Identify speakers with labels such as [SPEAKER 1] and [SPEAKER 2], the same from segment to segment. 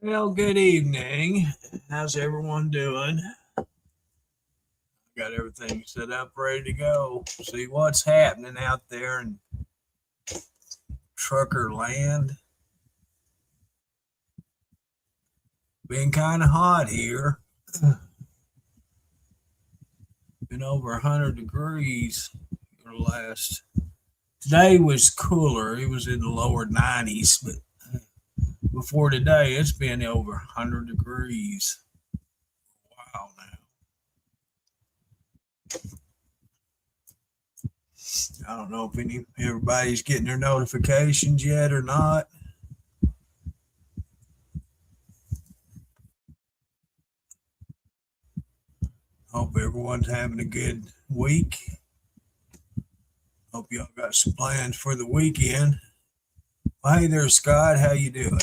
[SPEAKER 1] Well, good evening. How's everyone doing? Got everything set up, ready to go. See what's happening out there in trucker land. Been kind of hot here. Been over 100 degrees for the last. Today was cooler. It was in the lower 90s, but before today, it's been over 100 degrees. Wow, now. I don't know if everybody's getting their notifications yet or not. Hope everyone's having a good week. Hope y'all got some plans for the weekend. Well, hey there, Scott. How you doing?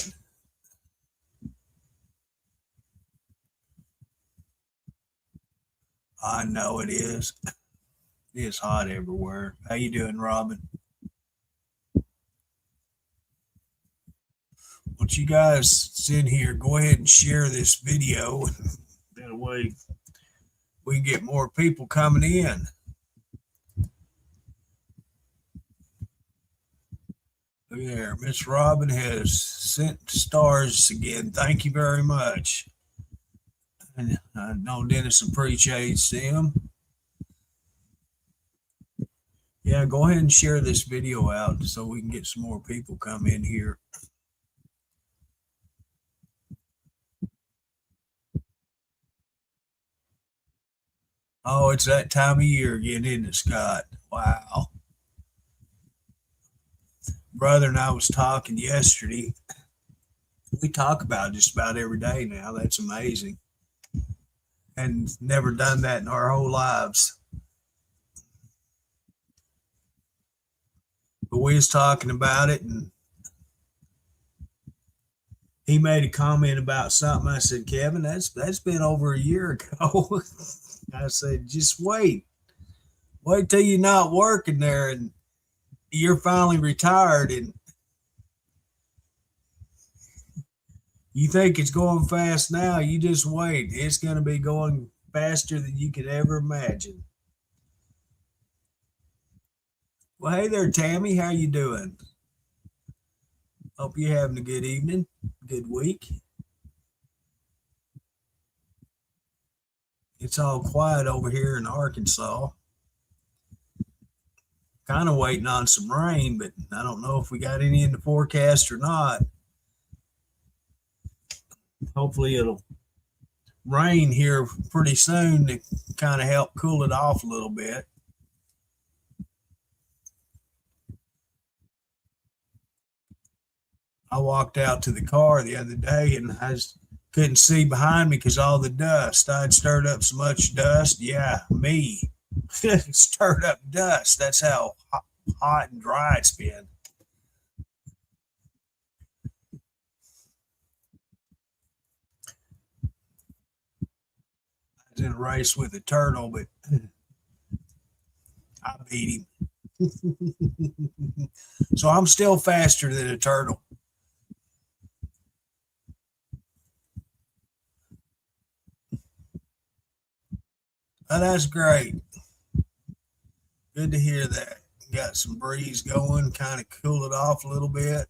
[SPEAKER 1] I know it is. It's hot everywhere. How you doing, Robin? Once you guys sit here, go ahead and share this video. That way we can get more people coming in. Look there. Miss Robin has sent stars again. Thank you very much. And I know Dennis appreciates them. Yeah, go ahead and share this video out so we can get some more people come in here. Oh, it's that time of year again, isn't it, Scott? Wow. Brother and I was talking yesterday. We talk about it just about every day now. That's amazing. And never done that in our whole lives. But we was talking about it, and he made a comment about something. I said, Kevin, that's been over a year ago. I said, just wait till you're not working there and you're finally retired, and you think it's going fast now. You just wait. It's going to be going faster than you could ever imagine. Well, hey there, Tammy. How you doing? Hope you're having a good evening, good week. It's all quiet over here in Arkansas. Kind of waiting on some rain, but I don't know if we got any in the forecast or not. Hopefully, it'll rain here pretty soon to kind of help cool it off a little bit. I walked out to the car the other day and couldn't see behind me because all the dust. I'd stirred up so much dust. Yeah, me. Stirred up dust. That's how hot and dry it's been. I was in a race with a turtle, but I beat him. So I'm still faster than a turtle. Oh, that's great. Good to hear that. Got some breeze going, kind of cool it off a little bit.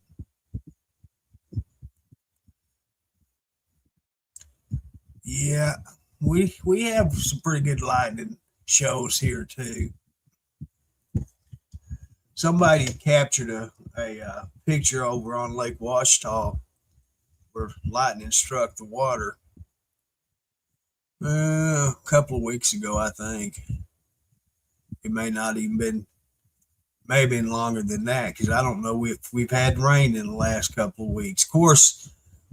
[SPEAKER 1] Yeah, we have some pretty good lightning shows here too. Somebody captured a picture over on Lake Washita where lightning struck the water a couple of weeks ago, I think. It may not even been, may have been longer than that because I don't know if we've had rain in the last couple of weeks. Of course,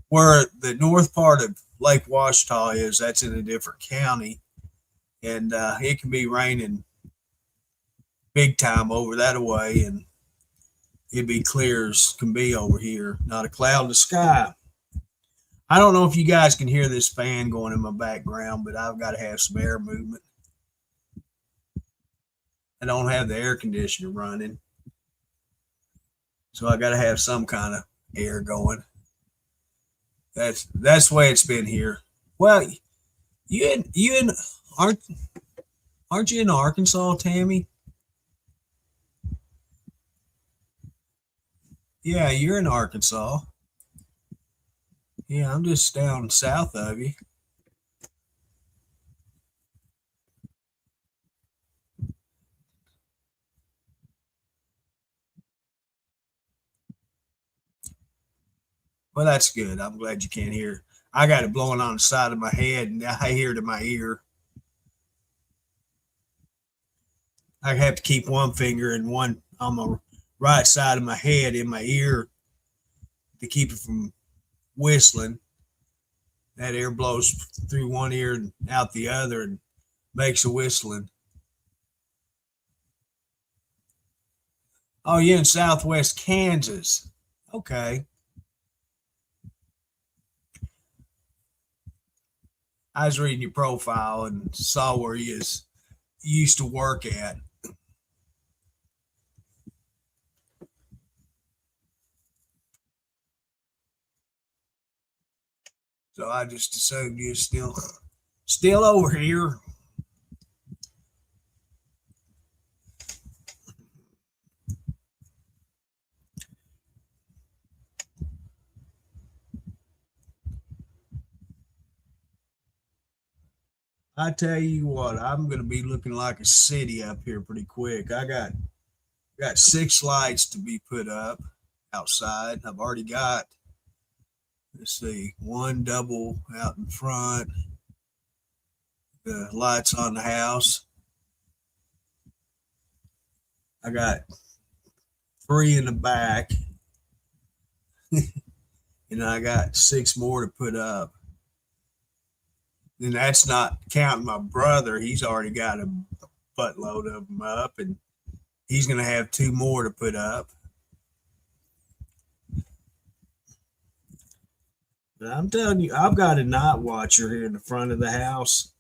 [SPEAKER 1] where the north part of Lake Washita is, that's in a different county, and it can be raining big time over that way, and it'd be clear as can be over here. Not a cloud in the sky. I don't know if you guys can hear this fan going in my background, but I've got to have some air movement. I don't have the air conditioner running, so I got to have some kind of air going. That's the way it's been here. Well, you in aren't aren't you in Arkansas, Tammy? Yeah, you're in Arkansas. Yeah, I'm just down south of you. Well, that's good. I'm glad you can't hear. I got it blowing on the side of my head, and I hear it in my ear. I have to keep one finger and one on the right side of my head in my ear to keep it from whistling. That air blows through one ear and out the other and makes a whistling. Oh, you're in Southwest Kansas. Okay. I was reading your profile and saw where you used to work at. So I just assumed you're still over here. I tell you what, I'm gonna be looking like a city up here pretty quick. I got 6 lights to be put up outside. I've already got, let's see, one double out in front, the lights on the house. I got 3 in the back, and I got 6 more to put up. And that's not counting my brother. He's already got a buttload of them up, and he's going to have 2 more to put up. But I'm telling you, I've got a night watcher here in the front of the house.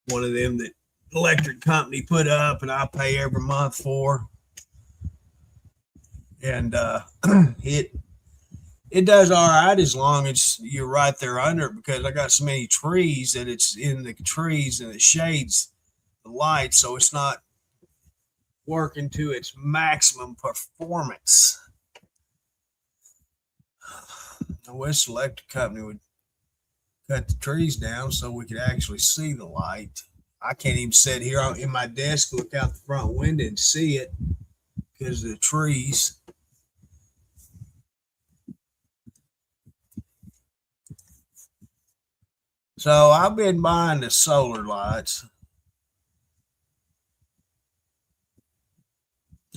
[SPEAKER 1] One of them that electric company put up, and I pay every month for. And it does all right as long as you're right there under it, because I got so many trees that it's in the trees and it shades the light, so it's not working to its maximum performance. I wish the electric company would cut the trees down so we could actually see the light. I can't even sit here in my desk, look out the front window and see it because of the trees. So I've been buying the solar lights,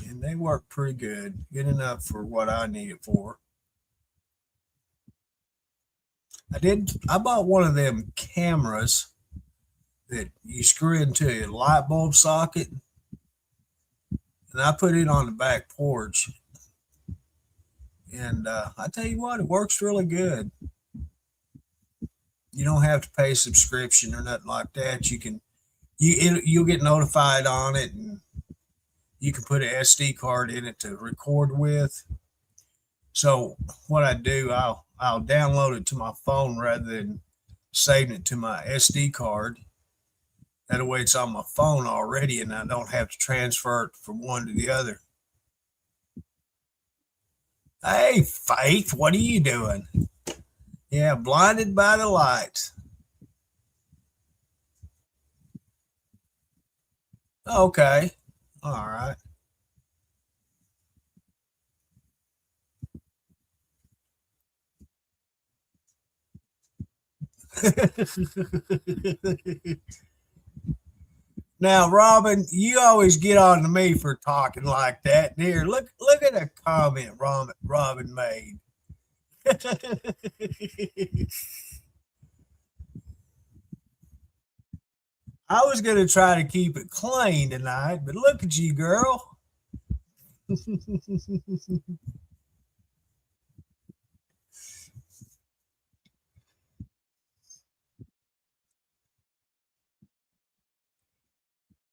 [SPEAKER 1] and they work pretty good enough for what I need it for. I bought one of them cameras that you screw into a light bulb socket, and I put it on the back porch. And I tell you what, it works really good. You don't have to pay a subscription or nothing like that. You'll get notified on it, and you can put an SD card in it to record with. So what I do, I'll download it to my phone rather than saving it to my SD card. That way it's on my phone already, and I don't have to transfer it from one to the other. Hey, Faith, what are you doing? Yeah, blinded by the lights. Okay. All right. Now, Robin, you always get on to me for talking like that. Here, look at a comment Robin made. I was gonna try to keep it clean tonight, but look at you, girl.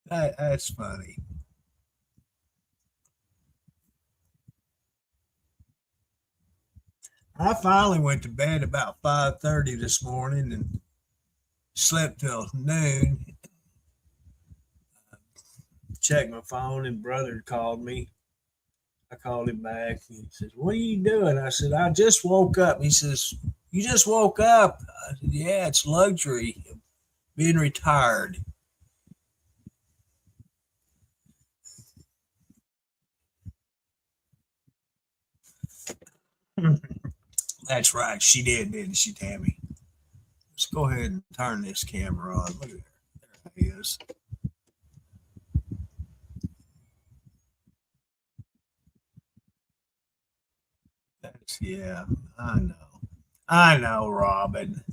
[SPEAKER 1] That's funny. I finally went to bed about 5:30 this morning and slept till noon. Checked my phone and brother called me. I called him back. He says, "What are you doing?" I said, "I just woke up." He says, "You just woke up?" I said, "Yeah, it's luxury being retired." That's right. She did, didn't she, Tammy? Let's go ahead and turn this camera on. Look at there. There it is. That's, yeah, I know. I know, Robin.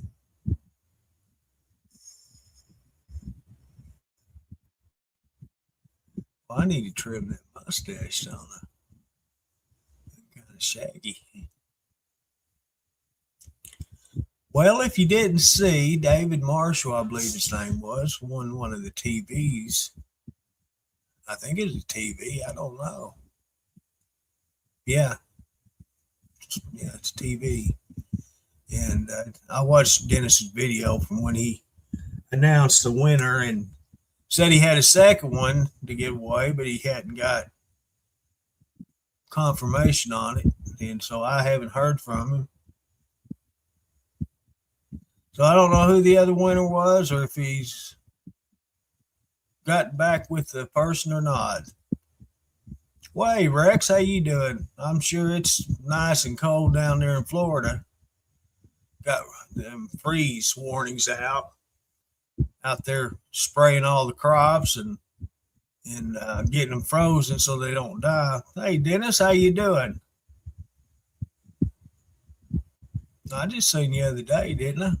[SPEAKER 1] Well, I need to trim that mustache, don't I? Kind of shaggy. Well, if you didn't see, David Marshall, I believe his name was, won one of the TVs. I think it was a TV. I don't know. Yeah, yeah, it's TV. And I watched Dennis's video from when he announced the winner and said he had a second one to give away, but he hadn't got confirmation on it. And so I haven't heard from him. So I don't know who the other winner was or if he's got back with the person or not. Well, hey, Rex, how you doing? I'm sure it's nice and cold down there in Florida. Got them freeze warnings out there spraying all the crops and getting them frozen so they don't die. Hey, Dennis, how you doing? I just seen you the other day, didn't I?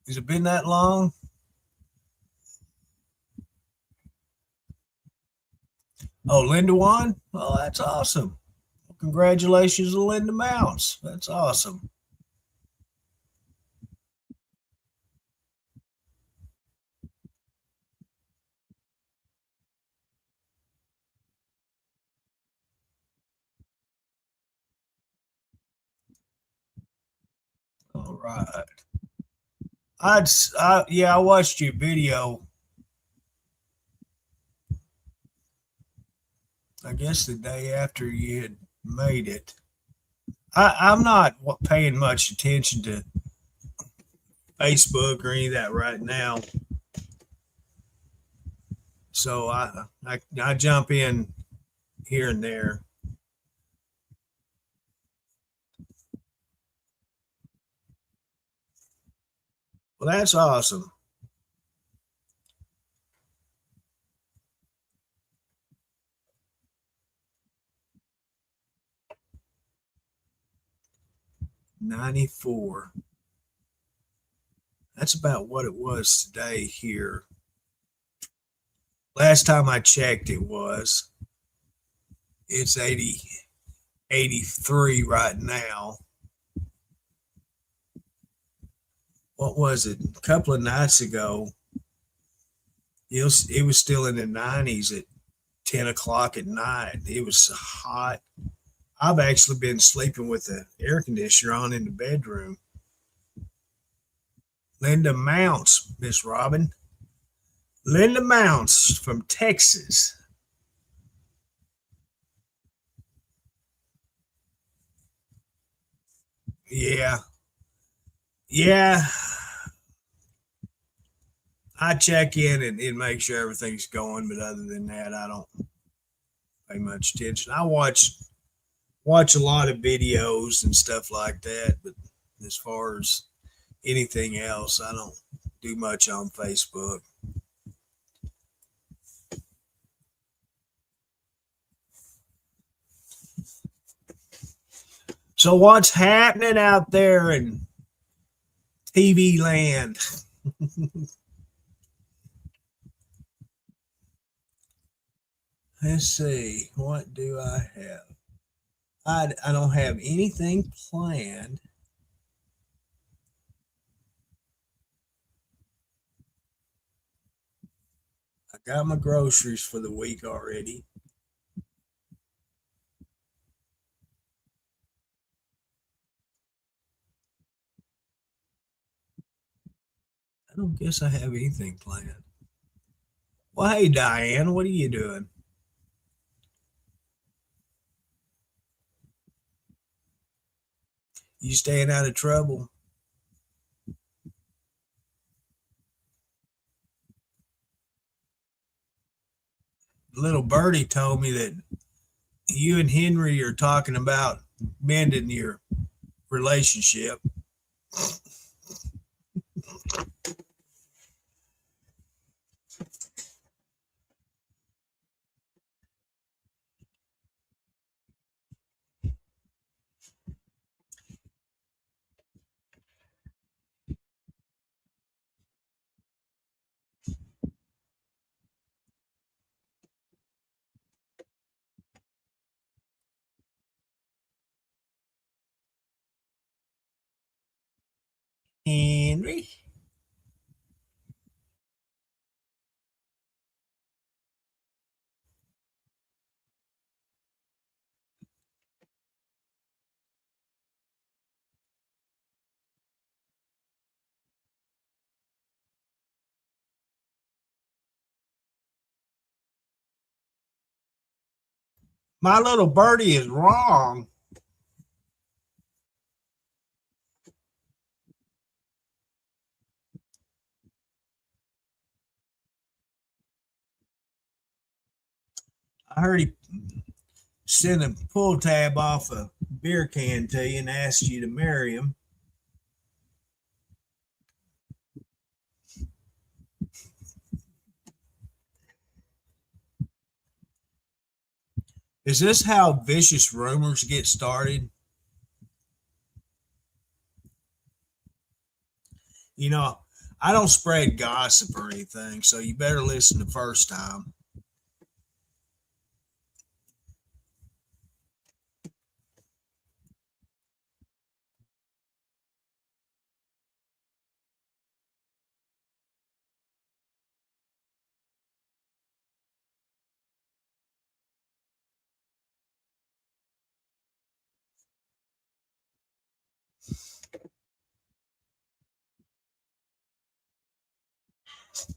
[SPEAKER 1] Has it been that long? Oh, Linda won? Oh, that's awesome. Well, congratulations to Linda Mounts. That's awesome. All right. Yeah, I watched your video. I guess the day after you had made it. I'm not paying much attention to Facebook or any of that right now. So I jump in here and there. Well, that's awesome. 94. That's about what it was today here. Last time I checked, it was. It's 80, 83 right now. What was it? A couple of nights ago, it was still in the 90s at 10 o'clock at night. It was hot. I've actually been sleeping with the air conditioner on in the bedroom. Linda Mounts, Miss Robin. Linda Mounts from Texas. Yeah. Yeah. I check in and make sure everything's going, but other than that, I don't pay much attention. I watch a lot of videos and stuff like that, but as far as anything else, I don't do much on Facebook. So what's happening out there in TV land? Let's see. What do I have? I don't have anything planned. I got my groceries for the week already. don't guess I have anything planned. Well, hey, Diane, what are you doing? You staying out of trouble? Little birdie told me that you and Henry are talking about mending your relationship. Henry? My little birdie is wrong. I heard he sent a pull tab off a beer can to you and asked you to marry him. Is this how vicious rumors get started? You know, I don't spread gossip or anything, so you better listen the first time.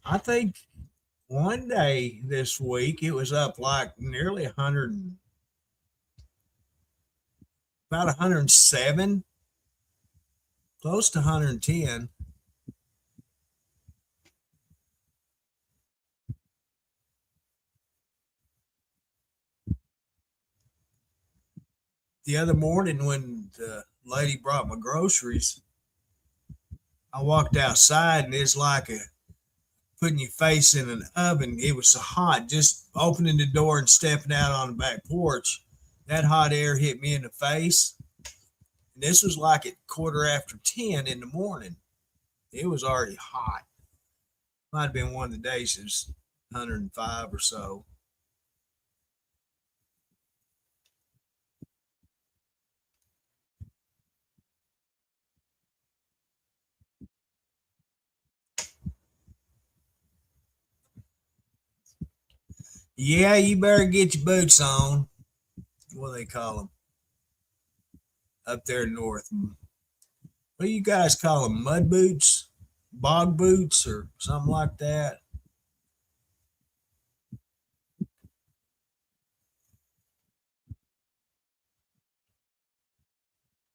[SPEAKER 1] I think one day this week it was up like nearly 100, about 107, close to 110. The other morning when the lady brought my groceries, I walked outside and it's like putting your face in an oven. It was so hot, just opening the door and stepping out on the back porch. That hot air hit me in the face. And this was like at 10:15 in the morning. It was already hot. Might have been one of the days it was 105 or so. Yeah, you better get your boots on. What do they call them up there north? What do you guys call them? Mud boots, bog boots, or something like that?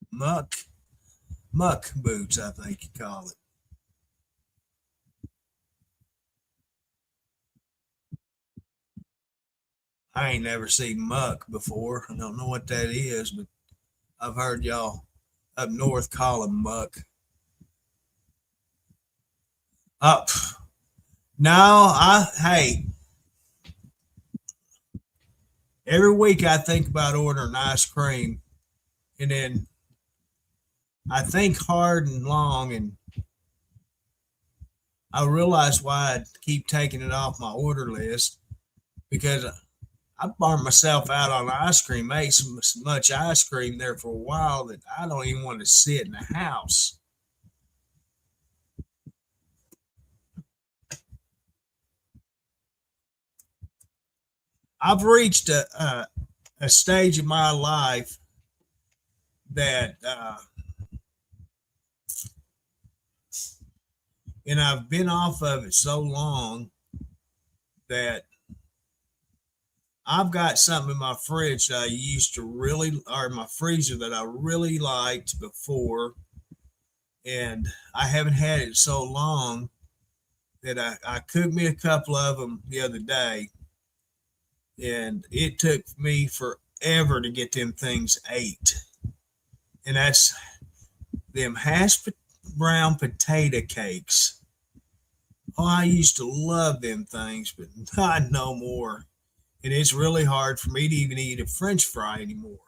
[SPEAKER 1] Muck, muck boots, I think you call it. I ain't never seen muck before. I don't know what that is, but I've heard y'all up north call them muck. Up. No, hey, every week I think about ordering ice cream, and then I think hard and long, and I realize why I keep taking it off my order list because I burned myself out on ice cream, ate so much ice cream there for a while that I don't even want to sit in the house. I've reached a stage in my life that And I've been off of it so long that I've got something in my fridge that I used to really, or my freezer that I really liked before. And I haven't had it so long that I cooked me a couple of them the other day. And it took me forever to get them things ate. And that's them brown potato cakes. Oh, I used to love them things, but not no more. And it's really hard for me to even eat a French fry anymore.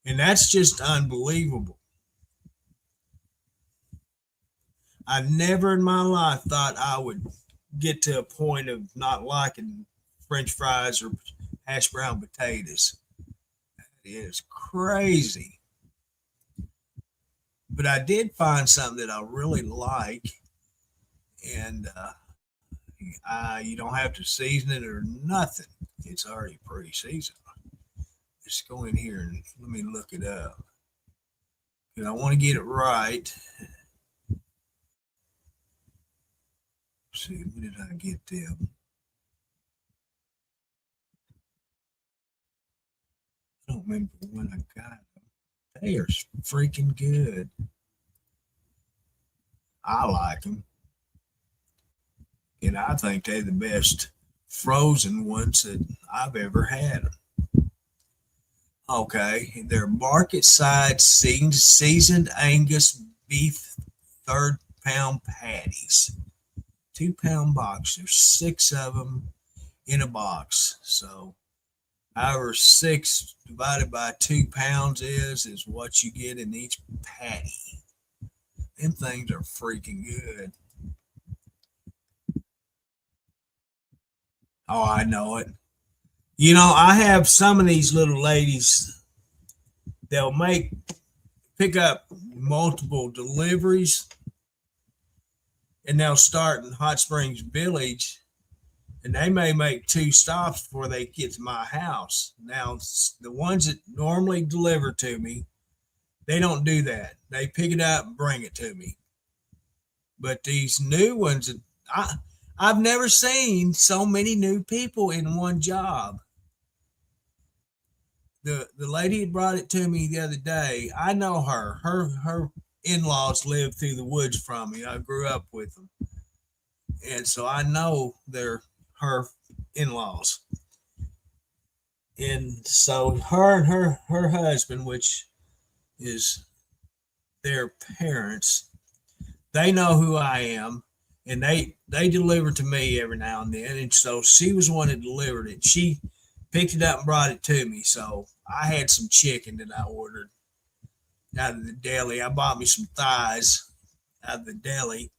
[SPEAKER 1] And that's just unbelievable. I never in my life thought I would get to a point of not liking French fries or hash brown potatoes. It is crazy. But I did find something that I really like, and you don't have to season it or nothing. It's already pre-seasoned. Just go in here and let me look it up. Because I want to get it right. Let's see, where did I get them? I don't remember when I got them. They are freaking good. I like them. And I think they're the best frozen ones that I've ever had. Okay, they're market side seasoned Angus beef third pound patties. 2-pound box. There's 6 of them in a box. So however 6 divided by 2 pounds is what you get in each patty. Them things are freaking good. Oh, I know it. You know, I have some of these little ladies, they'll pick up multiple deliveries, and they'll start in Hot Springs Village, and they may make 2 stops before they get to my house. Now, the ones that normally deliver to me, they don't do that. They pick it up and bring it to me. But these new ones, I've never seen so many new people in one job. The lady that brought it to me the other day, I know her. Her in-laws live through the woods from me. I grew up with them. And so I know they're her in-laws. And so her and her husband, which is their parents, they know who I am, and they deliver to me every now and then. And so she was one that delivered it. She picked it up and brought it to me. So I had some chicken that I ordered out of the deli. I bought me some thighs out of the deli.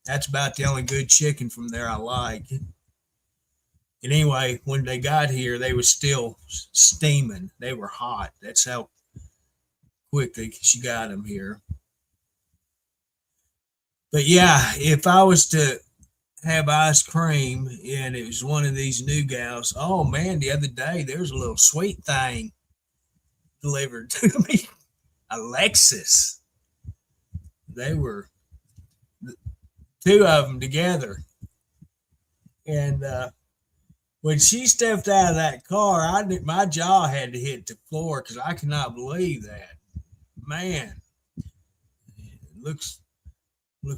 [SPEAKER 1] That's about the only good chicken from there I like. And anyway, when they got here, they were still steaming. They were hot. That's how quickly she got them here. But yeah, if I was to have ice cream and it was one of these new gals, oh man, the other day there was a little sweet thing delivered to me. Alexis. They were 2 of them together. And when she stepped out of that car, my jaw had to hit the floor because I could not believe that. Man, it looks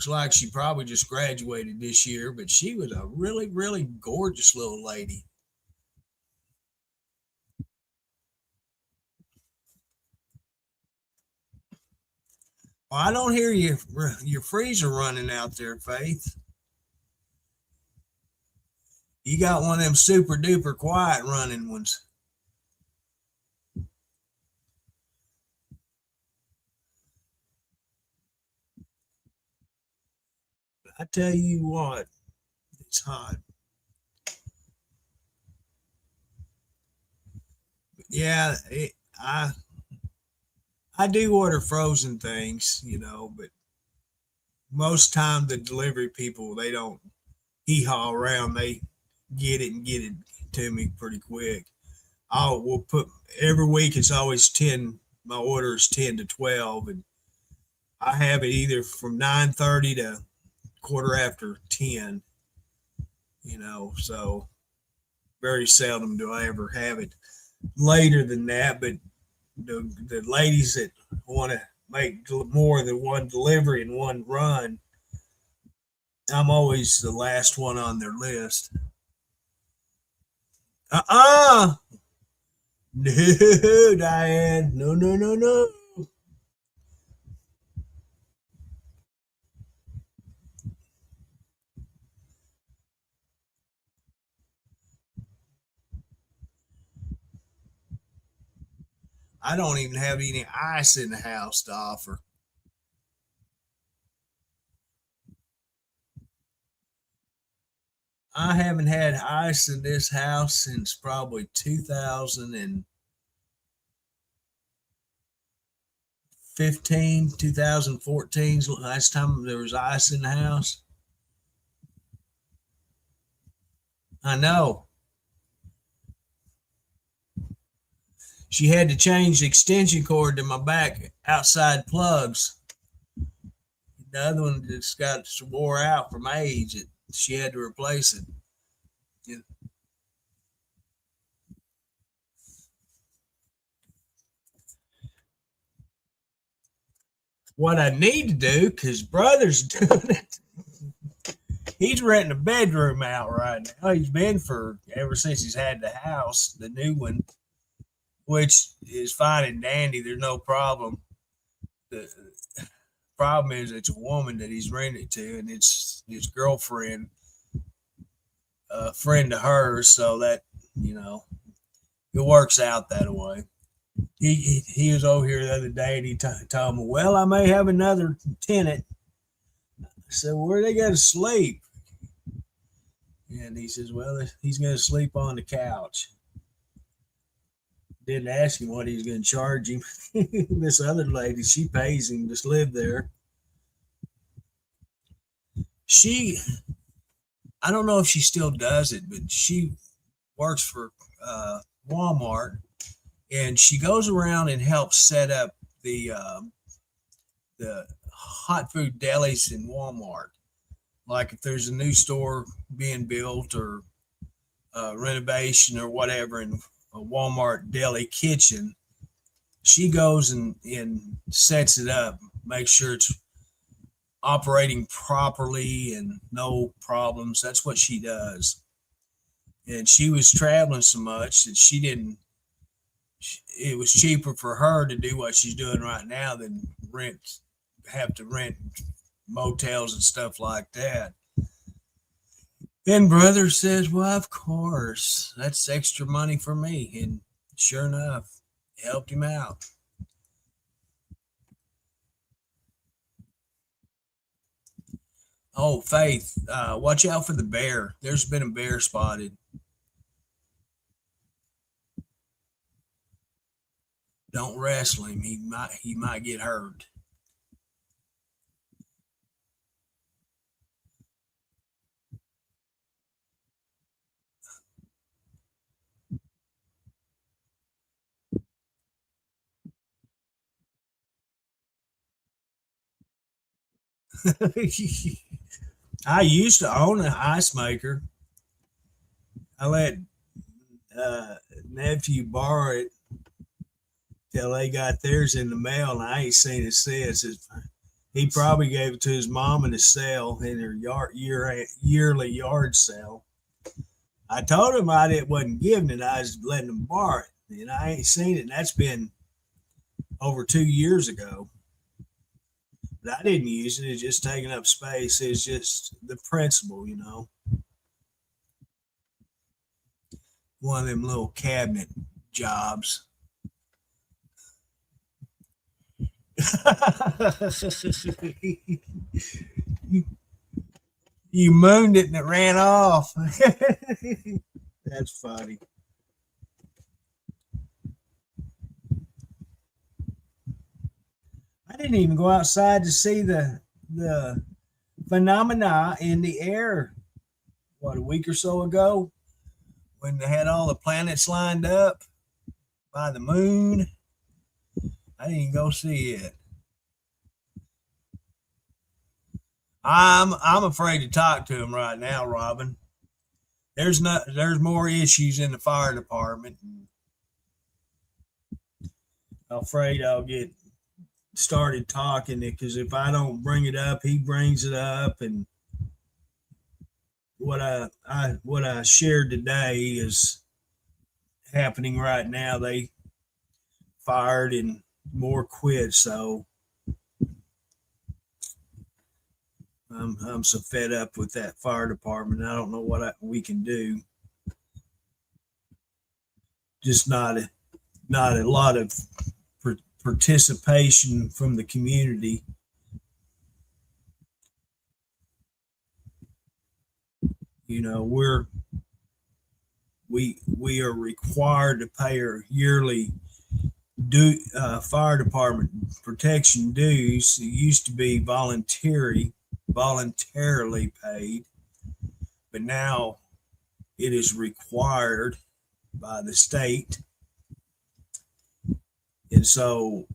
[SPEAKER 1] like she probably just graduated this year, but she was a really, really gorgeous little lady. Well, I don't hear your freezer running out there, Faith. You got one of them super duper quiet running ones. I tell you what, it's hot. Yeah, I do order frozen things, but most time the delivery people, they don't hee haw around. They get it and get it to me pretty quick. We'll put every week. It's always 10. My order is 10 to 12, and I have it either from 9:30 to quarter after 10, so very seldom do I ever have it later than that. But the ladies that want to make more than one delivery in one run, I'm always the last one on their list. Uh-uh. No, Diane. No, no, no, no. I don't even have any ice in the house to offer. I haven't had ice in this house since probably 2015, 2014 is the last time there was ice in the house. I know. She had to change the extension cord to my back outside plugs. The other one just got wore out from age. She had to replace it. What I need to do, because brother's doing it, he's renting a bedroom out right now. He's been for ever since he's had the house, the new one, which is fine and dandy. There's no problem. The problem is it's a woman that he's rented to, and it's his girlfriend, a friend of hers. So that, you know, it works out that way. He was over here the other day, and he told me, "Well, I may have another tenant." I said, "Well, where they got to sleep?" And he says, "Well, he's going to sleep on the couch." Didn't ask him what he's going to charge him. This other lady, she pays him to live there. She, I don't know if she still does it, but she works for Walmart, and she goes around and helps set up the hot food delis in Walmart. Like if there's a new store being built or renovation or whatever in a Walmart deli kitchen, she goes and sets it up, makes sure it's operating properly and no problems. That's what she does. And she was traveling so much that she didn't, it was cheaper for her to do what she's doing right now than have to rent motels and stuff like that. And brother says, "Well, of course, that's extra money for me." And sure enough, it helped him out. Oh, Faith, watch out for the bear. There's been a bear spotted. Don't wrestle him. He might get hurt. I used to own an ice maker. I let nephew borrow it till they got theirs in the mail, and I ain't seen it since. He probably gave it to his mom in a sale in her yearly yard sale. I told him wasn't giving it; I was letting him borrow it, and I ain't seen it. And that's been over 2 years ago. But I didn't use it; it's just taking up space. It's just the principle. One of them little cabinet jobs. You mooned it and it ran off. That's funny. I didn't even go outside to see the phenomena in the air. What, a week or so ago, when they had all the planets lined up by the moon? I didn't go see it. I'm afraid to talk to him right now, Robin. There's more issues in the fire department. I'm afraid I'll get started talking it because if I don't bring it up, he brings it up, and what I shared today is happening right now. They fired and more quit, so I'm so fed up with that fire department. I don't know what we can do. Just not a lot of participation from the community. You know, we are required to pay our yearly fire department protection dues. It used to be voluntarily paid, but now it is required by the state. And so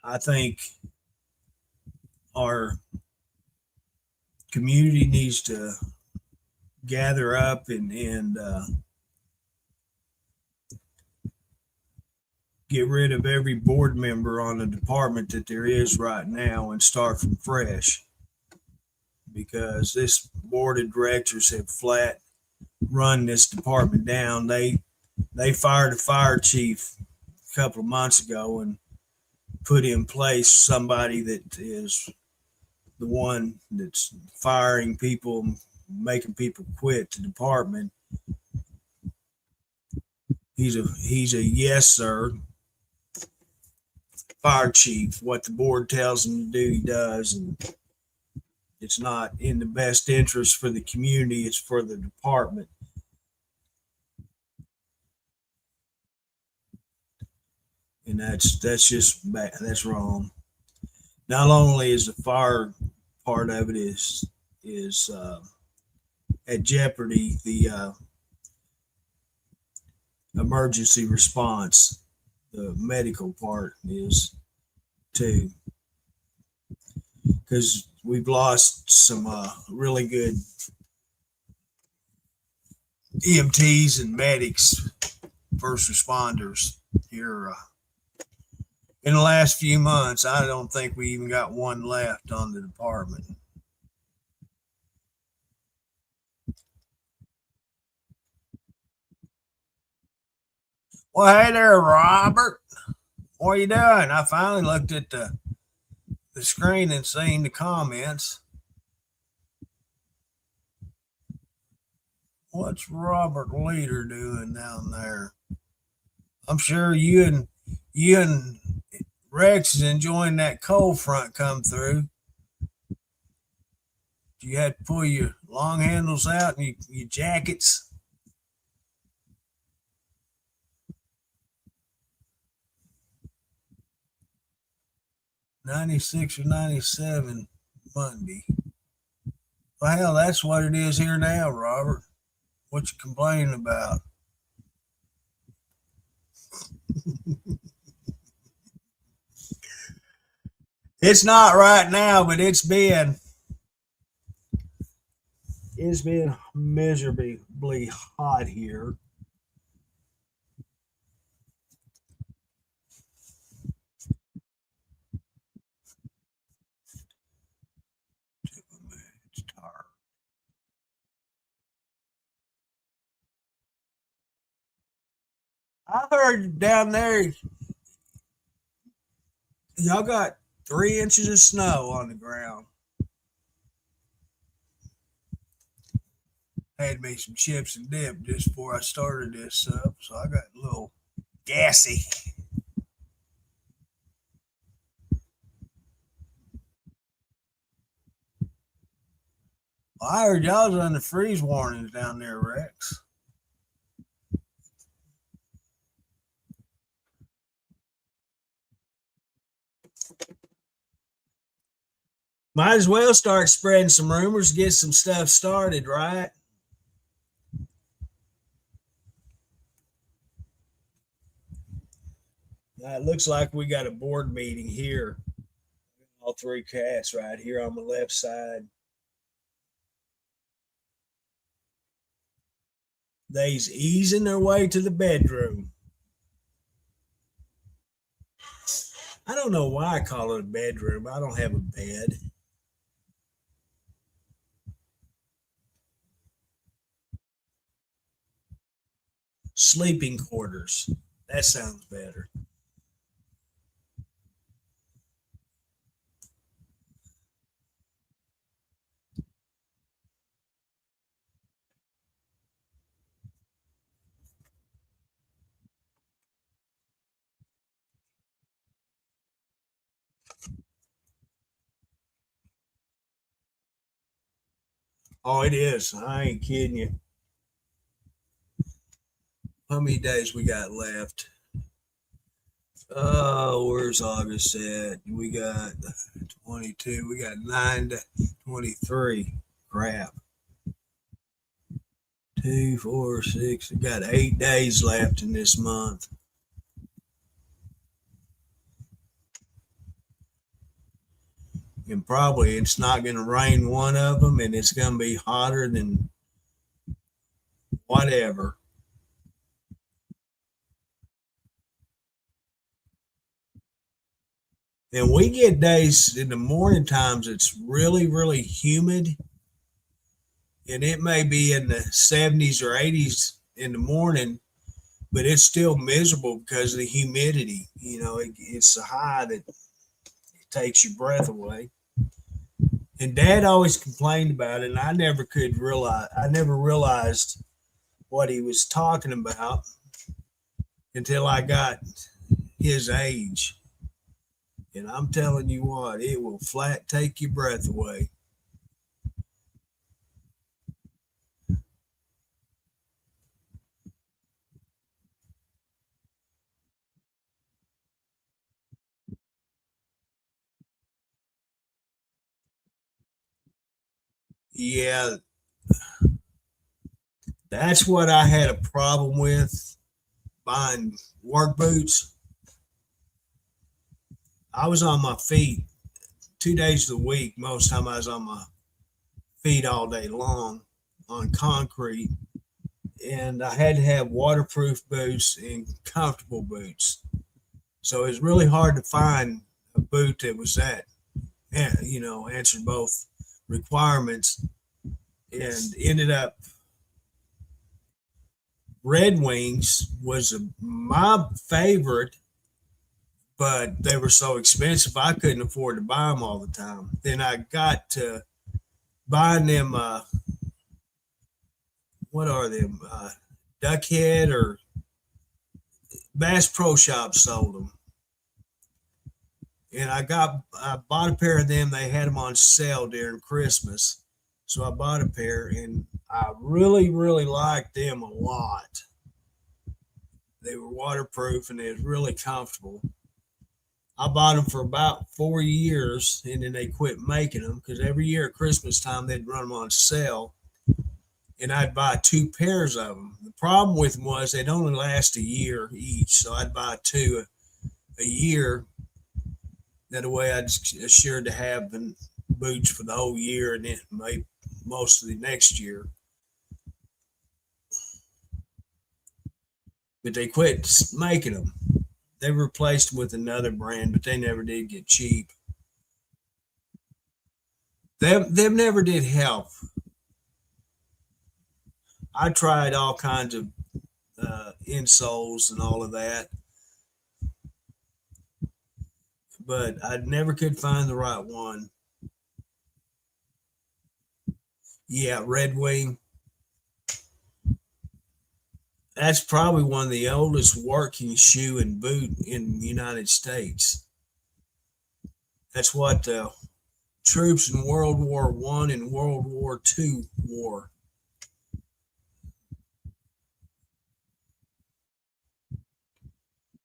[SPEAKER 1] I think our community needs to gather up and get rid of every board member on the department that there is right now and start from fresh, because this board of directors have flat run this department down. They fired a fire chief a couple of months ago and put in place somebody that is the one that's firing people, making people quit the department. He's a yes sir fire chief. What the board tells him to do, he does, and it's not in the best interest for the community. It's for the department, and that's just bad. That's wrong. Not only is the fire part of it is at jeopardy, the emergency response, the medical part is too, because we've lost some really good EMTs and medics, first responders here in the last few months. I don't think we even got one left on the department. Well, hey there, Robert. What are you doing? I finally looked at the screen and seen the comments. What's Robert Leader doing down there? I'm sure you and Rex is enjoying that cold front come through. You had to pull your long handles out and your jackets. 96 or 97 Monday. Well, hell, that's what it is here now, Robert. What you complaining about? It's not right now, but it's been miserably hot here. It's tired. I heard down there y'all got 3 inches of snow on the ground. Had me some chips and dip just before I started this up, so I got a little gassy. Well, I heard y'all was under freeze warnings down there, Rex. Might as well start spreading some rumors, get some stuff started, right? It looks like we got a board meeting here. All three cats right here on the left side. They's easing their way to the bedroom. I don't know why I call it a bedroom. I don't have a bed. Sleeping quarters. That sounds better. Oh, it is. I ain't kidding you. How many days we got left? Oh, where's August at? We got 22. We got 9 to 23. Crap. 2, 4, 6. We got 8 days left in this month. And probably it's not going to rain one of them, and it's going to be hotter than whatever. And we get days in the morning times it's really, really humid. And it may be in the 70s or 80s in the morning, but it's still miserable because of the humidity. It's so high that it takes your breath away. And Dad always complained about it, and I never realized what he was talking about until I got his age. And I'm telling you what, it will flat take your breath away. Yeah, that's what I had a problem with buying work boots. I was on my feet 2 days of the week. Most time I was on my feet all day long on concrete, and I had to have waterproof boots and comfortable boots. So it's really hard to find a boot that was answered both requirements, and ended up Red Wings was my favorite, but they were so expensive I couldn't afford to buy them all the time. Then I got to buying them. What are them? Duckhead or Bass Pro Shop sold them, and I bought a pair of them. They had them on sale during Christmas, so I bought a pair, and I really, really liked them a lot. They were waterproof and they was really comfortable. I bought them for about 4 years, and then they quit making them because every year at Christmas time they'd run them on sale, and I'd buy two pairs of them. The problem with them was they'd only last a year each, so I'd buy two a year. That way, I'd assured to have the boots for the whole year, and then maybe most of the next year. But they quit making them. They replaced them with another brand, but they never did get cheap. Them never did help. I tried all kinds of insoles and all of that, but I never could find the right one. Yeah, Red Wing. That's probably one of the oldest working shoe and boot in the United States. That's what the troops in World War One and World War Two wore.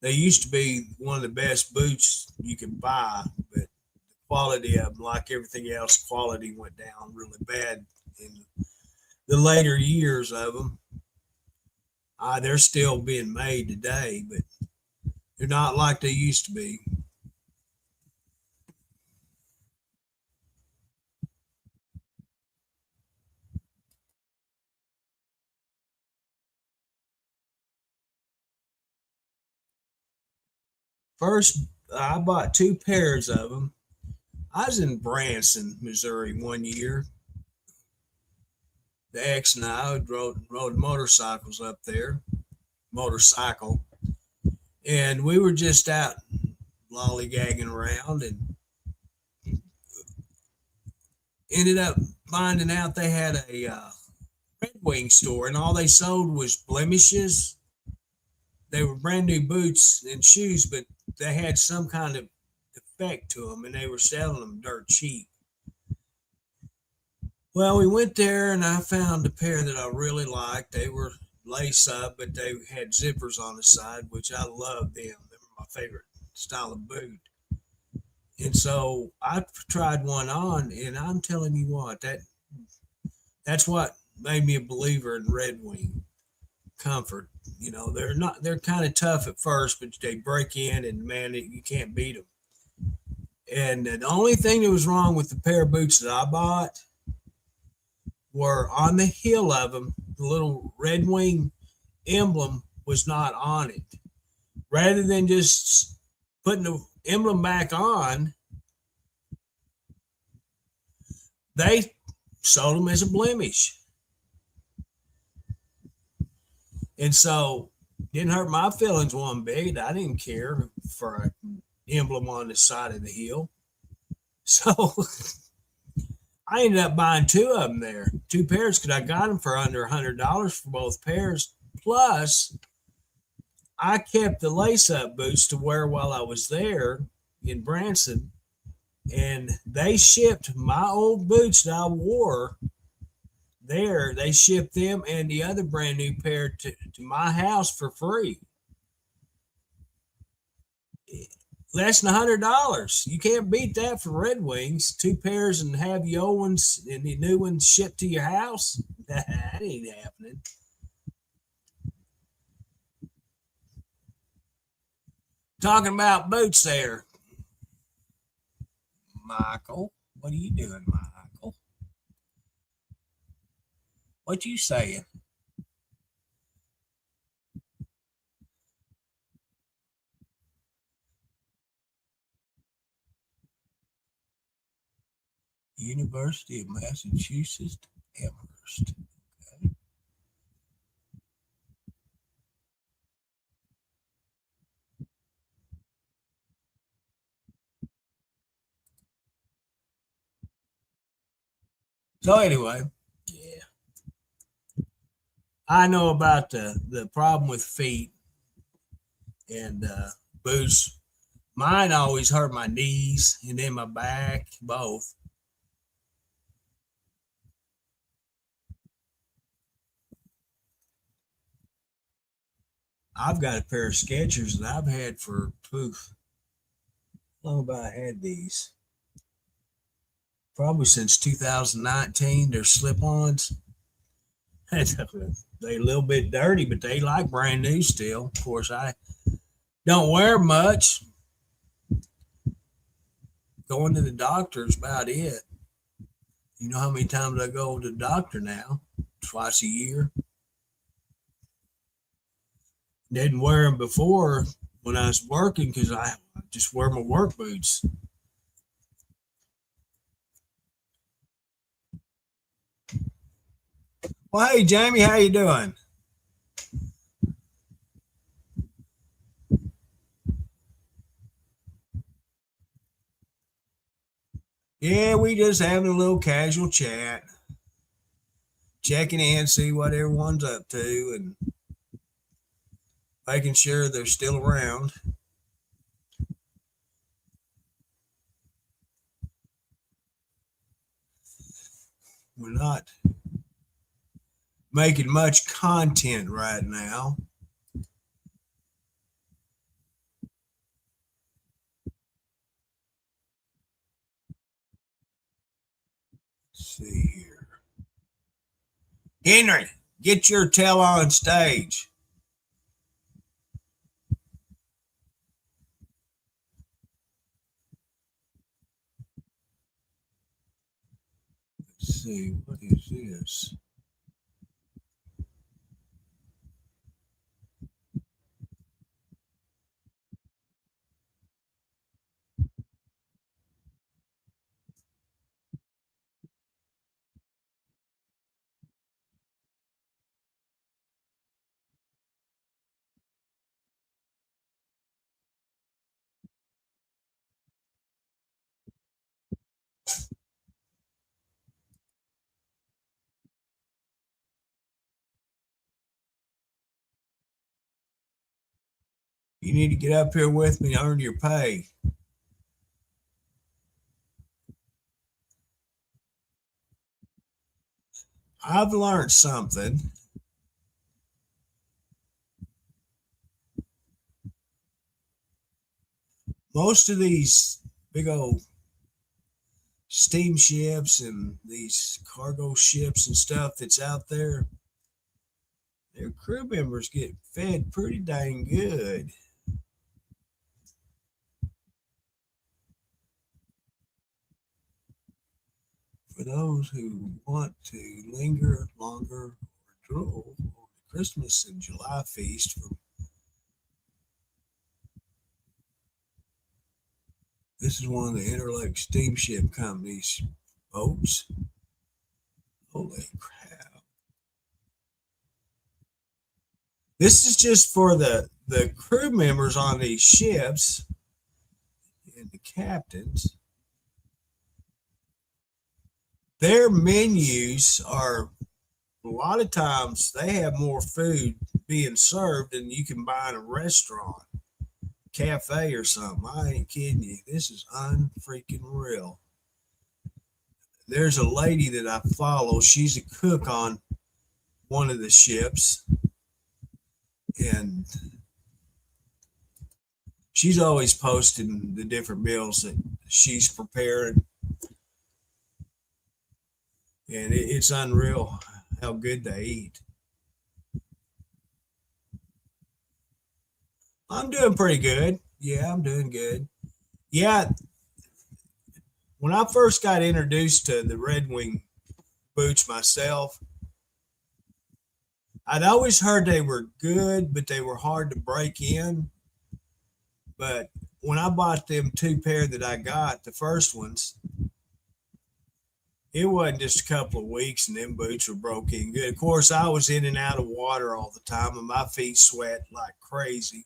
[SPEAKER 1] They used to be one of the best boots you could buy, but the quality of them, like everything else, quality went down really bad in the later years of them. They're still being made today, but They're not like they used to be. First, I bought two pairs of them. I was in Branson, Missouri one year. The ex and I rode motorcycles up there, motorcycle, and we were just out lollygagging around and ended up finding out they had a Red Wing store, and all they sold was blemishes. They were brand new boots and shoes, but they had some kind of defect to them, and they were selling them dirt cheap. Well, we went there, and I found a pair that I really liked. They were lace up, but they had zippers on the side, which I loved them. They were my favorite style of boot. And so I tried one on, and I'm telling you what, that's what made me a believer in Red Wing comfort. You know, they're kind of tough at first, but they break in, and man, you can't beat them. And the only thing that was wrong with the pair of boots that I bought were on the heel of them, the little Red Wing emblem was not on it. Rather than just putting the emblem back on, they sold them as a blemish. And so didn't hurt my feelings one bit. I didn't care for an emblem on the side of the heel. So I ended up buying two of them there, two pairs, because I got them for under $100 for both pairs. Plus, I kept the lace-up boots to wear while I was there in Branson, and they shipped my old boots that I wore there. They shipped them and the other brand new pair to my house for free. Less than $100. You can't beat that for Red Wings. Two pairs and have the old ones and the new ones shipped to your house. That ain't happening. Talking about boots there. Michael, what are you doing, Michael? What you saying? University of Massachusetts, Amherst. Okay. So anyway, yeah, I know about the problem with feet and boots. Mine always hurt my knees and then my back, both. I've got a pair of Skechers that I've had for poof. How long have I had these? Probably since 2019. They're slip-ons. They a little bit dirty, but they like brand new still. Of course, I don't wear much. Going to the doctor is about it. You know how many times I go to the doctor now? Twice a year. Didn't wear them before when I was working because I just wear my work boots. Well, hey Jamie, how you doing? Yeah, we just having a little casual chat, checking in, see what everyone's up to, and making sure they're still around. We're not making much content right now. Let's see here. Henry, get your tail on stage. see, what is this? You need to get up here with me and earn your pay. I've learned something. Most of these big old steamships and these cargo ships and stuff that's out there, their crew members get fed pretty dang good. For those who want to linger longer or drool on the Christmas and July feast from this is one of the Interlake Steamship Company's boats. Holy crap. This is just for the crew members on these ships and the captains. Their menus are a lot of times they have more food being served than you can buy in a restaurant, cafe, or something. I ain't kidding you. This is unfreaking real. There's a lady that I follow. She's a cook on one of the ships, and she's always posting the different meals that she's preparing. And it's unreal how good they eat. I'm doing pretty good. Yeah, I'm doing good. Yeah, when I first got introduced to the Red Wing boots myself, I'd always heard they were good, but they were hard to break in. But when I bought them two pair that I got, the first ones, it wasn't just a couple of weeks and them boots were broke in good. Of course, I was in and out of water all the time and my feet sweat like crazy.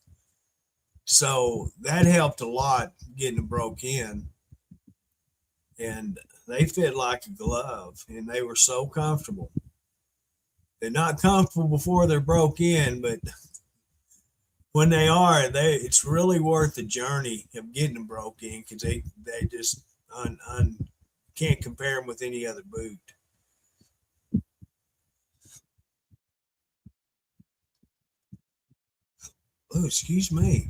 [SPEAKER 1] So that helped a lot getting them broke in. And they fit like a glove and they were so comfortable. They're not comfortable before they're broke in, but when they are, it's really worth the journey of getting them broke in because they just can't compare them with any other boot. Oh, excuse me.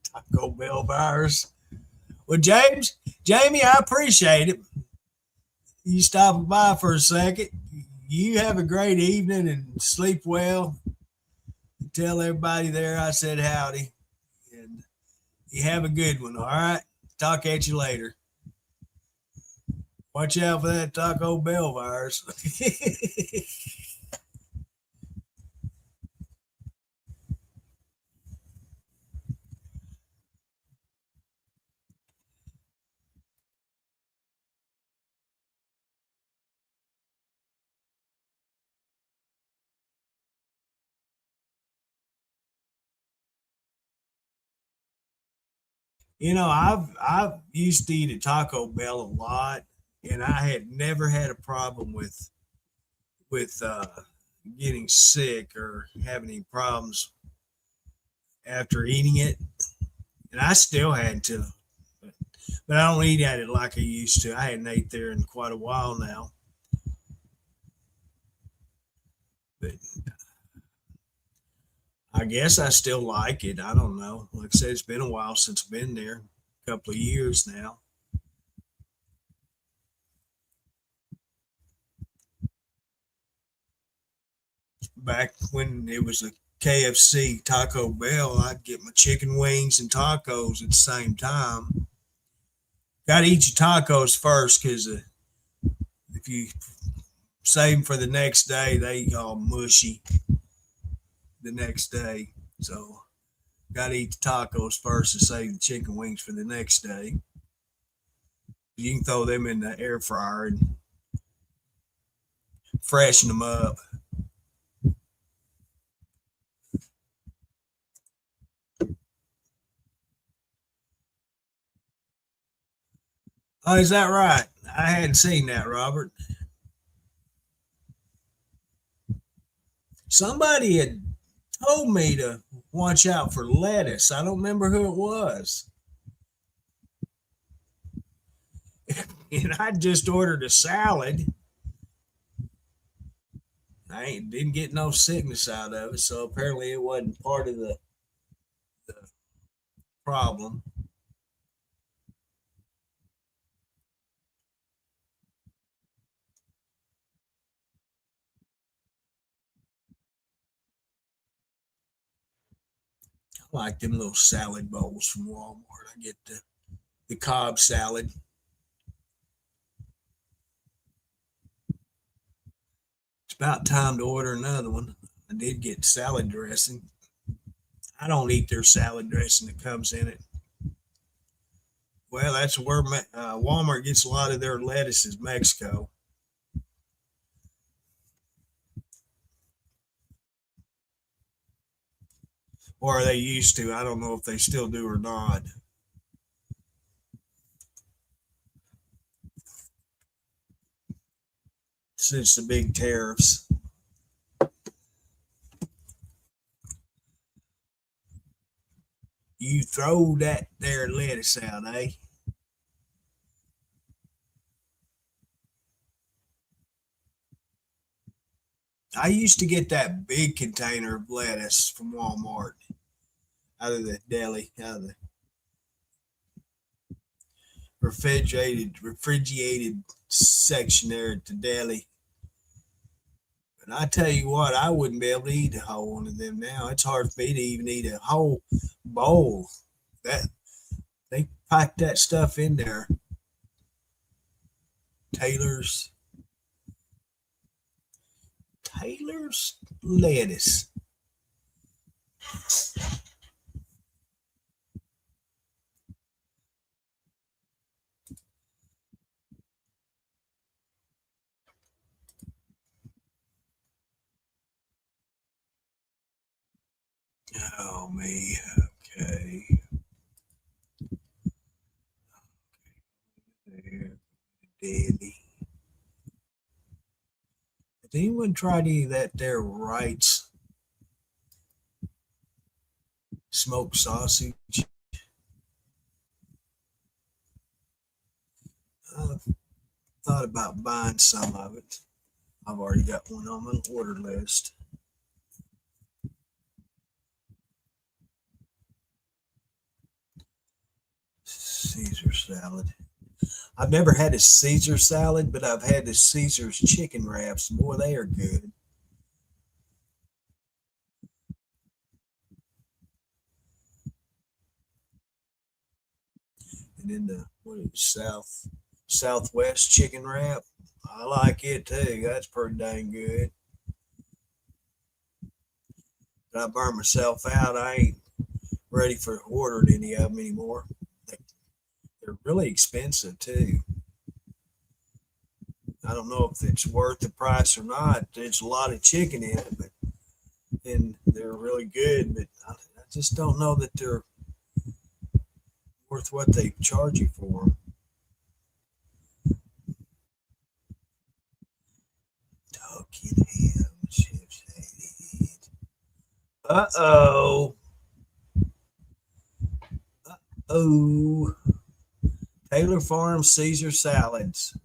[SPEAKER 1] Taco Bell virus. Well, Jamie, I appreciate it. You stopping by for a second. You have a great evening and sleep well. Tell everybody there I said howdy. And you have a good one, all right? Talk at you later. Watch out for that Taco Bell virus. I've used to eat at Taco Bell a lot, and I had never had a problem with getting sick or having any problems after eating it. And I still had to, but I don't eat at it like I used to. I hadn't ate there in quite a while now. But I I guess I still like it. I don't know. Like I said, it's been a while since I've been there, a couple of years now. Back when it was a KFC Taco Bell, I'd get my chicken wings and tacos at the same time. Got to eat your tacos first because if you save them for the next day, they all mushy the next day. So got to eat the tacos first and save the chicken wings for the next day. You can throw them in the air fryer and freshen them up. Oh, is that right? I hadn't seen that, Robert. Somebody had told me to watch out for lettuce. I don't remember who it was. And I just ordered a salad. Didn't get no sickness out of it, so apparently it wasn't part of the problem. I like them little salad bowls from Walmart. I get the Cobb salad. It's about time to order another one. I did get salad dressing. I don't eat their salad dressing that comes in it. Well, that's where Walmart gets a lot of their lettuce is Mexico, or they used to. I don't know if they still do or not. Since the big tariffs, you throw that there lettuce out, eh? I used to get that big container of lettuce from Walmart out of the deli, out of the refrigerated section there at the deli. But I tell you what, I wouldn't be able to eat a whole one of them now. It's hard for me to even eat a whole bowl. That they pack that stuff in there. Taylor's Taylor's lettuce. Oh me. Okay. There. Daily. Did anyone try any of that there Wright's smoked sausage? I've thought about buying some of it. I've already got one on my order list. Caesar salad. I've never had a Caesar salad, but I've had the Caesar's chicken wraps. Boy, they are good. And then the what is it, Southwest chicken wrap. I like it too. That's pretty dang good. But I burned myself out. I ain't ready for ordering any of them anymore. They're really expensive too. I don't know if it's worth the price or not. There's a lot of chicken in it, but and they're really good. But I just don't know that they're worth what they charge you for them. Talking ham chips. Uh-oh. Oh. Taylor Farm Caesar salads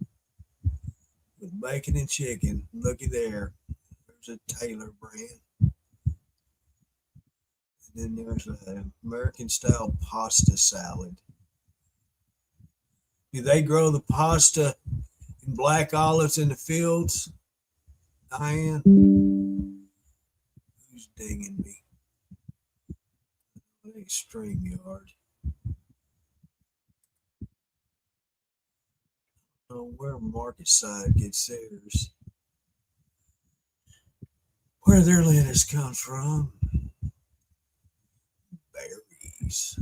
[SPEAKER 1] with bacon and chicken. Looky there. There's a Taylor brand. Then there's an American style pasta salad. Do they grow the pasta in black olives in the fields, Diane? Who's dinging me? Hey, StreamYard. Oh, where Market Side gets theirs. Where their lettuce comes from. Berries.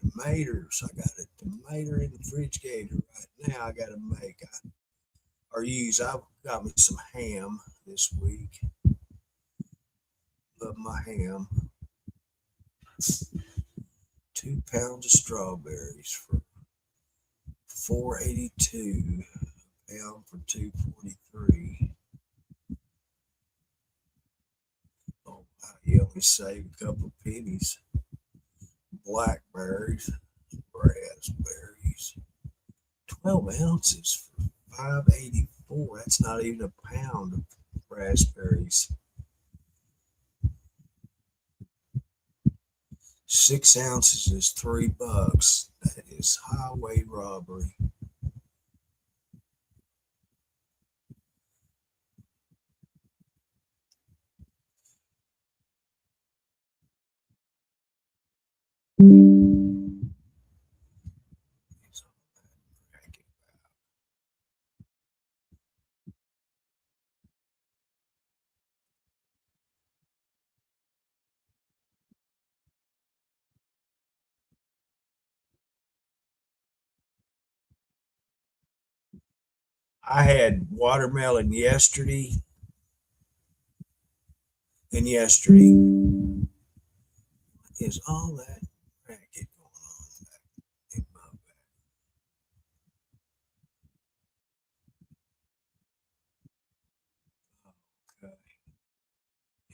[SPEAKER 1] Tomatoes. I got a tomato in the refrigerator right now. I got to make. I've got me some ham this week. Love my ham. 2 pounds of strawberries for $4.82. A pound for $2.43. Oh, you only save a couple of pennies. Blackberries, raspberries. 12 ounces for $5.84. That's not even a pound of raspberries. 6 ounces is $3. That is highway robbery. I had watermelon yesterday and yesterday. Is all that racket going on back in my back? Okay.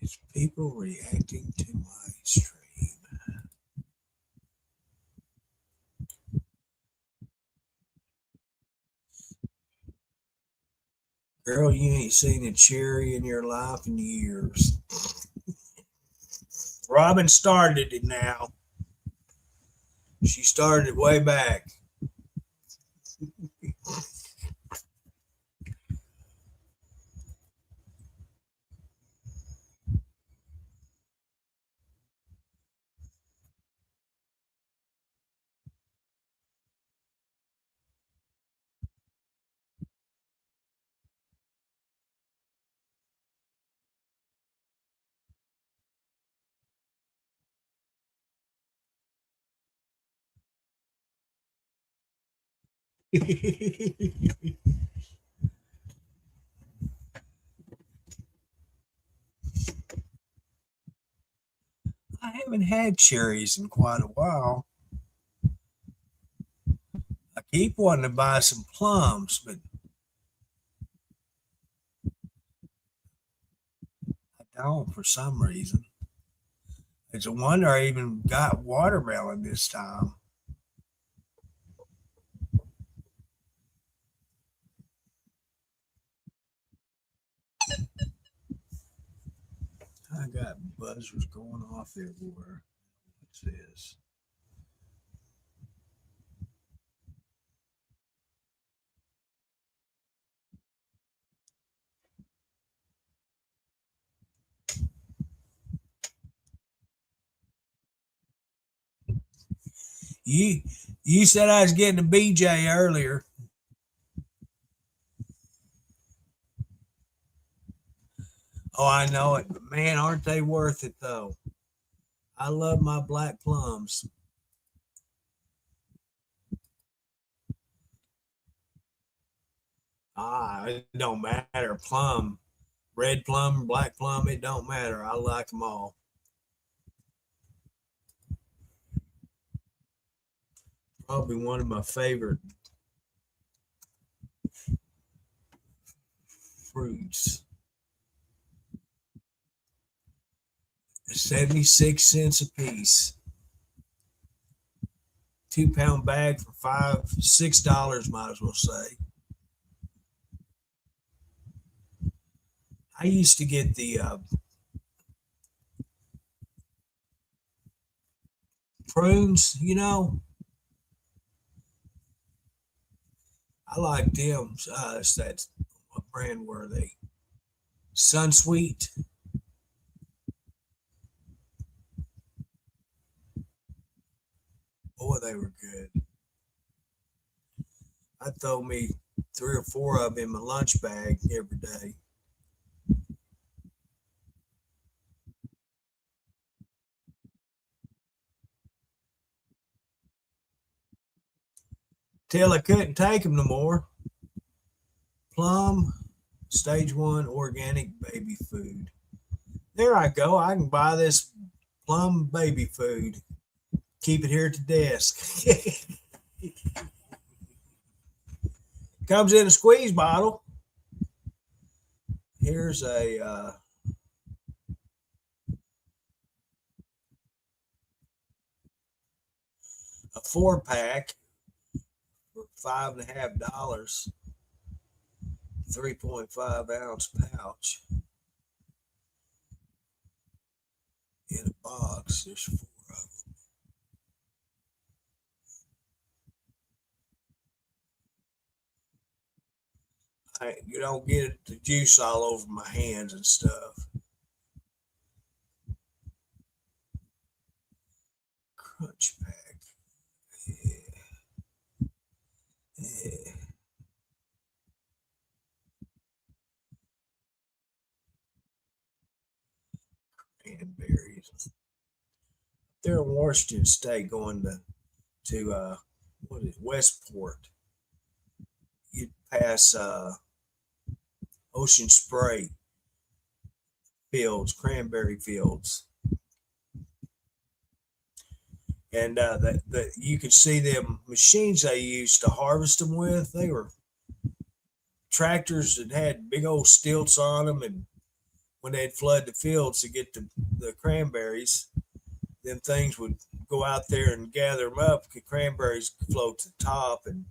[SPEAKER 1] Is people reacting to my stream? Girl, you ain't seen a cherry in your life in years. Robin started it now. She started it way back. I haven't had cherries in quite a while. I keep wanting to buy some plums, but I don't for some reason. It's a wonder I even got watermelon this time. I got buzzers going off everywhere. What's this? You you said I was getting a BJ earlier. Oh, I know it, but man, aren't they worth it though? I love my black plums. It don't matter. Plum, red plum, black plum, it don't matter. I like them all. Probably one of my favorite fruits. 76 cents a piece. 2 pound bag for $6, might as well say. I used to get the prunes, I like them. It's that, what brand were they? Sunsweet. Boy, they were good. I throw me three or four of them in my lunch bag every day. Till I couldn't take them no more. Plum, stage one organic baby food. There I go. I can buy this plum baby food. Keep it here at the desk. Comes in a squeeze bottle. Here's a 4 pack for $5.50, 3.5 ounce pouch in a box. There's four of them. You don't get the juice all over my hands and stuff. Crunch pack. Yeah. Yeah. Cranberries. They're in Washington State going to what is it, Westport. You pass Ocean Spray fields, cranberry fields, and you could see them machines they used to harvest them with. They were tractors that had big old stilts on them, and when they'd flood the fields to get the cranberries, them things would go out there and gather them up. The cranberries float to the top, and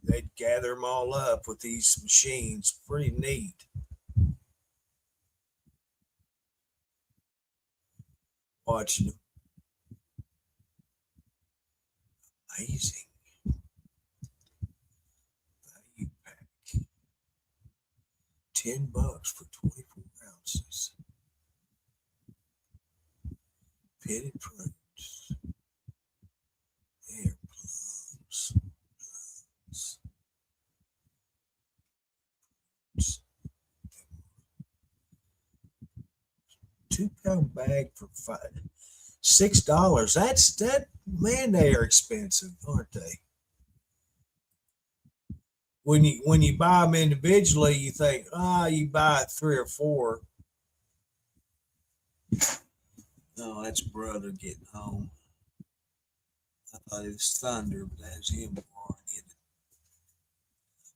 [SPEAKER 1] they'd gather them all up with these machines. Pretty neat. Watching them. Amazing. Value pack. $10 for 24 ounces. Pitted prunes. There, plums. Plums. 2 pound bag for $6. That man, they are expensive, aren't they? When you buy them individually, you think, you buy three or four. No, that's brother getting home. I thought it was thunder, but that's him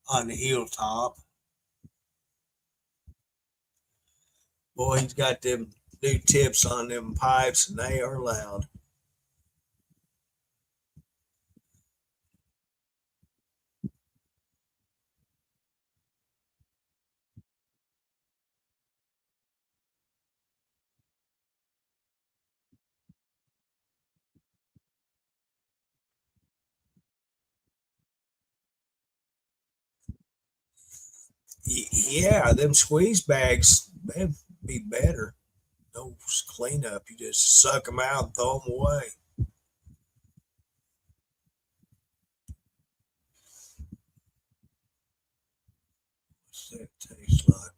[SPEAKER 1] on the hilltop. Boy, he's got them new tips on them pipes, and they are loud. Yeah, them squeeze bags, they'd be better. No cleanup. You just suck them out and throw them away. What's that taste like?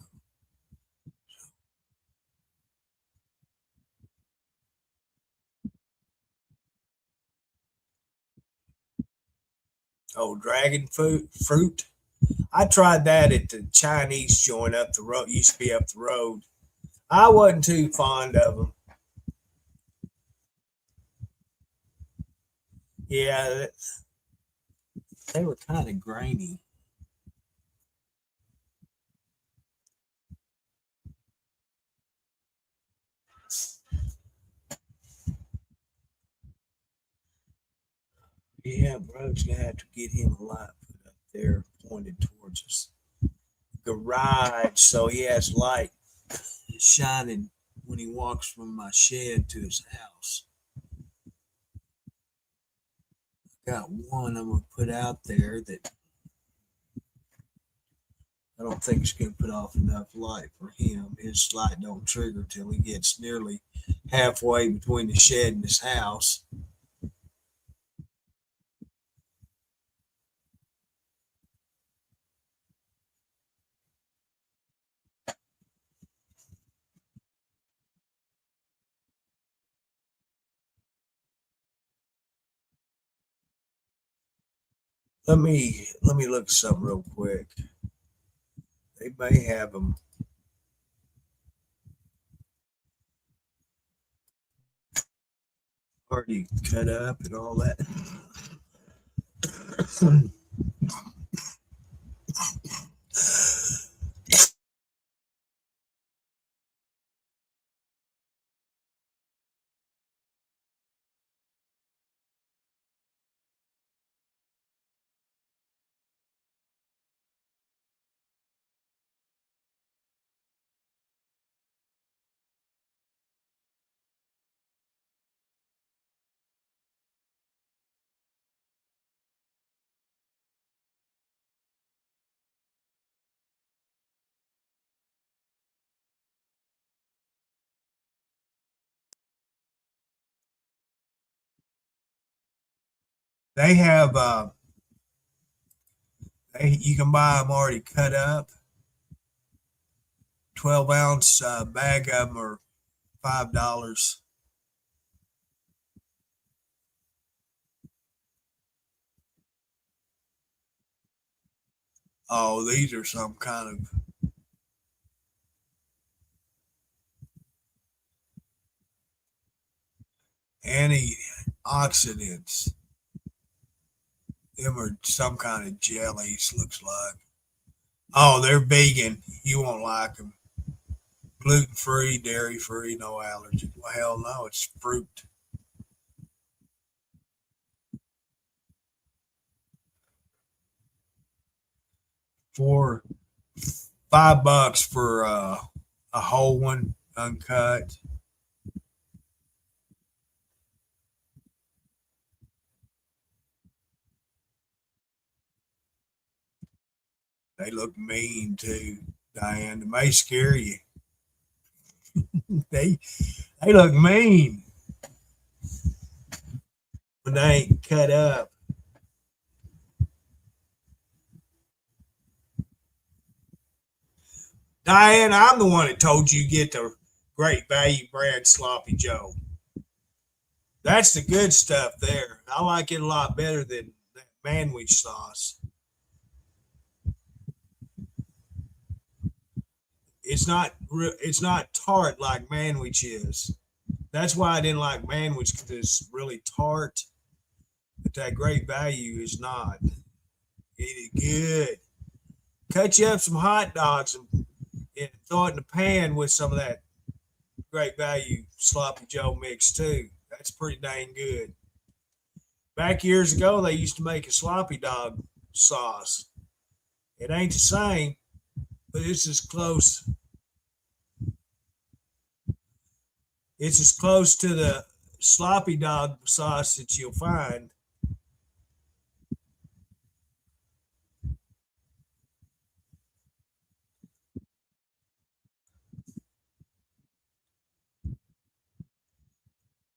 [SPEAKER 1] Oh, dragon fruit. I tried that at the Chinese joint up the road. Used to be up the road. I wasn't too fond of them. Yeah, they were kind of grainy. Yeah, bro's gonna have to get him a light put up there pointed towards us garage, so he has light shining when he walks from my shed to his house. got one I'm gonna put out there that I don't think it's gonna put off enough light for him. His light don't trigger till he gets nearly halfway between the shed and his house. Let me look at something real quick. They may have them already cut up and all that. They have you can buy them already cut up. 12-ounce bag of them are $5. Oh, these are some kind of antioxidants. Them are some kind of jellies, looks like. Oh, they're vegan. You won't like them. Gluten free, dairy free, no allergy. Well, hell no, it's fruit. For $5 for a whole one, uncut. They look mean too, Diane. They may scare you. they they look mean when they ain't cut up. Diane, I'm the one that told you get the Great Value brand Sloppy Joe. That's the good stuff there. I like it a lot better than that Manwich sauce. It's not tart like Manwich is. That's why I didn't like Manwich because it's really tart. But that Great Value is not. It is good. Cut you up some hot dogs and throw it in the pan with some of that Great Value Sloppy Joe mix too. That's pretty dang good. Back years ago, they used to make a sloppy dog sauce. It ain't the same, but it's as close. It's as close to the sloppy dog sauce that you'll find.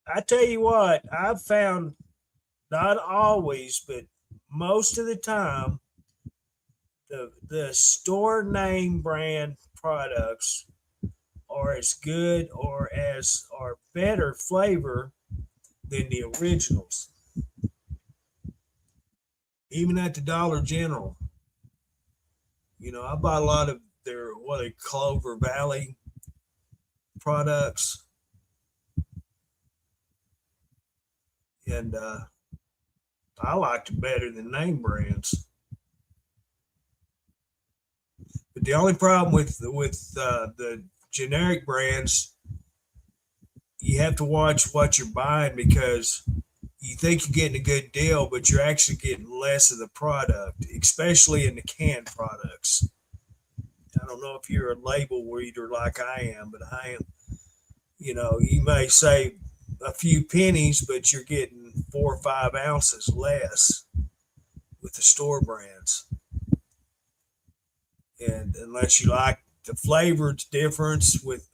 [SPEAKER 1] I tell you what, I've found not always, but most of the time, the store name brand products are as good or as or better flavor than the originals. Even at the Dollar General, I buy a lot of their what they Clover Valley products, and I liked it better than name brands. But the only problem with the generic brands, you have to watch what you're buying because you think you're getting a good deal, but you're actually getting less of the product, especially in the canned products. I don't know if you're a label reader like I am, but I am. You may say a few pennies, but you're getting 4 or 5 ounces less with the store brands. And unless you like the flavor difference with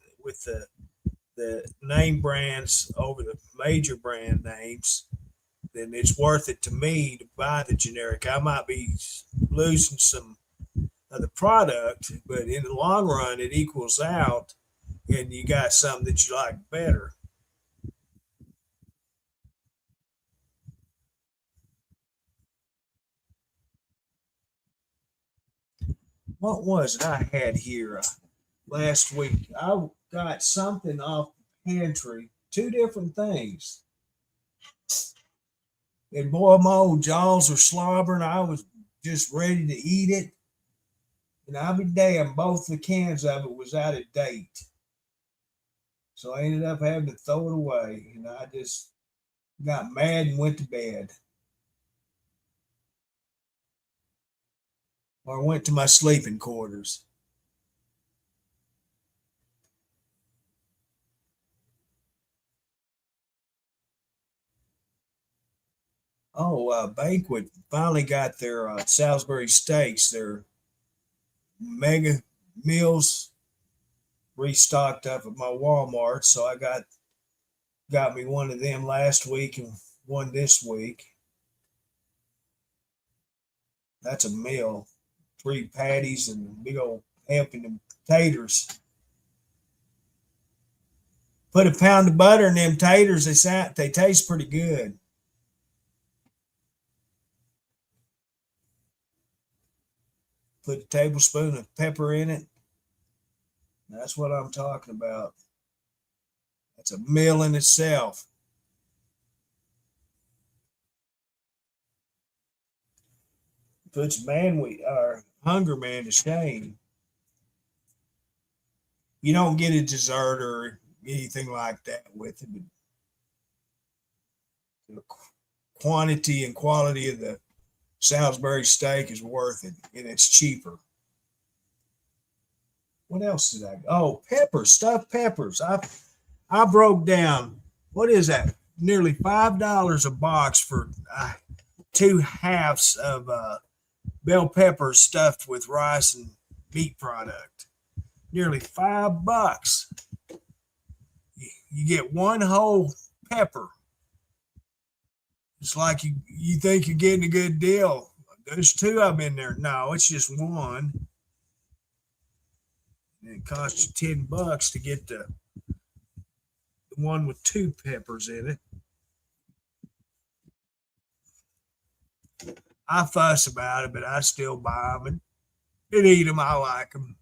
[SPEAKER 1] the name brands over the major brand names, then it's worth it to me to buy the generic. I might be losing some of the product, but in the long run, it equals out, and you got something that you like better. What was it I had here last week? I got something off the pantry, two different things. And boy, my old jaws are slobbering. I was just ready to eat it. And I'll be damned, both the cans of it was out of date. So I ended up having to throw it away. And I just got mad and went to bed. Or went to my sleeping quarters. Oh, Banquet finally got their Salisbury steaks, their mega meals restocked up at my Walmart. So I got me one of them last week and one this week. That's a meal. 3 patties and big old helping of taters. Put a pound of butter in them taters. They taste pretty good. Put a tablespoon of pepper in it. That's what I'm talking about. That's a meal in itself. Puts hunger man to shame. You don't get a dessert or anything like that with it, but the quantity and quality of the Salisbury steak is worth it, and it's cheaper. What else did I? Oh, peppers, stuffed peppers. I broke down. What is that? Nearly $5 a box for 2 halves of bell peppers stuffed with rice and meat product. Nearly $5. You get one whole pepper. It's like you think you're getting a good deal. There's two of them in there. No, it's just one. And it costs you $10 to get the one with 2 peppers in it. I fuss about it, but I still buy them and eat them. I like them.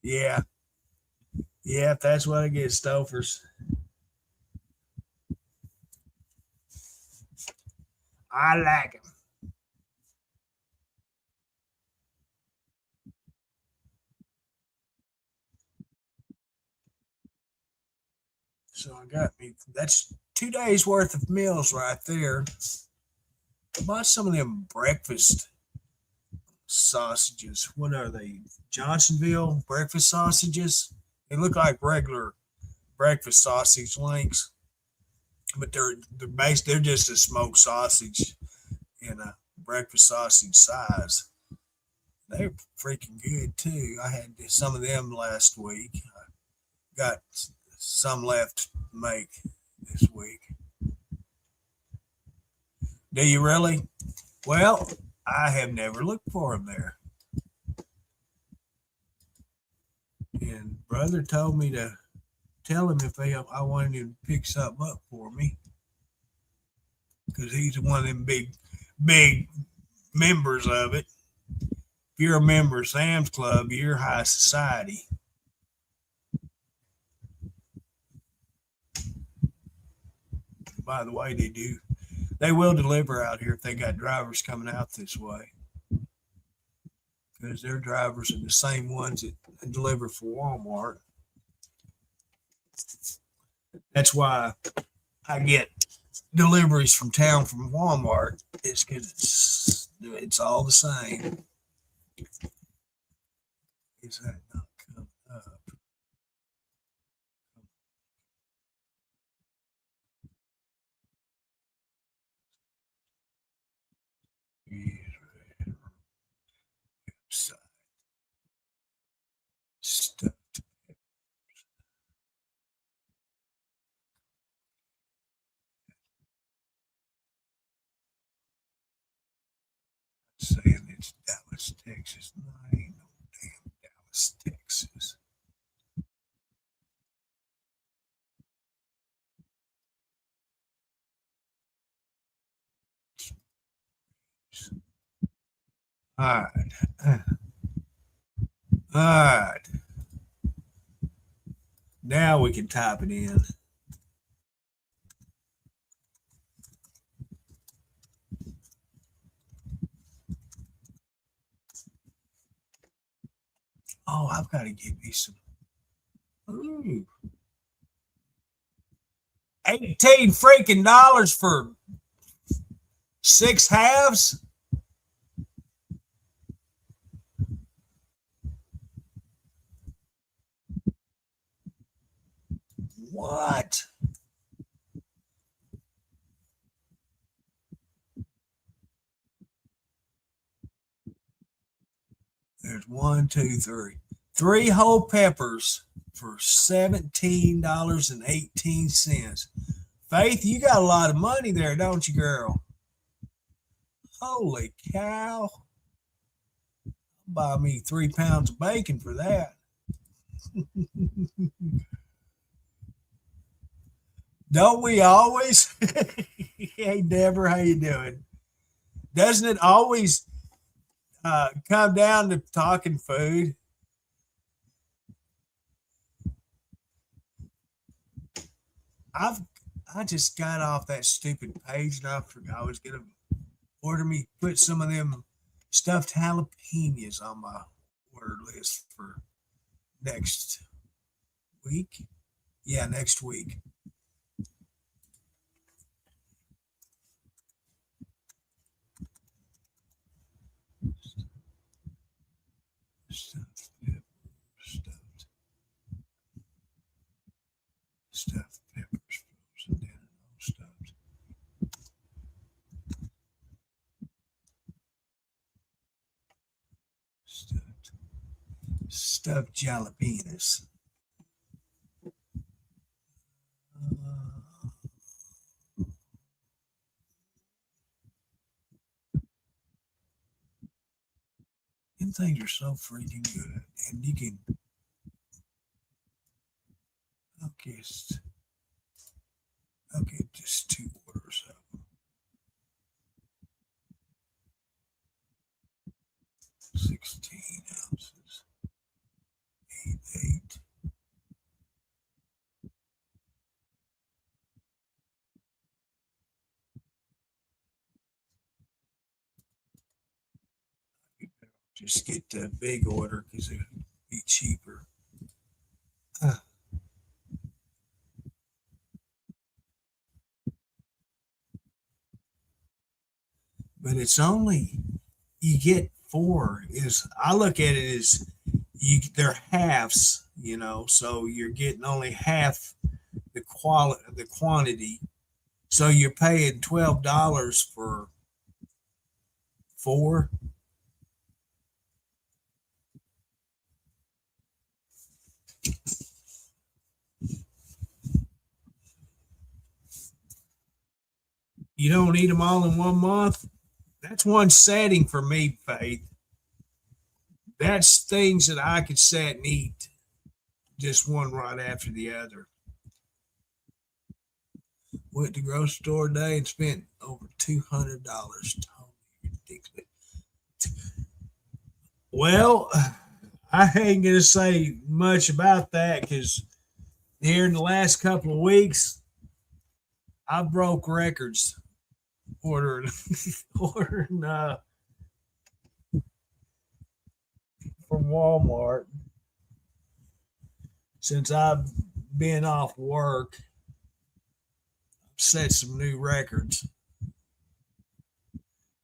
[SPEAKER 1] Yeah. Yeah, that's what I get, Stofers. I like them. So I got me. That's 2 days worth of meals right there. I bought some of them breakfast sausages. What are they? Johnsonville breakfast sausages. They look like regular breakfast sausage links, but they're just a smoked sausage in a breakfast sausage size. They're freaking good too. I had some of them last week. I got some left to make this week. Do you really? Well, I have never looked for them there. And brother told me to tell him if I wanted him to pick something up for me because he's one of them big members of it. If you're a member of Sam's Club, you're high society. By the way, they will deliver out here if they got drivers coming out this way, because their drivers are the same ones that deliver for Walmart. That's why I get deliveries from town from Walmart. It's because It's all the same. Is that not coming up? Website stuff. Saying it's Dallas, Texas. No, ain't no damn Dallas, Texas. All right. All right. Now we can type it in. Oh, I've got to get me some. Ooh. 18 freaking dollars for 6 halves? What? There's one, two, three. 3 whole peppers for $17.18. Faith, you got a lot of money there, don't you, girl? Holy cow. Buy me 3 pounds of bacon for that. Don't we always? Hey, Deborah, how you doing? Doesn't it always come down to talking food? I've I just got off that stupid page and I forgot I was gonna put some of them stuffed jalapenos on my order list for next week. Yeah, next week. Stuffed pepper, stuffed peppers, frozen down and all stuffed. Stuffed jalapenos. Them things are so freaking good, and you can just just 2 orders of them. 16 ounces, 8. Just get the big order because it'd be cheaper. But it's only you get 4. Is I look at it as they're halves, so you're getting only half the quantity. So you're paying $12 for 4. You don't eat them all in 1 month. That's one setting for me, Faith. That's things that I could set and eat just one right after the other. Went to the grocery store today and spent over $200. Totally ridiculous. Well, I ain't gonna say much about that because here in the last couple of weeks, I broke records ordering ordering from Walmart since I've been off work. I've set some new records.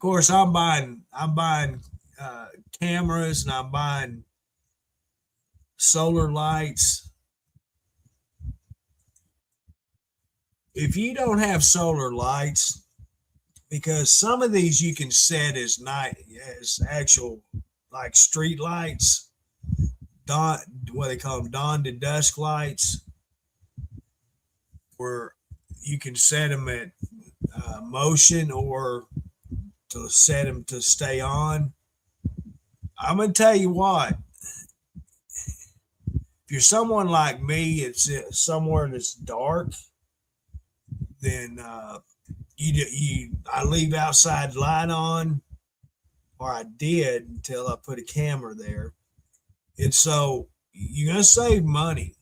[SPEAKER 1] course, I'm buying cameras, and I'm buying solar lights. If you don't have solar lights, because some of these you can set as actual like street lights, dawn what they call them, dawn to dusk lights, where you can set them at motion or to set them to stay on. I'm gonna tell you what. If you're someone like me, it's somewhere that's dark, then I leave outside light on, or I did until I put a camera there. And so you're gonna save money.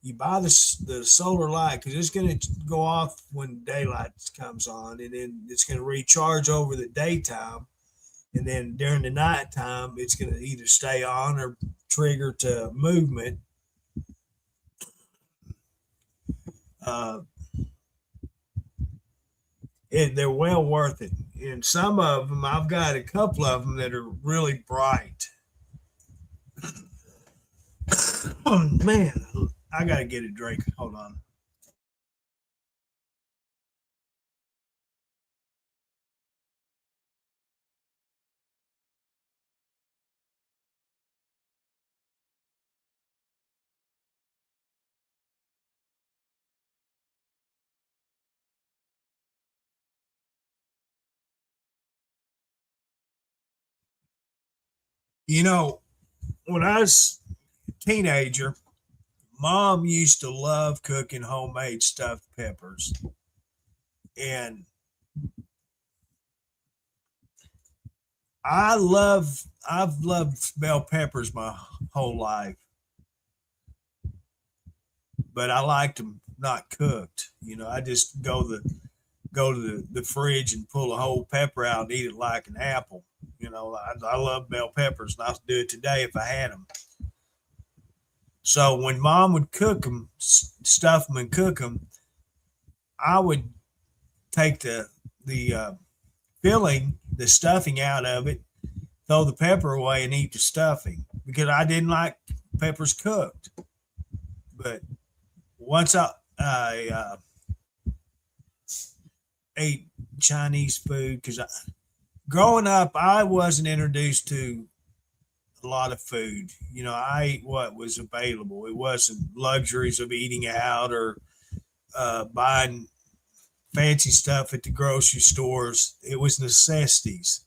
[SPEAKER 1] You buy the solar light because it's gonna go off when daylight comes on, and then it's gonna recharge over the daytime, and then during the nighttime, it's gonna either stay on or trigger to movement. Uh, they're well worth it. And some of them, I've got a couple of them that are really bright. Oh man, I gotta get a drink. Hold on. You know, when I was a teenager, mom used to love cooking homemade stuffed peppers. And I've loved bell peppers my whole life, but I liked them not cooked. I just go to the fridge and pull a whole pepper out and eat it like an apple. I love bell peppers, and I'll do it today if I had them. So when mom would cook them, stuff them, and cook them, I would take the filling, the stuffing out of it, throw the pepper away, and eat the stuffing because I didn't like peppers cooked. But once I ate Chinese food, because growing up, I wasn't introduced to a lot of food. I ate what was available. It wasn't luxuries of eating out or buying fancy stuff at the grocery stores. It was necessities.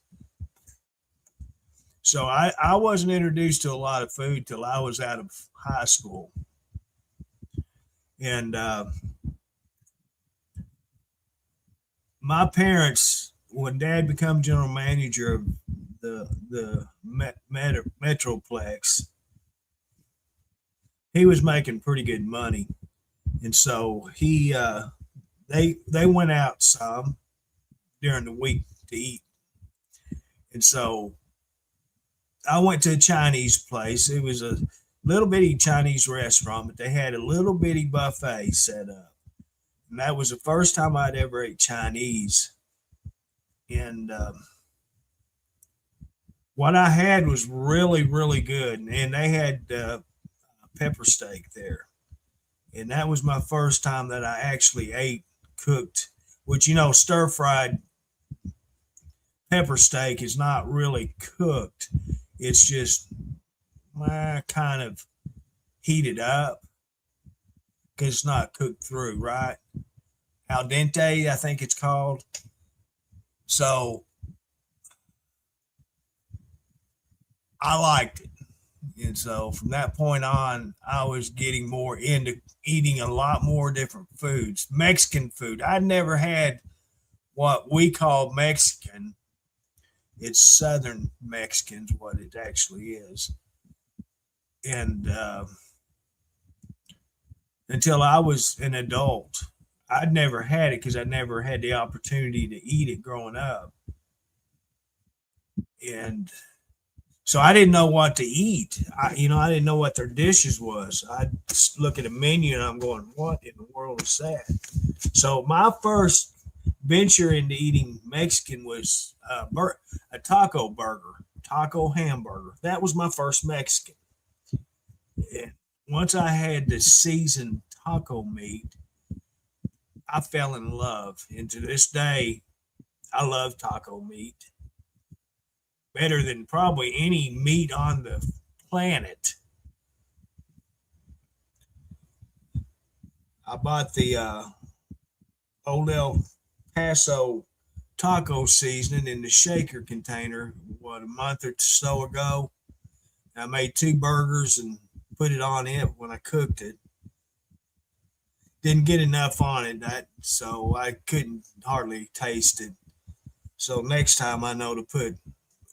[SPEAKER 1] So I wasn't introduced to a lot of food till I was out of high school. And my parents, when dad became general manager of the Metroplex, he was making pretty good money. And so they went out some during the week to eat. And so I went to a Chinese place. It was a little bitty Chinese restaurant, but they had a little bitty buffet set up. And that was the first time I'd ever ate Chinese. And what I had was really, really good. And they had pepper steak there. And that was my first time that I actually ate cooked, which, stir fried pepper steak is not really cooked. It's just kind of heated up because it's not cooked through, right? Al dente, I think it's called. So I liked it. And so from that point on, I was getting more into eating a lot more different foods. Mexican food. I never had what we call Mexican. It's Southern Mexicans, what it actually is. And until I was an adult, I'd never had it because I never had the opportunity to eat it growing up. And so I didn't know what to eat. I didn't know what their dishes was. I look at a menu and I'm going, what in the world is that? So my first venture into eating Mexican was a taco burger, taco hamburger. That was my first Mexican. And once I had the seasoned taco meat, I fell in love. And to this day, I love taco meat better than probably any meat on the planet. I bought the Old El Paso taco seasoning in the shaker container, a month or so ago. I made two burgers and put it on it when I cooked it. Didn't get enough on it, so I couldn't hardly taste it. So next time I know to put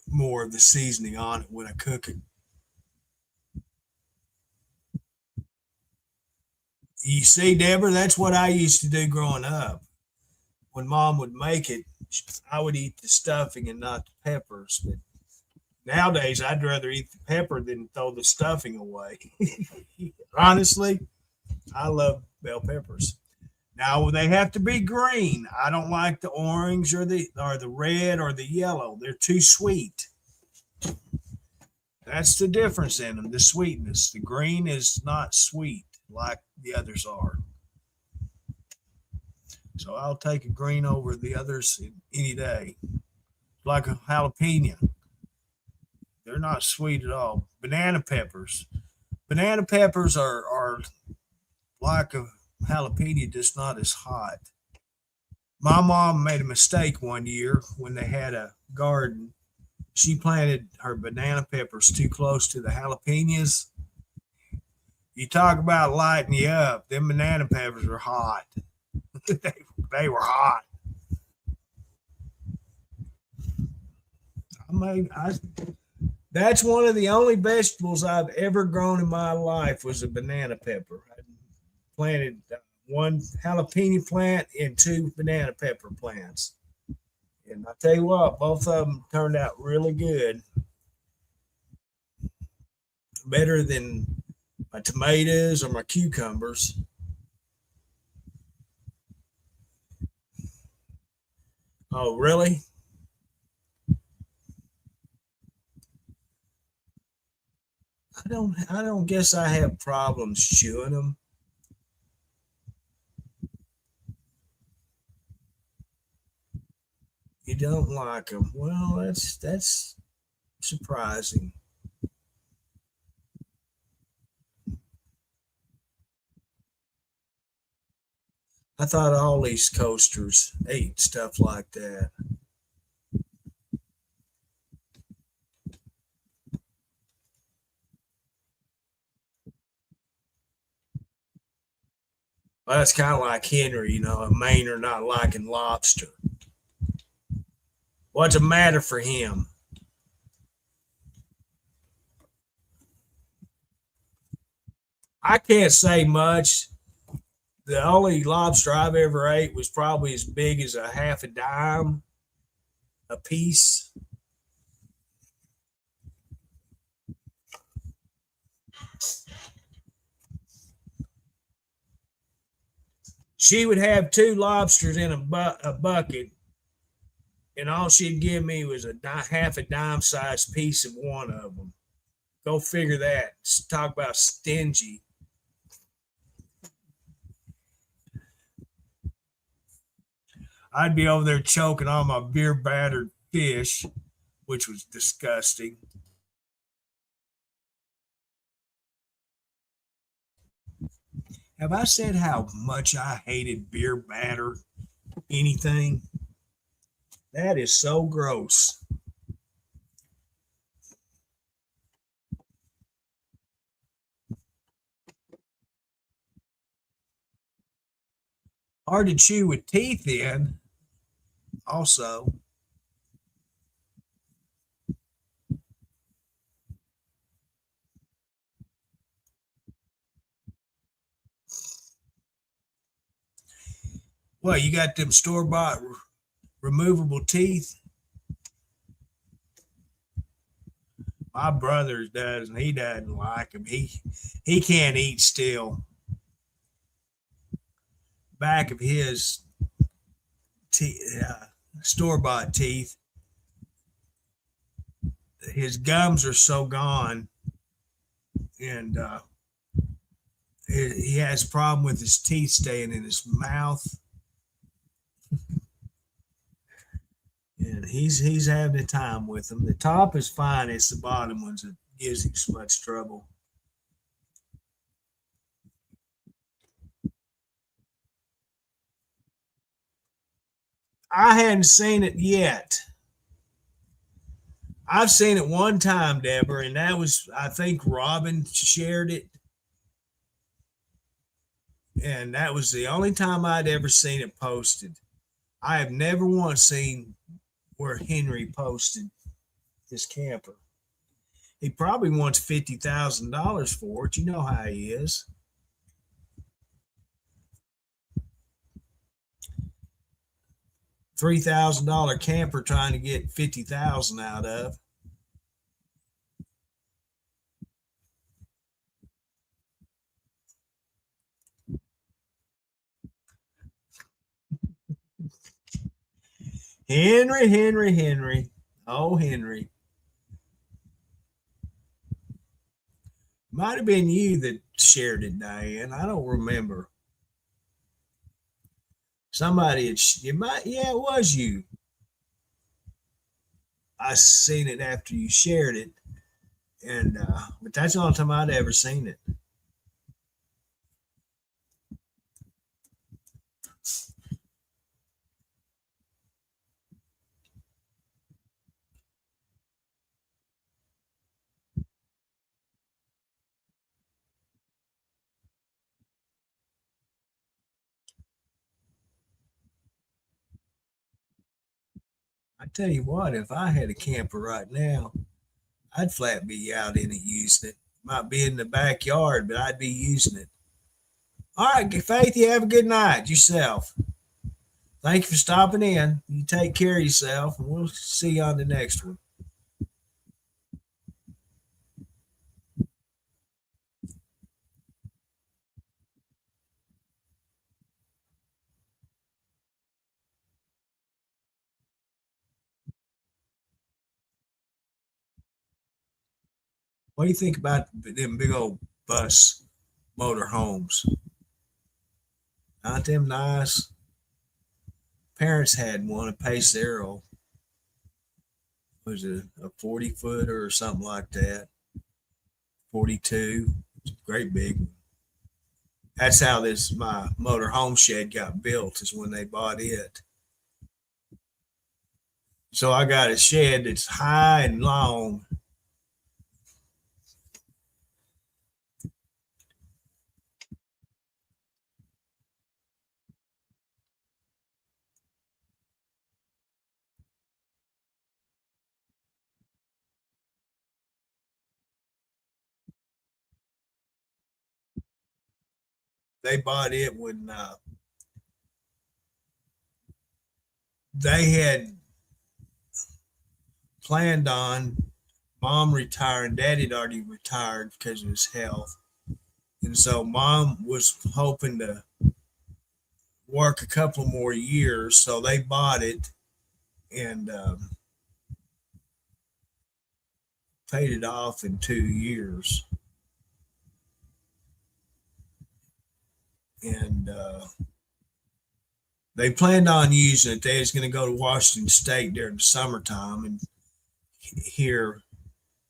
[SPEAKER 1] more of the seasoning on it when I cook it. You see, Deborah, that's what I used to do growing up. When Mom would make it, I would eat the stuffing and not the peppers. But nowadays, I'd rather eat the pepper than throw the stuffing away. Honestly, I love bell peppers. Now they have to be green. I don't like the orange or the red or the yellow. They're too sweet. That's the difference in them, the sweetness. The green is not sweet like the others are. So I'll take a green over the others any day. Like a jalapeno. They're not sweet at all. Banana peppers. Banana peppers are like a jalapeno, just not as hot. My mom made a mistake one year when they had a garden. She planted her banana peppers too close to the jalapenos. You talk about lighting you up. Them banana peppers are hot. they were hot. I that's one of the only vegetables I've ever grown in my life was a banana pepper. I planted one jalapeno plant and two banana pepper plants. And I tell you what, both of them turned out really good. Better than my tomatoes or my cucumbers. Oh, really? I don't guess I have problems chewing them. You don't like them. Well, that's surprising. I thought all East Coasters ate stuff like that. Well, that's kind of like Henry, a Mainer not liking lobster. What's the matter for him? I can't say much. The only lobster I've ever ate was probably as big as a half a dime a piece. She would have two lobsters in a bucket, and all she'd give me was half a dime sized piece of one of them. Go figure that. Talk about stingy. I'd be over there choking on my beer battered fish, which was disgusting. Have I said how much I hated beer batter anything? That is so gross. Hard to chew with teeth in, also. Well, you got them store bought removable teeth. My brother does, and he doesn't like them. He can't eat still. Back of his store-bought teeth. His gums are so gone, and he has a problem with his teeth staying in his mouth, and he's having a time with them. The top is fine; it's the bottom ones that gives him so much trouble. I hadn't seen it yet. I've seen it one time, Deborah, and that was, I think Robin shared it, and that was the only time I'd ever seen it posted. I have never once seen where Henry posted his camper. He probably wants $50,000 for it. You know how he is. $3,000 camper trying to get 50,000 out of. Henry, Henry, Henry. Oh, Henry. Might have been you that shared it, Diane. I don't remember. Somebody had, it might, yeah, it was you. I seen it after you shared it, and but that's the only time I'd ever seen it. I tell you what, if I had a camper right now, I'd flat be out in it using it. Might be in the backyard, but I'd be using it. All right, Faith, you have a good night yourself. Thank you for stopping in. You take care of yourself, and we'll see you on the next one. What do you think about them big old bus motor homes? Aren't them nice? Parents had one, a Pace Arrow. Was it a 40 footer or something like that? 42. Great big one. That's how this my motor home shed got built, is when they bought it. So I got a shed that's high and long. They bought it when they had planned on mom retiring. Daddy had already retired because of his health. And so mom was hoping to work a couple more years. So they bought it and paid it off in 2 years. And they planned on using it. They was going to go to Washington State during the summertime and here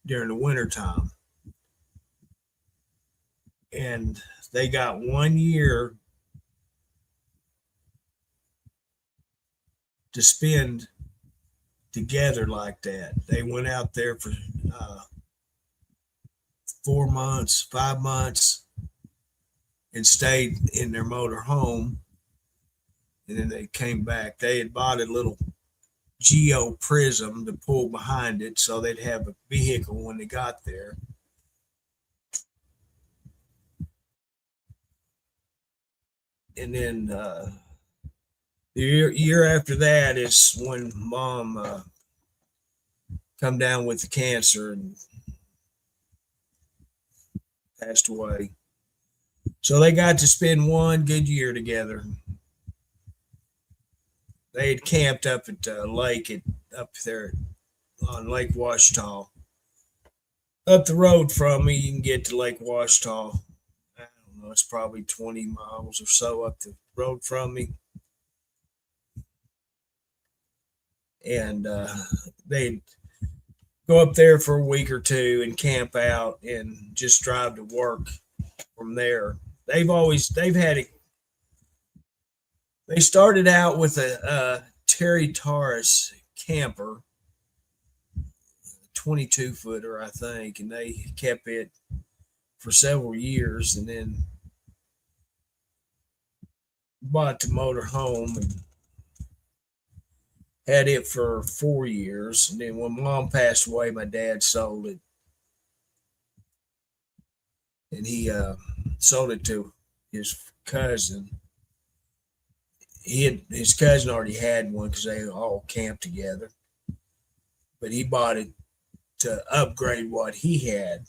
[SPEAKER 1] during the wintertime. And they got 1 year to spend together like that. They went out there for 4 months, 5 months, and stayed in their motor home. And then they came back. They had bought a little Geo Prism to pull behind it so they'd have a vehicle when they got there. And then the year after that is when mom come down with the cancer and passed away. So they got to spend one good year together. They had camped up at up there on Lake Washita. Up the road from me, you can get to Lake Washita. I don't know, it's probably 20 miles or so up the road from me. And they'd go up there for a week or two and camp out and just drive to work from there. They've had a, they started out with a Terry Taurus camper, 22 footer, I think, and they kept it for several years and then bought the motor home and had it for 4 years. And then when mom passed away, my dad sold it. And he sold it to his cousin. His cousin already had one because they all camped together. But he bought it to upgrade what he had.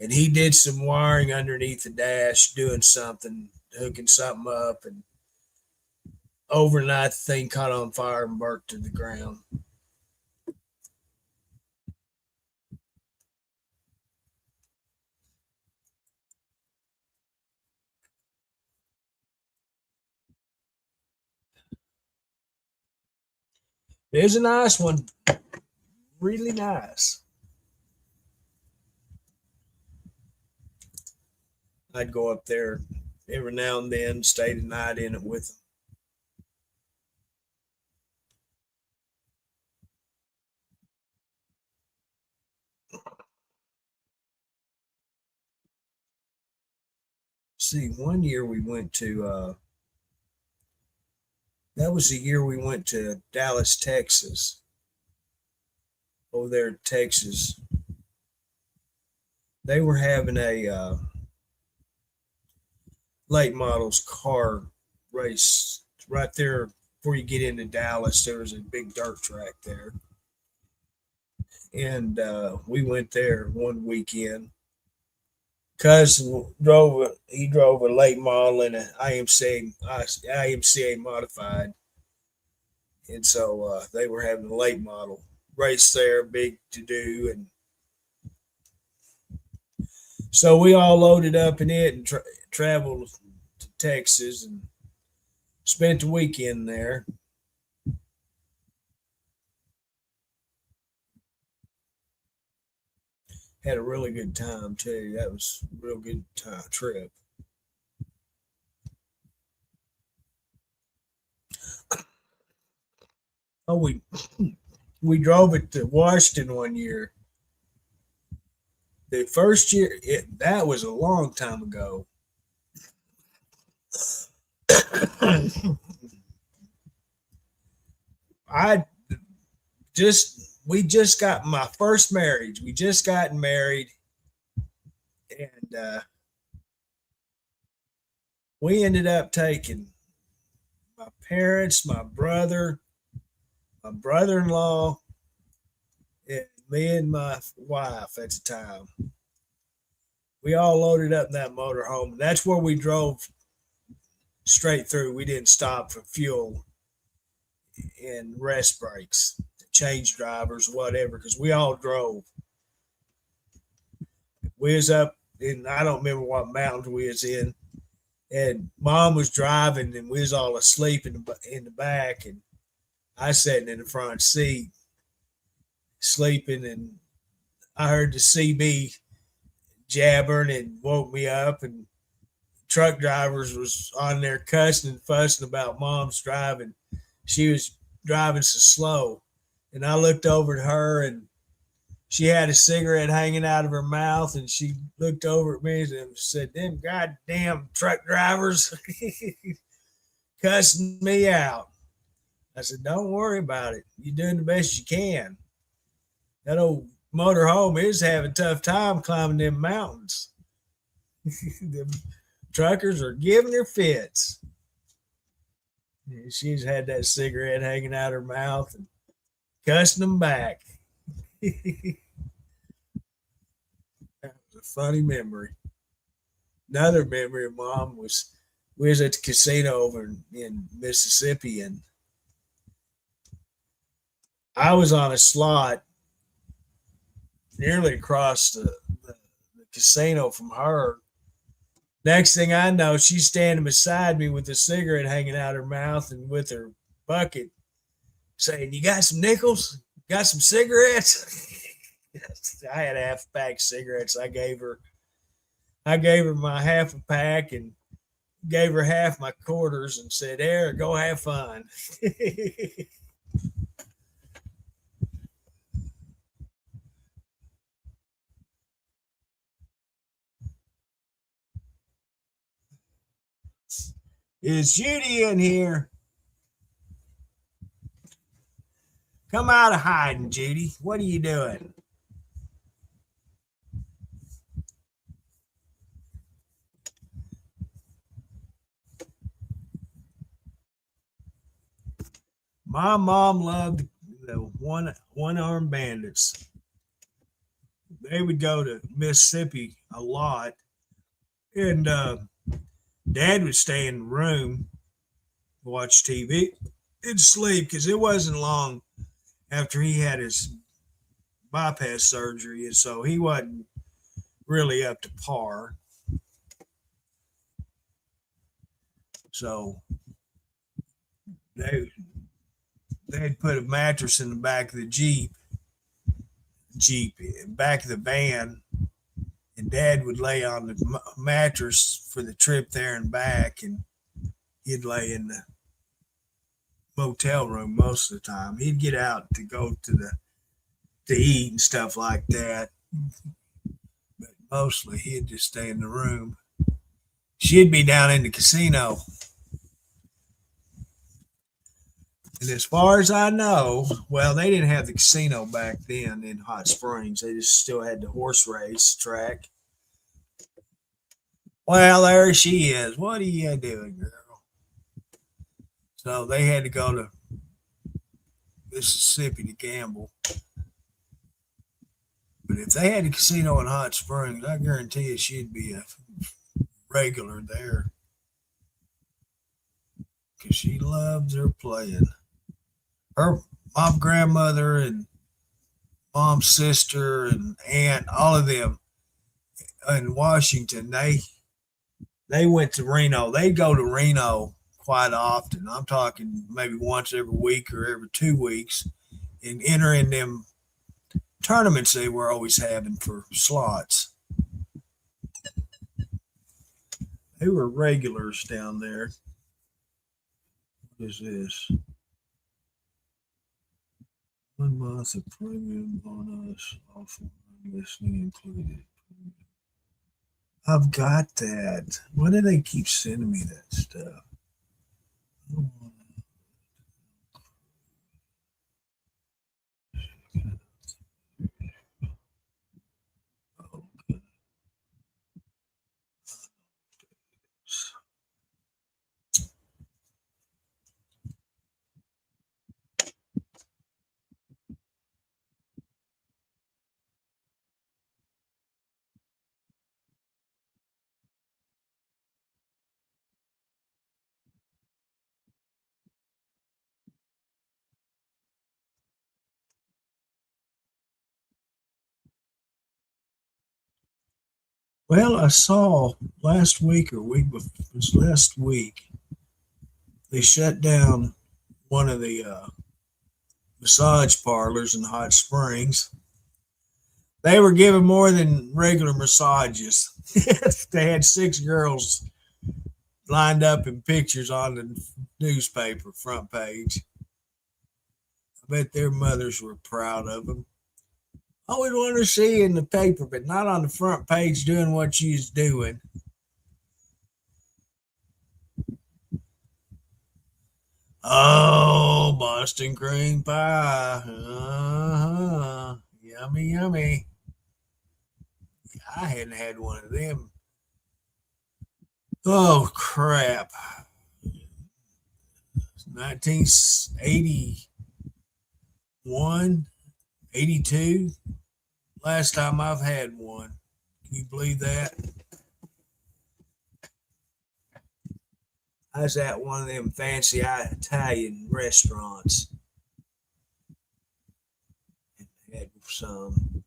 [SPEAKER 1] And he did some wiring underneath the dash, doing something, hooking something up, and overnight the thing caught on fire and burnt to the ground. It was a nice one, really nice. I'd go up there every now and then, stay the night in it with them. See, one year we went to that was the year we went to Dallas, Texas. Over there in Texas, they were having a late models car race right there before you get into Dallas. There was a big dirt track there, and we went there one weekend. Cousin drove he drove a late model and an IMCA modified, and so they were having a late model race there, big to do, and so we all loaded up in it and traveled to Texas and spent the weekend there. Had a really good time too. That was a real good trip. Oh, we drove it to Washington one year. The first year, that was a long time ago. I we just got my first marriage. We just gotten married, and we ended up taking my parents, my brother-in-law, and me and my wife at the time. We all loaded up in that motorhome. That's where we drove straight through. We didn't stop for fuel and rest breaks, change drivers, whatever, because we all drove. We was up in, I don't remember what mountain we was in, and mom was driving and we was all asleep in the back, and I sitting in the front seat sleeping, and I heard the CB jabbering and woke me up, and truck drivers was on there cussing and fussing about mom's driving. She was driving so slow, and I looked over at her, and she had a cigarette hanging out of her mouth, and she looked over at me and said, "Them goddamn truck drivers cussing me out." I said, "Don't worry about it. You're doing the best you can." That old motorhome is having a tough time climbing them mountains. The truckers are giving her fits. She's had that cigarette hanging out her mouth and cussing them back. That was a funny memory. Another memory of mom was we was at the casino over in Mississippi, and I was on a slot nearly across the casino from her. Next thing I know, she's standing beside me with a cigarette hanging out her mouth and with her bucket, saying, "You got some nickels? Got some cigarettes?" I had a half a pack of cigarettes. I gave her my half a pack and gave her half my quarters and said, "There, go have fun." Is Judy in here? Come out of hiding, Judy. What are you doing? My mom loved the one armed bandits. They would go to Mississippi a lot, and Dad would stay in the room, watch TV, and sleep because it wasn't long after he had his bypass surgery, and so he wasn't really up to par. So they they'd put a mattress in the back of the Jeep, back of the van, and Dad would lay on the mattress for the trip there and back, and he'd lay in the motel room most of the time. He'd get out to go to eat and stuff like that, but mostly he'd just stay in the room. She'd be down in the casino. And as far as I know, well, they didn't have the casino back then in Hot Springs. They just still had the horse race track. Well, there she is. What are you doing, girl? So they had to go to Mississippi to gamble. But if they had a casino in Hot Springs, I guarantee you she'd be a regular there because she loves her playing. Her mom, grandmother, and mom's sister and aunt, all of them in Washington, they went to Reno. They go to Reno quite often. I'm talking maybe once every week or every 2 weeks, and enter in them tournaments they were always having for slots. They were regulars down there. What is this? 1 month of premium bonus, offer listening included. I've got that. Why do they keep sending me that stuff? Well, I saw last week or week before, it was last week, they shut down one of the massage parlors in Hot Springs. They were giving more than regular massages. They had 6 girls lined up in pictures on the newspaper front page. I bet their mothers were proud of them. I always wanted to see you in the paper, but not on the front page doing what you was doing. Oh, Boston cream pie. Yummy, yummy. I hadn't had one of them. Oh, crap. 1981, 82. Last time I've had one. Can you believe that? I was at one of them fancy Italian restaurants and had some.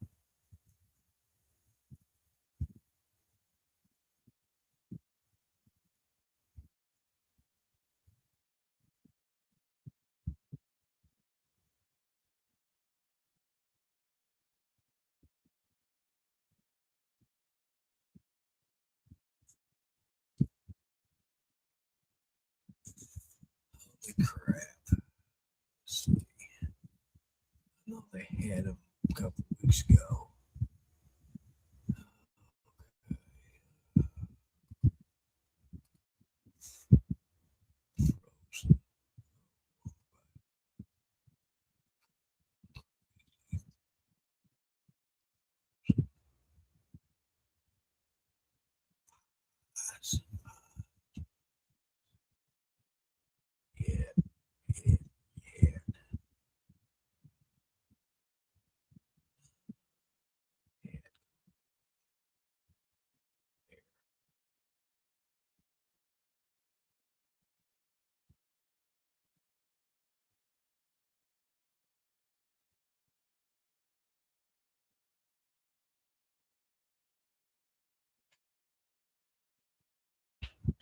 [SPEAKER 1] Holy crap. I know they had them a couple weeks ago. Yeah, yeah, yeah.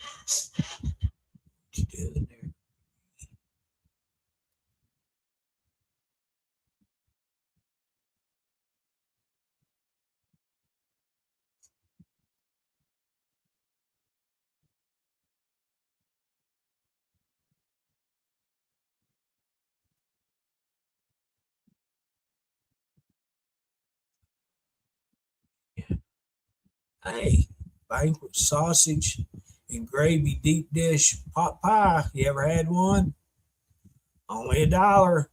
[SPEAKER 1] What you doing there? Hey, banquet sausage and gravy deep dish pot pie. You ever had one? Only $1.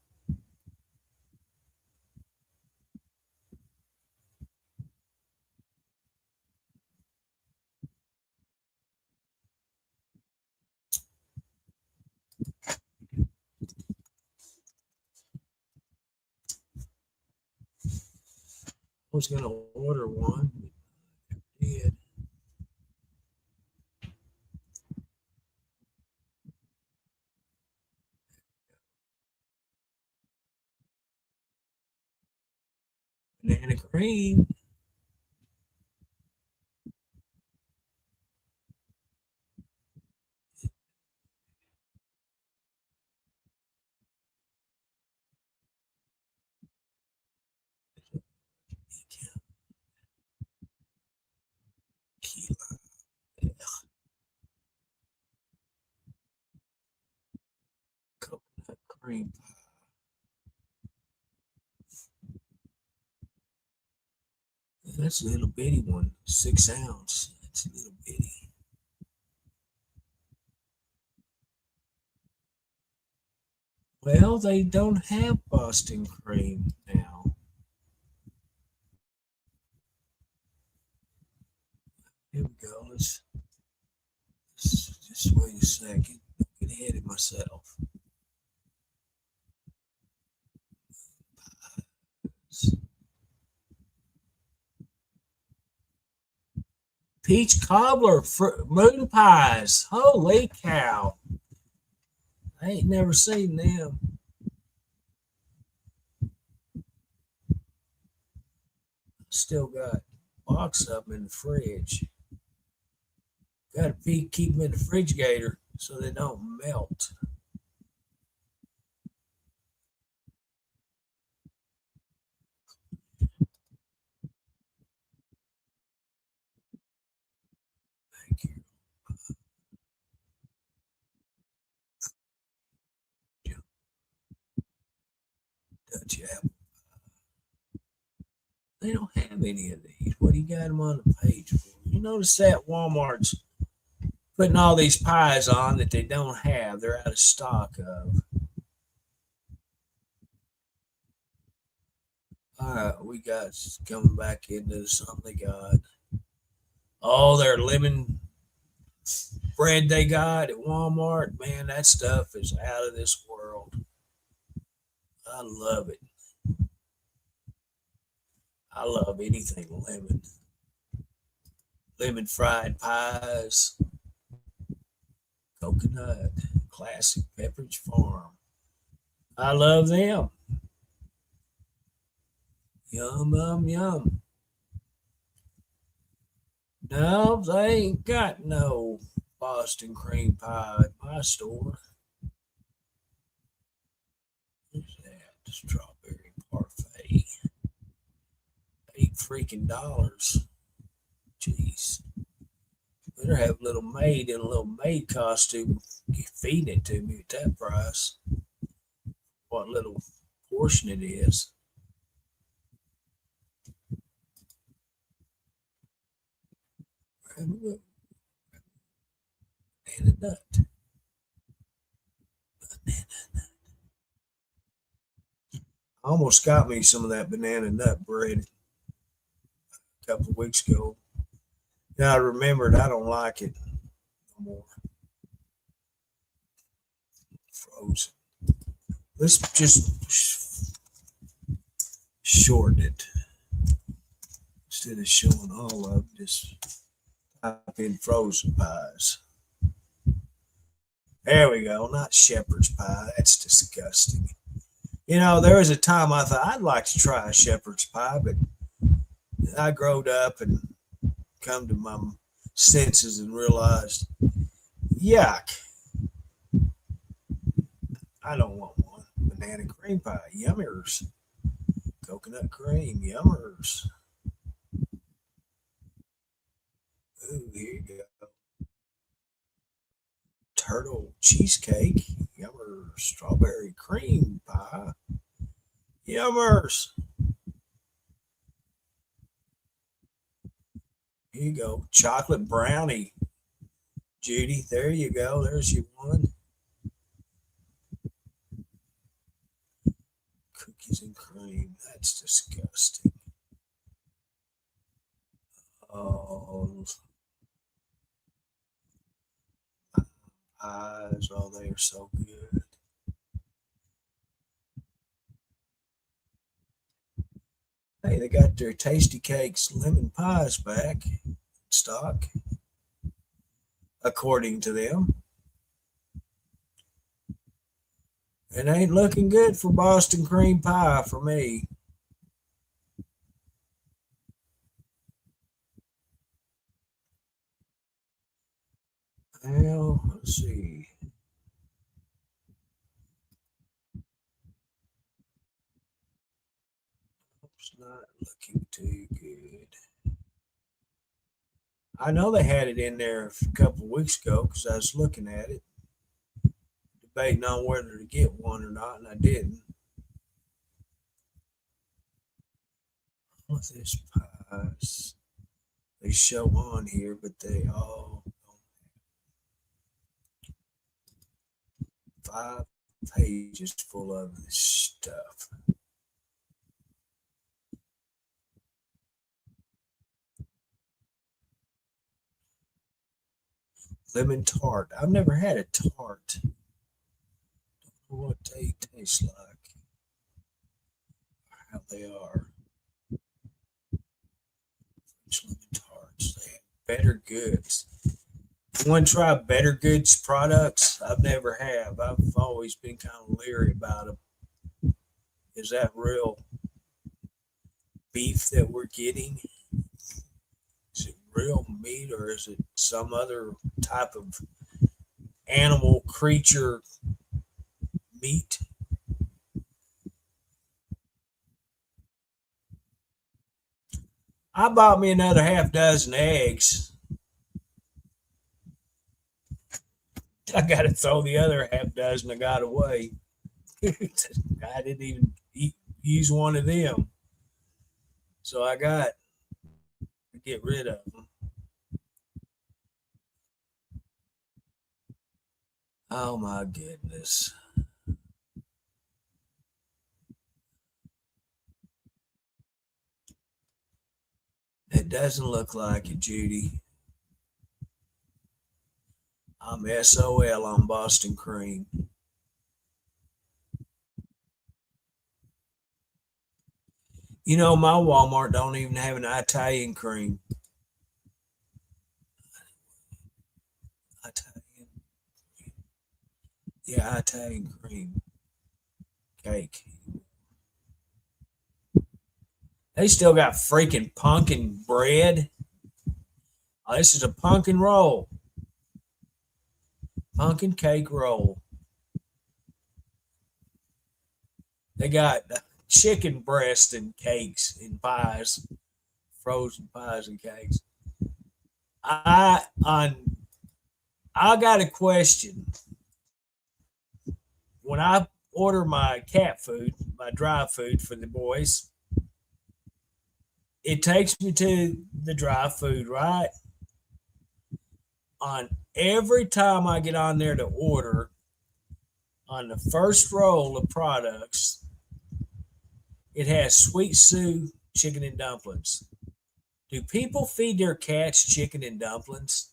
[SPEAKER 1] I was gonna order one, but I did. Banana cream. Coconut cream. That's a little bitty one, 6 ounce. That's a little bitty. Well, they don't have Boston cream now. Here we go. Let's just wait a second. Don't get ahead of myself. Peach cobbler, moon pies. Holy cow! I ain't never seen them. Still got box of them in the fridge. Got to keep them in the refrigerator so they don't melt. Thank you. Dutch apple. They don't have any of these. What do you got them on the page for? You notice that Walmart's putting all these pies on that they don't have. They're out of stock of. All right, we got coming back into something they got. Oh, their lemon bread they got at Walmart. Man, that stuff is out of this world. I love it. I love anything lemon. Lemon fried pies. Coconut, classic Pepperidge Farm. I love them. Yum, yum, yum. No, they ain't got no Boston cream pie at my store. What's that? Strawberry parfait. $8 freaking. Jeez. Better have a little maid in a little maid costume feeding it to me at that price. What little portion it is. Banana nut. Banana. I almost got me some of that banana nut bread a couple of weeks ago. Now I remembered I don't like it no more. Frozen. Let's just shorten it instead of showing all of it. Just type in frozen pies. There we go. Not shepherd's pie. That's disgusting. You know, there was a time I thought I'd like to try a shepherd's pie, but I growed up and come to my senses and realized, yuck, I don't want one. Banana cream pie, yummers. Coconut cream, yummers. Ooh, here you go. Turtle cheesecake, yummers. Strawberry cream pie, yummers. Here you go. Chocolate brownie, Judy. There you go. There's your one. Cookies and cream. That's disgusting. Oh, pies. Oh, they are so good. Hey, they got their Tasty Cakes lemon pies back in stock, according to them. It ain't looking good for Boston cream pie for me. Well, let's see. It's not looking too good. I know they had it in there a couple of weeks ago because I was looking at it, debating on whether to get one or not, and I didn't. What's this pies? They show on here, but they all 5 pages full of this stuff. Lemon tart. I've never had a tart. Don't know what they taste like, how they are. French lemon tarts. They have Better Goods. You want to try Better Goods products? I've never have. I've always been kind of leery about them. Is that real beef that we're getting? Is it real meat or is it some other type of animal creature meat? I bought me another half dozen eggs. I got to throw the other half dozen I got away. I didn't even use one of them. So I got to get rid of them. Oh my goodness. It doesn't look like it, Judy. I'm SOL on Boston cream. You know, my Walmart don't even have an Italian cream. Italian. Yeah, Italian cream cake. They still got freaking pumpkin bread. Oh, this is a pumpkin roll, pumpkin cake roll. They got chicken breast and cakes and pies, frozen pies and cakes. I on I got a question. When I order my cat food, my dry food for the boys, it takes me to the dry food, right? On every time I get on there to order, on the first roll of products, it has Sweet Sue chicken and dumplings. Do people feed their cats chicken and dumplings?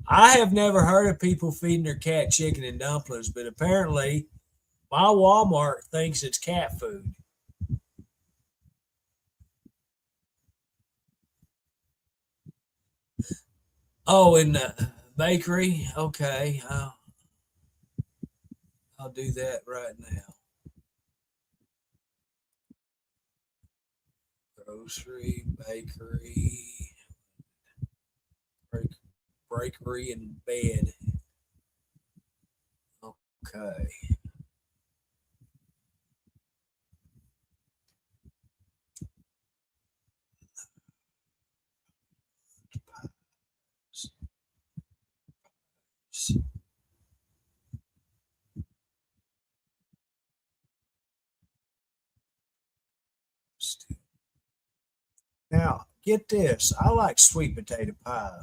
[SPEAKER 1] I have never heard of people feeding their cat chicken and dumplings, but apparently my Walmart thinks it's cat food. Oh, in the bakery? Okay, I'll do that right now. Grocery, bakery, break, bakery, and bed. Okay. Now, get this. I like sweet potato pie.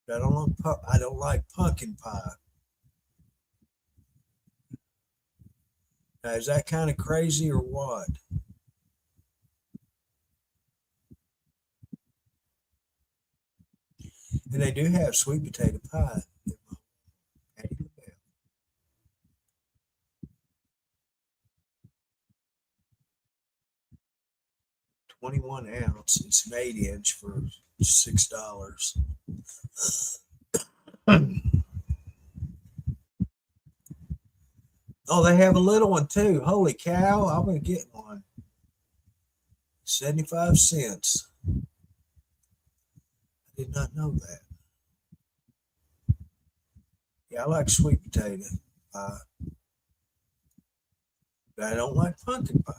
[SPEAKER 1] But I don't like pumpkin pie. Now, is that kind of crazy or what? And they do have sweet potato pie. 21 ounce. It's an 8 inch for $6. Oh, they have a little one too. Holy cow! I'm gonna get one. 75 cents. I did not know that. Yeah, I like sweet potato pie, but I don't like pumpkin pie.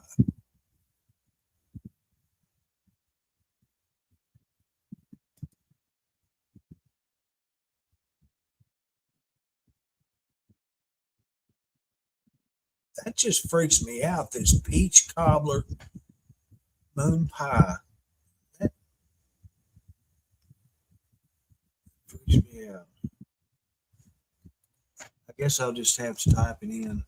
[SPEAKER 1] That just freaks me out. This peach cobbler moon pie. That freaks me out. I guess I'll just have to type it in.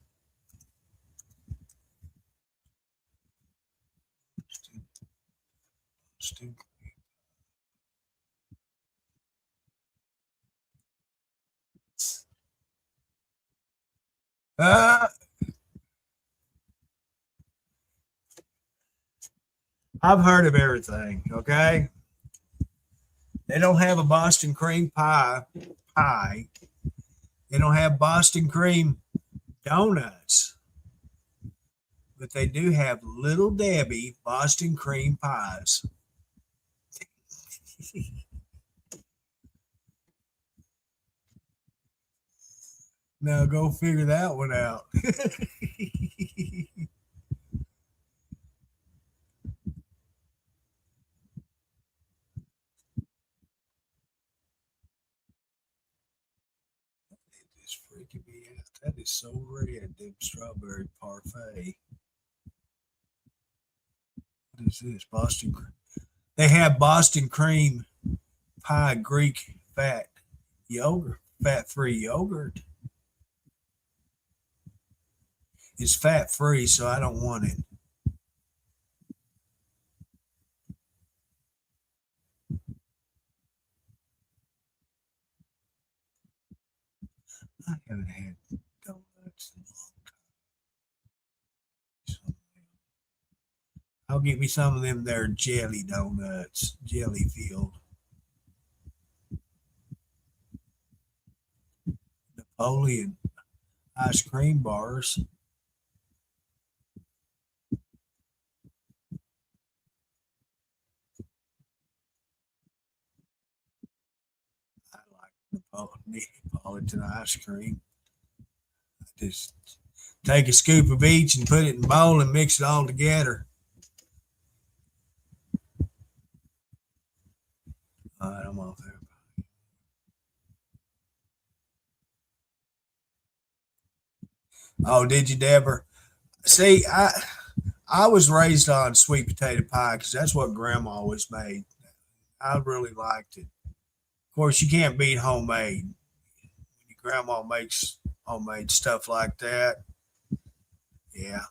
[SPEAKER 1] Uh, I've heard of everything. Okay, they don't have a Boston cream pie. They don't have Boston cream donuts, but they do have Little Debbie Boston cream pies. Now go figure that one out. It's freaking me out. That is so red, them strawberry parfait. What is this? Boston. They have Boston cream pie Greek yogurt, fat free yogurt. It's fat free, so I don't want it. I haven't had donuts in a long time. I'll get me some of them there jelly donuts, jelly filled. Napoleon ice cream bars. I like Neapolitan ice cream. Just take a scoop of each and put it in a bowl and mix it all together. All right, I'm off there. Oh, did you, Deborah? See, I was raised on sweet potato pie because that's what Grandma always made. I really liked it. Of course, you can't beat homemade. When your grandma makes homemade stuff like that, yeah.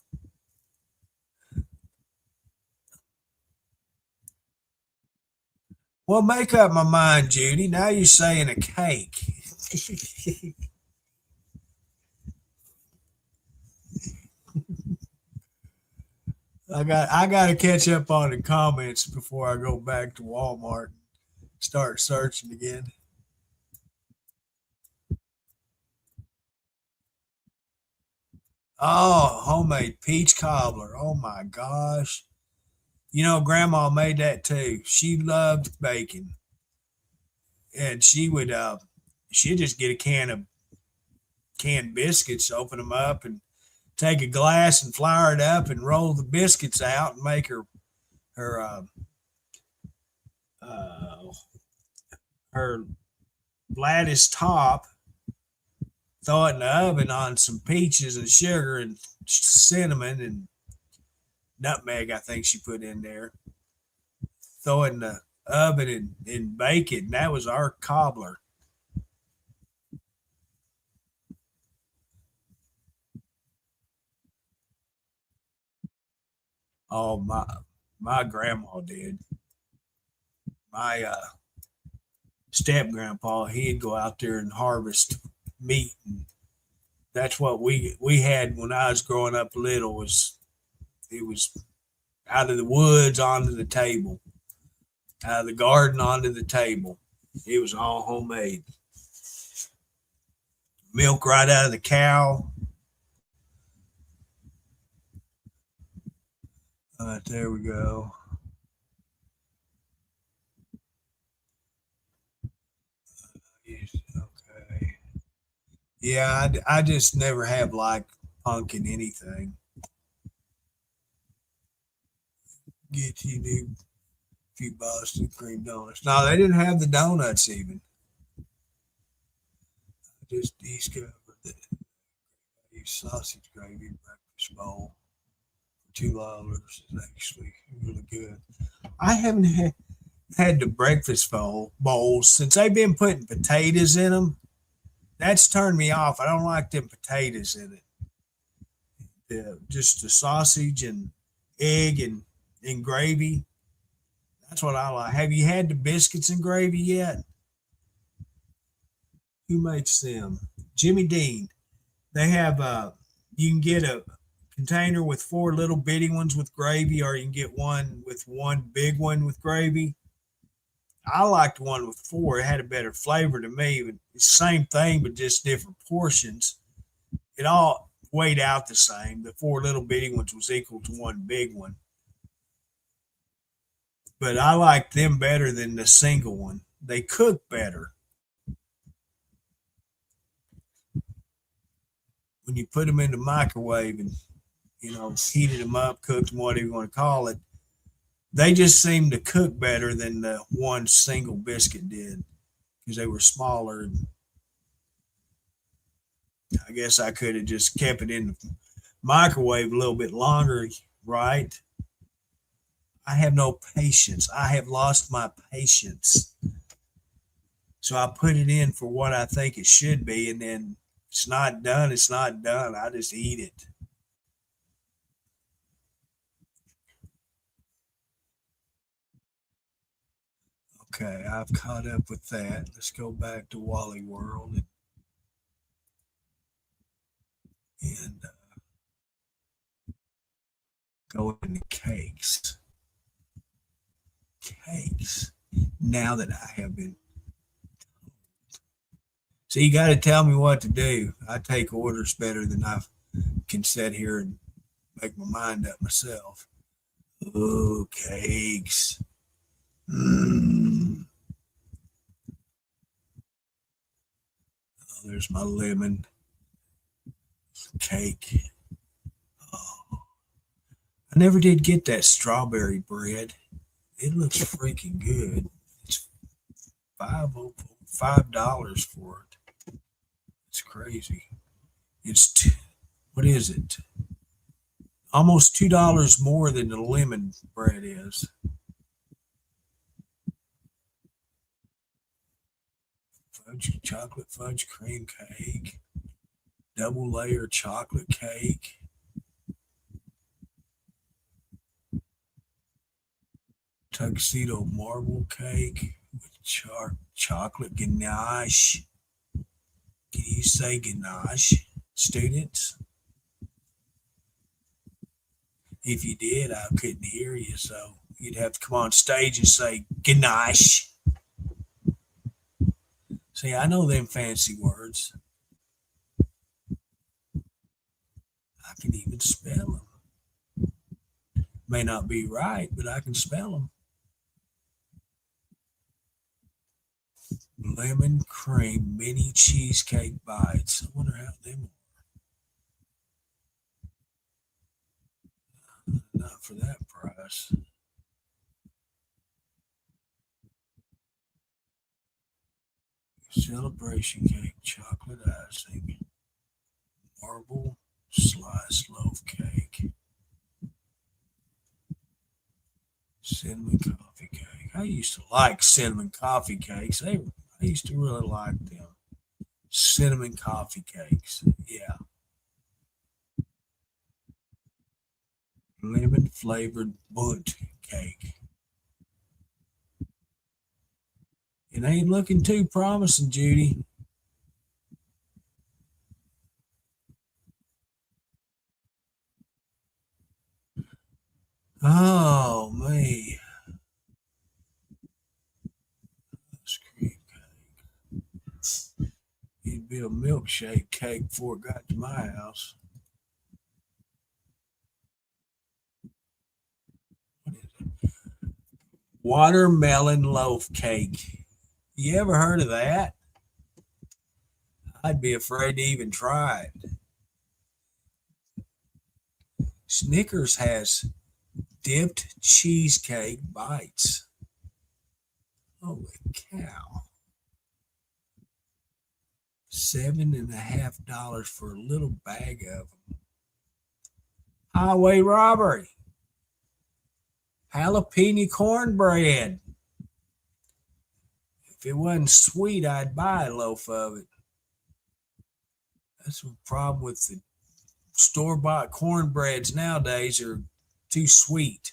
[SPEAKER 1] Well, make up my mind, Judy. Now you're saying a cake. I got to catch up on the comments before I go back to Walmart and start searching again. Oh, homemade peach cobbler. Oh my gosh. You know, Grandma made that too. She loved bacon, and she'd just get a can of canned biscuits, open them up, and take a glass and flour it up, and roll the biscuits out, and make her uh, her lattice top. Throw it in the oven on some peaches and sugar and cinnamon and nutmeg. I think she put in there. Throw it in the oven and bake it. And that was our cobbler. Oh my grandma did. My step grandpa, he'd go out there and harvest meat, and that's what we had when I was growing up little. Was it was out of the woods onto the table, out of the garden onto the table. It was all homemade. Milk right out of the cow. All right, there we go. Yes, okay. Yeah, I just never have liked pumpkin anything. Get you new few Boston cream donuts. No, they didn't have the donuts even. Just East covered the sausage gravy breakfast bowl for $2. Is actually really good. I haven't had the breakfast bowls since they've been putting potatoes in them. That's turned me off. I don't like them potatoes in it. Just the sausage and egg and gravy. That's what I like. Have you had the biscuits and gravy yet? Who makes them? Jimmy Dean. They have you can get a container with four little bitty ones with gravy, or you can get one with one big one with gravy. I liked one with four. It had a better flavor to me. It's the same thing, but just different portions. It all weighed out the same. The four little bitty ones was equal to one big one. But I liked them better than the single one. They cook better. When you put them in the microwave and heated them up, cooked them, whatever you want to call it, they just seemed to cook better than the one single biscuit did because they were smaller. And I guess I could have just kept it in the microwave a little bit longer, right? I have no patience. I have lost my patience. So I put it in for what I think it should be, and then it's not done. It's not done. I just eat it. Okay, I've caught up with that. Let's go back to Wally World and go into cakes. Cakes. Now that I have been. So you got to tell me what to do. I take orders better than I can sit here and make my mind up myself. Oh, cakes. Mm. Oh, there's my lemon cake. Oh, I never did get that strawberry bread. It looks freaking good. It's $5 for it. It's crazy. What is it? Almost $2 more than the lemon bread is. Chocolate fudge cream cake, double layer chocolate cake, tuxedo marble cake with chocolate ganache. Can you say ganache, students? If you did, I couldn't hear you, so you'd have to come on stage and say ganache. See, I know them fancy words. I can even spell them. May not be right, but I can spell them. Lemon cream mini cheesecake bites. I wonder how them are. Not for that price. Celebration cake, chocolate icing, marble sliced loaf cake, cinnamon coffee cake. I used to like cinnamon coffee cakes. I used to really like them. Cinnamon coffee cakes. Yeah. Lemon flavored bundt cake. It ain't looking too promising, Judy. Oh, me. Ice cream cake. It'd be a milkshake cake before it got to my house. What is it? Watermelon loaf cake. You ever heard of that? I'd be afraid to even try it. Snickers has dipped cheesecake bites. Holy cow. $7.50 for a little bag of them. Highway robbery. Jalapeno cornbread. If it wasn't sweet, I'd buy a loaf of it. That's the problem with the store-bought cornbreads nowadays, are too sweet.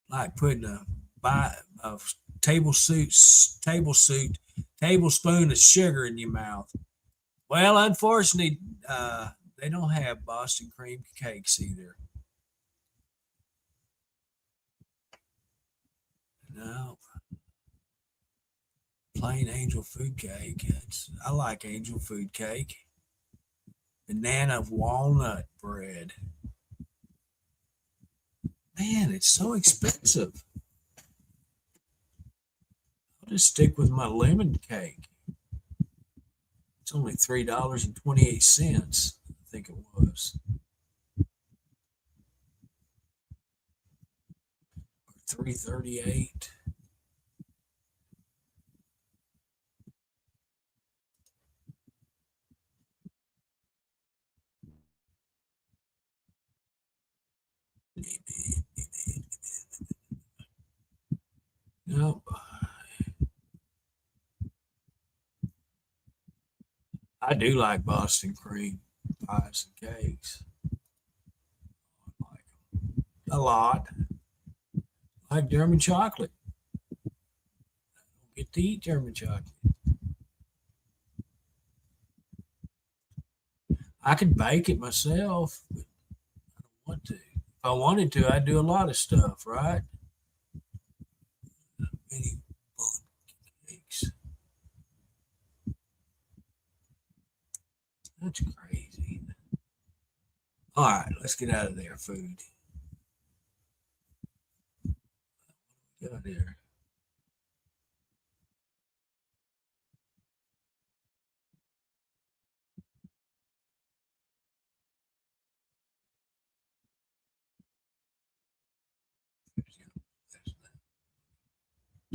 [SPEAKER 1] Like putting a tablespoon of sugar in your mouth. Well, unfortunately, they don't have Boston cream cakes either. No. Plain angel food cake. I like angel food cake. Banana walnut bread. Man, it's so expensive. I'll just stick with my lemon cake. It's only $3.28. I think it was. Or $3.38. Nope. I do like Boston cream pies and cakes. I like them a lot. I like German chocolate. I don't get to eat German chocolate. I could bake it myself, but
[SPEAKER 2] want to. If I wanted to, I'd do a lot of stuff, right? Mini bullet cakes. That's crazy. All right, let's get out of there. Food. Get out of there.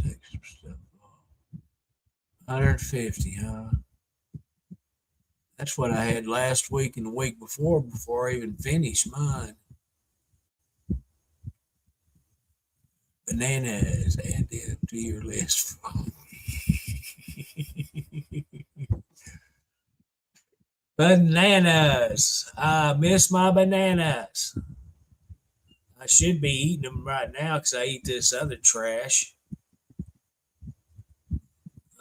[SPEAKER 2] Take some stuff off. 150, huh? That's what I had last week and the week before I even finished mine. Bananas, add them to your list. Bananas. I miss my bananas. I should be eating them right now because I eat this other trash.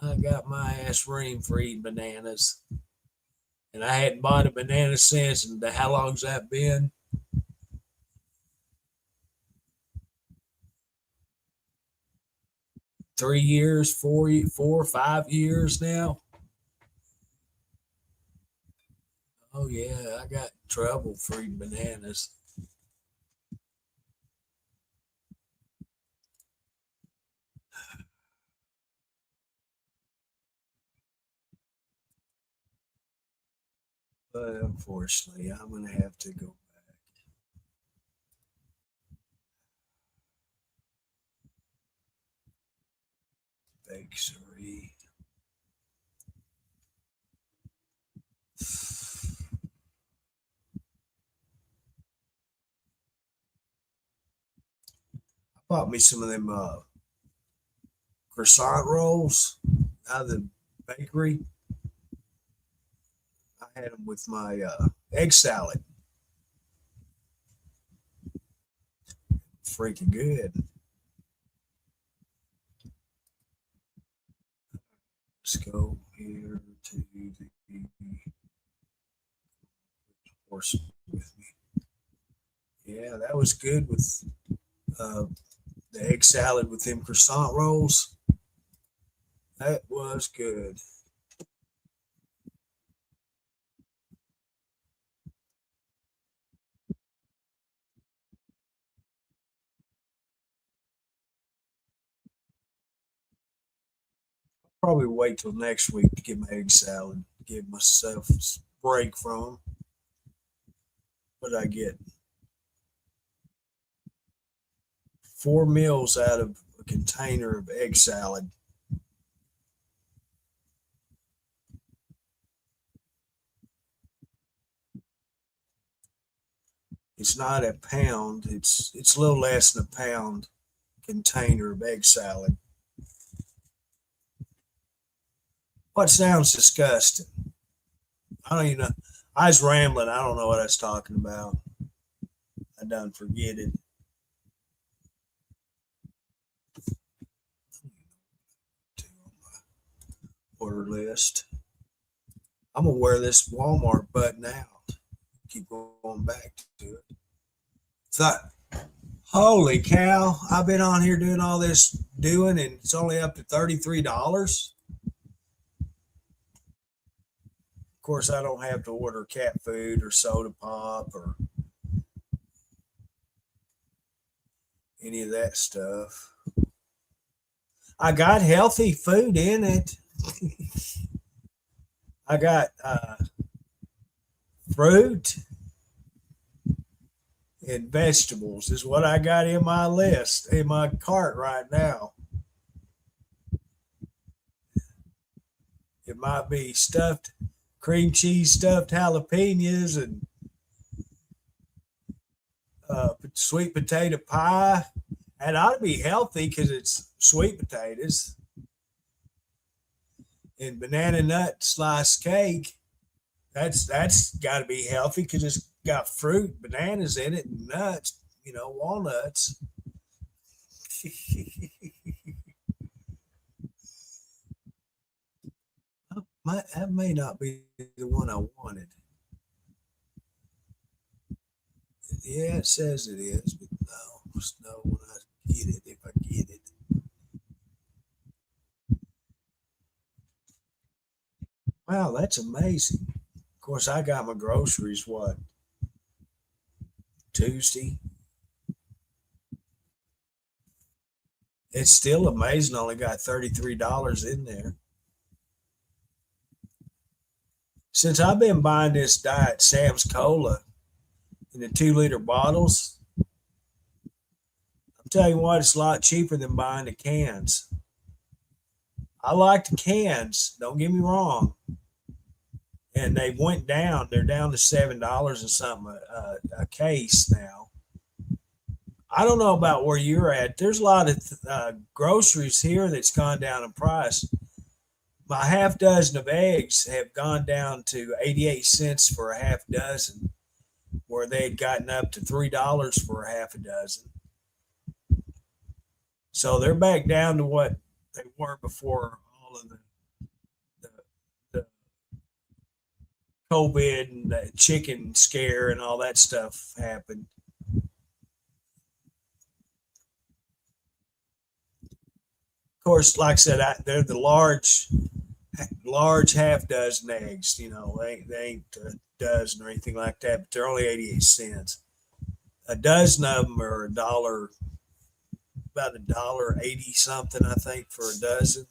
[SPEAKER 2] I got my ass reamed for eating bananas. And I hadn't bought a banana since. And how long's that been? 3 years, 4 or 5 years now. Oh yeah, I got trouble for eating bananas. But unfortunately, I'm gonna have to go bakery. I bought me some of them croissant rolls out of the bakery. I had them with my egg salad. Freaking good. Let's go here to the horse with me. Yeah, that was good with uh, the egg salad with them croissant rolls. That was good. Probably wait till next week to get my egg salad. Give myself a break from them. What did I get? 4 meals out of a container of egg salad. It's not a pound. It's a little less than a pound container of egg salad. What sounds disgusting? I don't even know. I was rambling. I don't know what I was talking about. I done forget it. Order list. I'm gonna wear this Walmart button out. Keep going back to it. Thought, holy cow! I've been on here doing all this and it's only up to $33. Of course, I don't have to order cat food or soda pop or any of that stuff. I got healthy food in it. I got fruit and vegetables is what I got in my list, in my cart right now. It might be stuffed cream cheese, stuffed jalapenos, and sweet potato pie. And ought to be healthy because it's sweet potatoes and banana nut slice cake. That's got to be healthy because it's got fruit, bananas in it, and nuts. Walnuts. That may not be the one I wanted. Yeah, it says it is, but no, snow when I get it, if I get it. Wow, that's amazing. Of course, I got my groceries, what, Tuesday? It's still amazing. I only got $33 in there. Since I've been buying this Diet Sam's Cola in the 2 liter bottles, I'm telling you what, it's a lot cheaper than buying the cans. I like the cans, don't get me wrong. And they went down. They're down to $7 and something a case now. I don't know about where you're at. There's a lot of groceries here that's gone down in price. My half dozen of eggs have gone down to 88 cents for a half dozen, where they had gotten up to $3 for a half a dozen. So they're back down to what they were before all of the COVID and the chicken scare and all that stuff happened. Of course, like I said, they're the large half dozen eggs. You know, they ain't a dozen or anything like that, but they're only 88 cents. A dozen of them are a dollar, about $1.80 something, I think, for a dozen.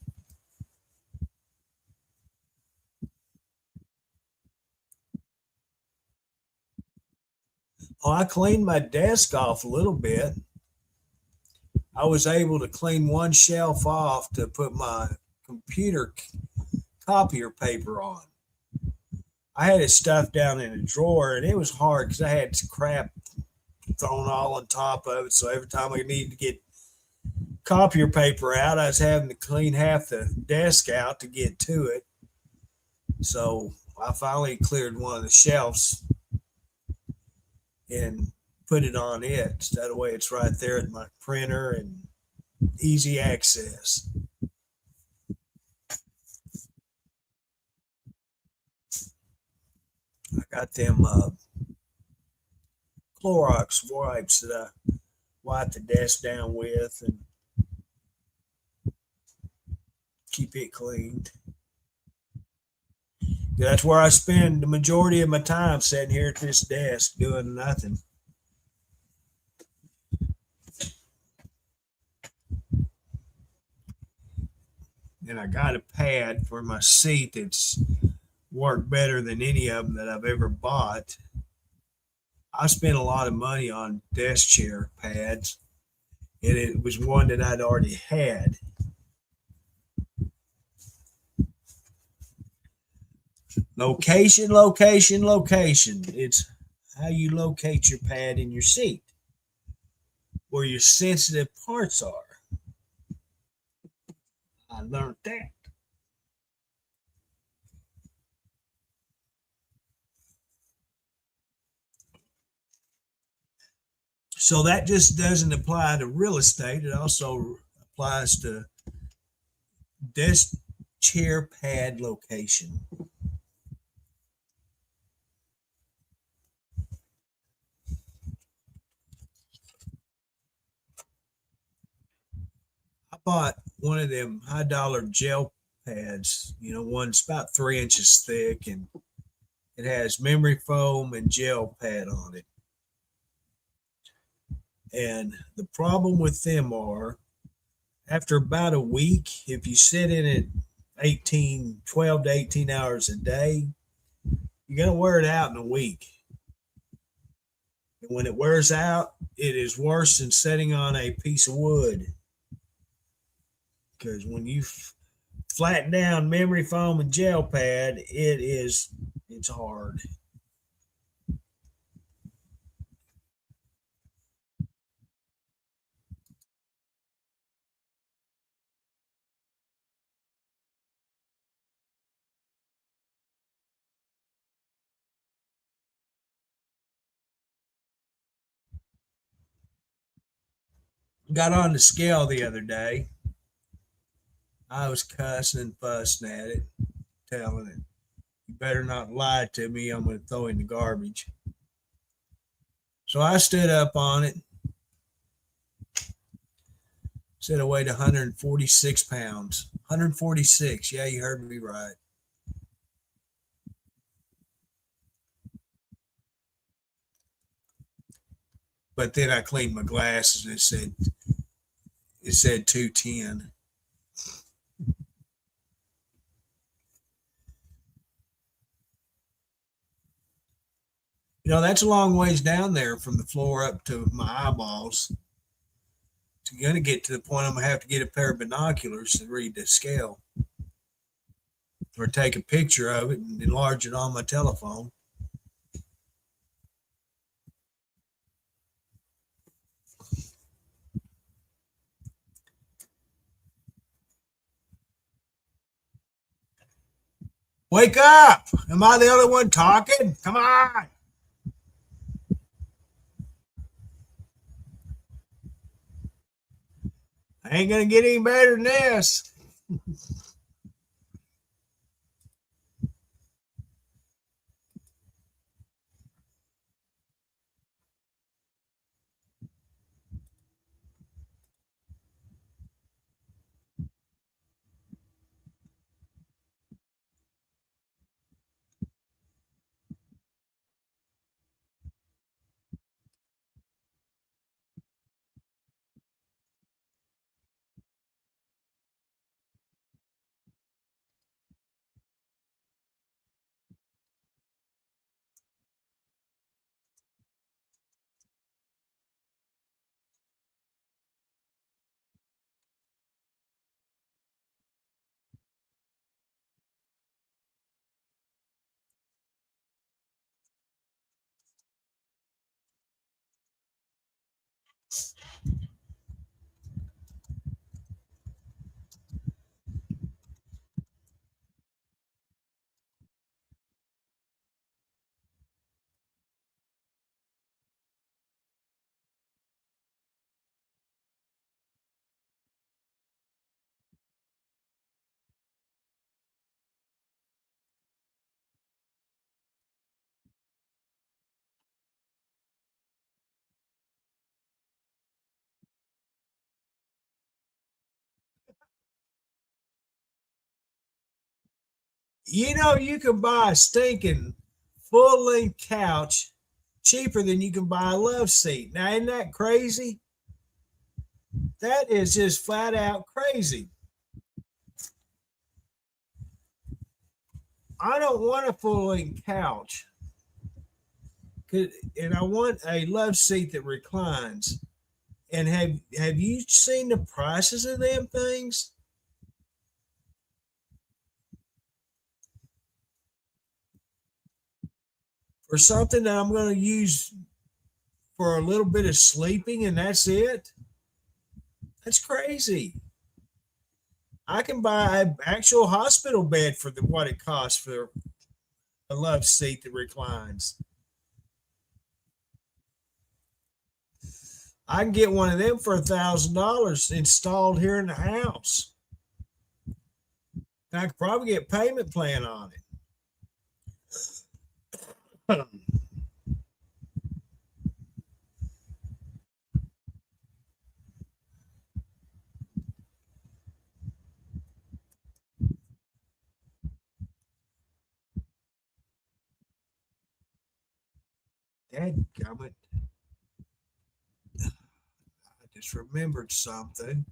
[SPEAKER 2] Oh, I cleaned my desk off a little bit. I was able to clean one shelf off to put my computer copier paper on. I had it stuffed down in a drawer, and it was hard because I had crap thrown all on top of it. So every time I needed to get copier paper out, I was having to clean half the desk out to get to it. So I finally cleared one of the shelves and put it on it. That way it's right there at my printer and easy access. I got them Clorox wipes that I wipe the desk down with and keep it cleaned. That's where I spend the majority of my time sitting here at this desk doing nothing. And I got a pad for my seat that's worked better than any of them that I've ever bought. I spent a lot of money on desk chair pads, and it was one that I'd already had. Location, location, location. It's how you locate your pad in your seat, where your sensitive parts are. I learned that. So that just doesn't apply to real estate. It also applies to desk chair pad location. I bought one of them high-dollar gel pads. You know, one's about 3 inches thick, and it has memory foam and gel pad on it. And the problem with them are, after about a week, if you sit in it 12 to 18 hours a day, you're going to wear it out in a week. And when it wears out, it is worse than sitting on a piece of wood. Because when you flatten down memory foam and gel pad, it's hard. Got on the scale the other day. I was cussing and fussing at it, telling it, "You better not lie to me. I'm going to throw in the garbage." So I stood up on it. Said I weighed 146 pounds. 146. Yeah, you heard me right. But then I cleaned my glasses and it said 210. That's a long ways down there from the floor up to my eyeballs. It's going to get to the point I'm going to have to get a pair of binoculars to read the scale or take a picture of it and enlarge it on my telephone. Wake up! Am I the only one talking? Come on! I ain't going to get any better than this. You can buy a stinking full length couch cheaper than you can buy a love seat. Now, isn't that crazy? That is just flat out crazy. I don't want a full length couch, and I want a love seat that reclines. And have you seen the prices of them things? For something that I'm going to use for a little bit of sleeping and that's it? That's crazy. I can buy an actual hospital bed for what it costs for a love seat that reclines. I can get one of them for $1,000 installed here in the house. And I could probably get payment plan on it. Dadgummit. I just remembered something.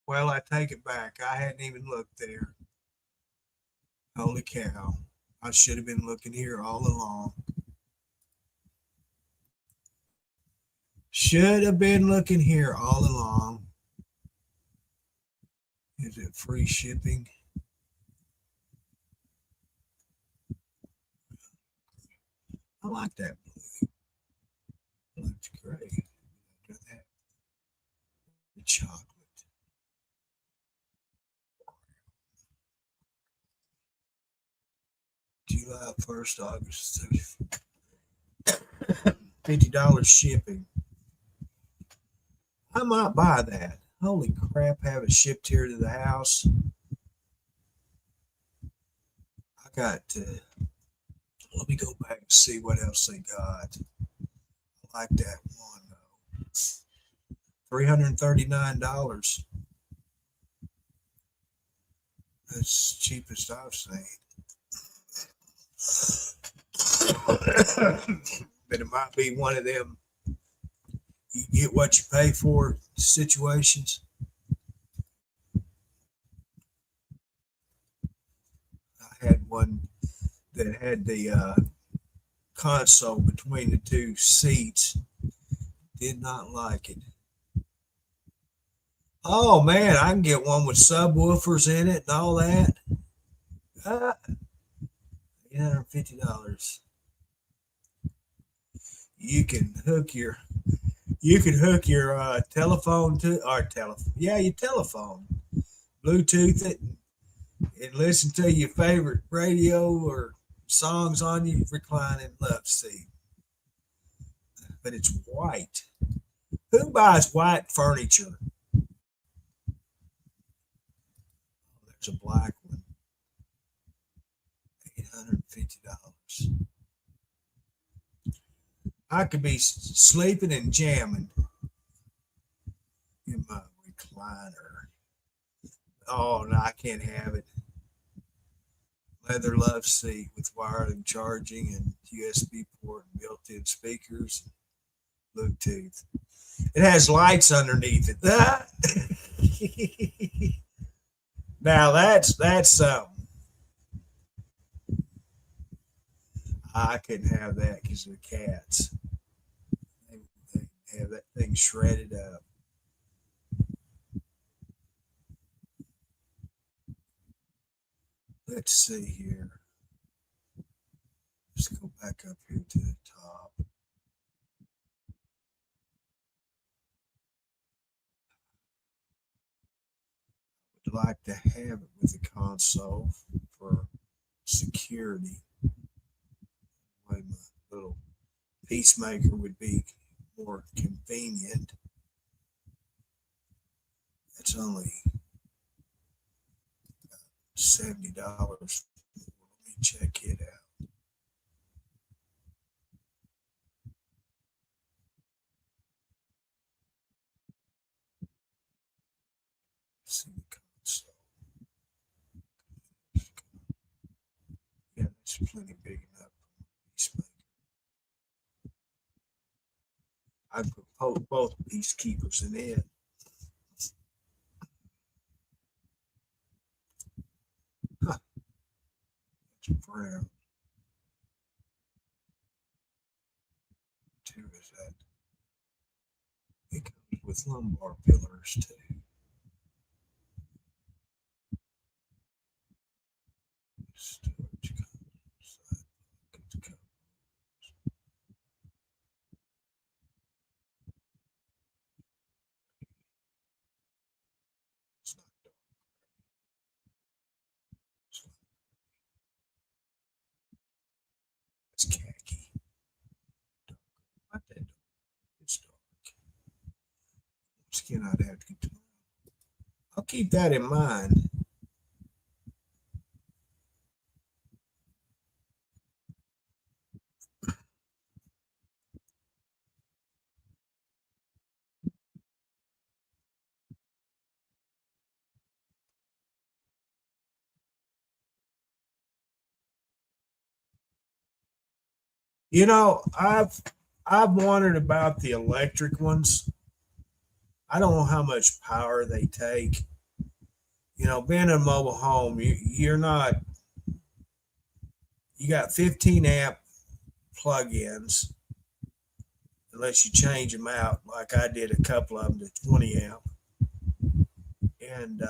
[SPEAKER 2] Well, I take it back. I hadn't even looked there. Holy cow. I should have been looking here all along. Should have been looking here all along. Is it free shipping? I like that blue. I like the gray. The chocolate. July 1st, August 30th. $50 shipping. I might buy that. Holy crap, have it shipped here to the house. I got to, let me go back and see what else they got. I like that one though. $339. That's the cheapest I've seen. But it might be one of them you get what you pay for situations. I had one that had the console between the two seats. Did not like it. Oh man, I can get one with subwoofers in it and all that. $850. You can hook your telephone to our telephone. Yeah, your telephone. Bluetooth it and listen to your favorite radio or songs on your reclining love seat. But it's white. Who buys white furniture? There's a black one. $850. I could be sleeping and jamming in my recliner. Oh, no, I can't have it. Leather love seat with wired charging and USB port and built-in speakers, and Bluetooth. It has lights underneath it. Now that's something. I couldn't have that because of the cats. They have that thing shredded up. Let's see here. Let's go back up here to the top. Would like to have it with a console for security. Way my little Peacemaker would be more convenient. It's only $70. Let me check it out. See the console. Yeah, it's plenty big enough for Peacemaker. I put both Peacekeepers in it. Huh. It's brown. Too is that? It comes with lumbar pillars too. Storage side pockets, it's not dark. It's khaki. Not that dark. It's dark. Skin I'd have to get tomorrow. I'll keep that in mind. You know, I've wondered about the electric ones. I don't know how much power they take. You know, being in a mobile home, you're not. You got 15 amp plug-ins, unless you change them out, like I did a couple of them to 20 amp. And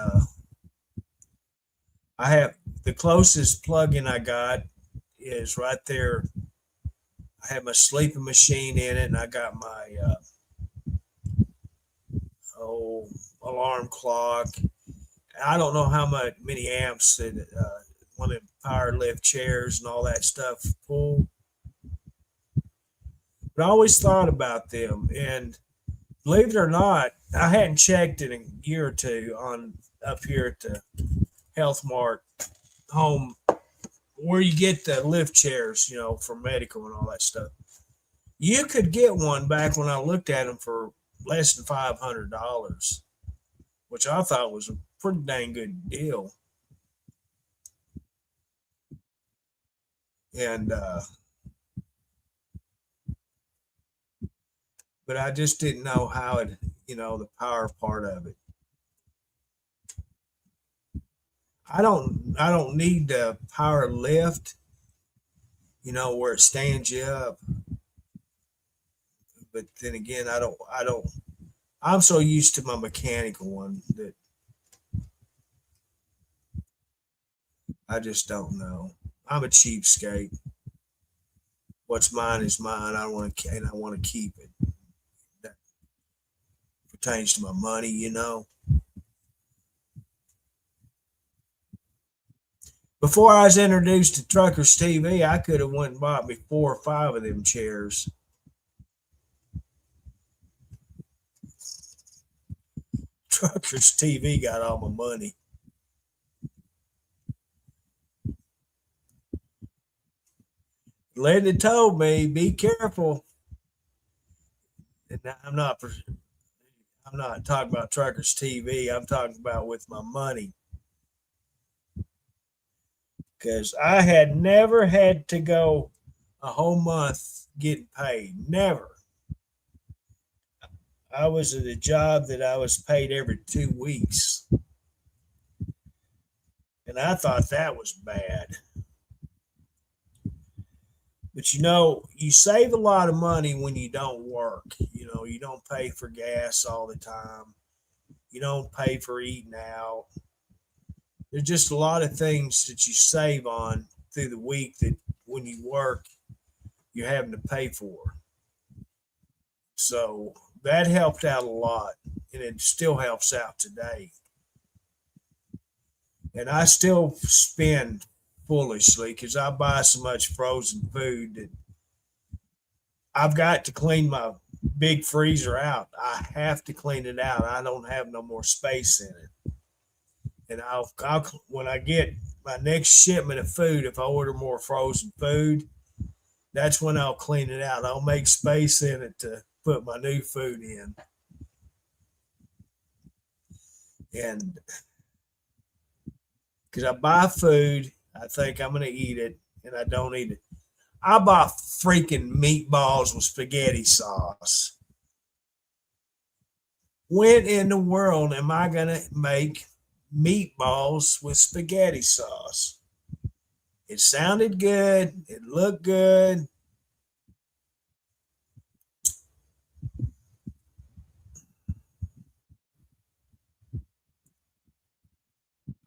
[SPEAKER 2] I have the closest plug-in I got is right there I had my sleeping machine in it, and I got my oh alarm clock. I don't know how many amps that one of the power lift chairs and all that stuff pull, but I always thought about them. And believe it or not, I hadn't checked in a year or two on up here at the Health Mart home where you get the lift chairs, for medical and all that stuff. You could get one back when I looked at them for less than $500, which I thought was a pretty dang good deal. And but I just didn't know how it, the power part of it. I don't need the power lift, where it stands you up. But then again, I don't I'm so used to my mechanical one that I just don't know. I'm a cheapskate. What's mine is mine. I want to keep it. That pertains to my money. Before I was introduced to Truckers TV, I could have went and bought me 4 or 5 of them chairs. Truckers TV got all my money. Linda told me, "Be careful." And I'm not talking about Truckers TV. I'm talking about with my money, because I had never had to go a whole month getting paid. Never. I was at a job that I was paid every 2 weeks, and I thought that was bad. But you save a lot of money when you don't work. You don't pay for gas all the time. You don't pay for eating out. There's just a lot of things that you save on through the week that when you work, you're having to pay for. So that helped out a lot, and it still helps out today. And I still spend foolishly because I buy so much frozen food that I've got to clean my big freezer out. I have to clean it out. I don't have no more space in it. And I'll when I get my next shipment of food, if I order more frozen food, that's when I'll clean it out. I'll make space in it to put my new food in. And because I buy food, I think I'm going to eat it, and I don't eat it. I bought freaking meatballs with spaghetti sauce. When in the world am I going to make meatballs with spaghetti sauce? It sounded good. It looked good.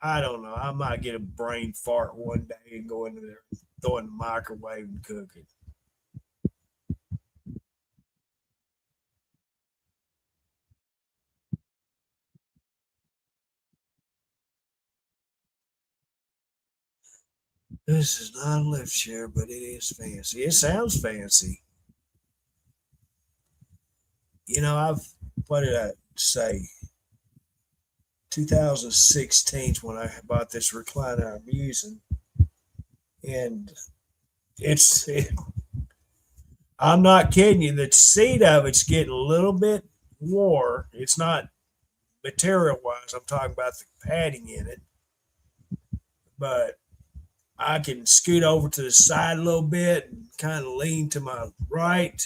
[SPEAKER 2] I don't know. I might get a brain fart one day and go into there, throw it in the microwave and cook it. This is not a lift chair, but it is fancy. It sounds fancy. What did I say? 2016 when I bought this recliner I'm using, and I'm not kidding you. The seat of it's getting a little bit wore. It's not material wise. I'm talking about the padding in it, but I can scoot over to the side a little bit and kind of lean to my right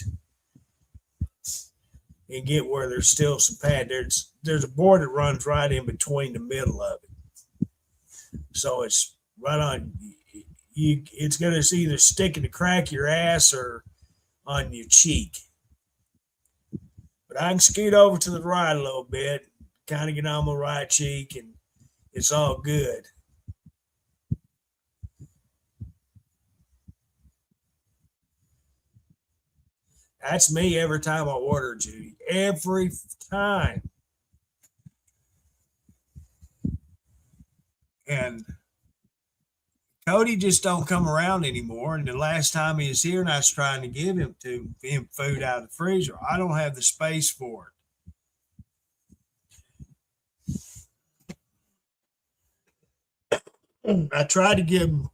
[SPEAKER 2] and get where there's still some pad. There's a board that runs right in between the middle of it, so it's right on. It's gonna either stick in the crack of your ass or on your cheek. But I can scoot over to the right a little bit, kind of get on my right cheek, and it's all good. That's me every time I order, Judy. Every time.
[SPEAKER 1] And Cody just don't come around anymore. And the last time he was here, and I was trying to give him food out of the freezer, I don't have the space for it. I tried to give him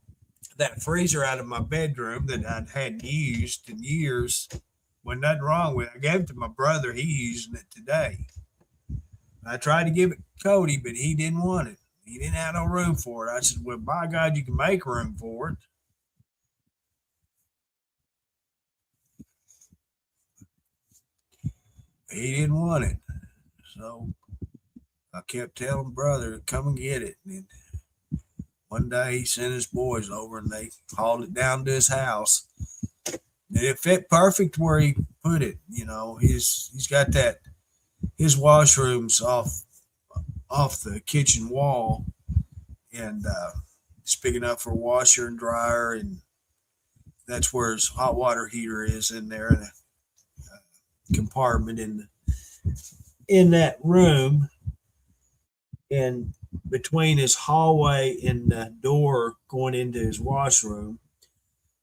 [SPEAKER 1] that freezer out of my bedroom that I hadn't used in years. Wasn't nothing wrong with it. I gave it to my brother. He's using it today. I tried to give it to Cody, but he didn't want it. He didn't have no room for it. I said, well, by God, you can make room for it. He didn't want it. So I kept telling brother, come and get it. And one day he sent his boys over and they hauled it down to his house. And it fit perfect where he put it. You know, he's got that, his washroom's off the kitchen wall, and it's big enough for a washer and dryer, and that's where his hot water heater is in there, in a compartment in that room. And between his hallway and the door going into his washroom,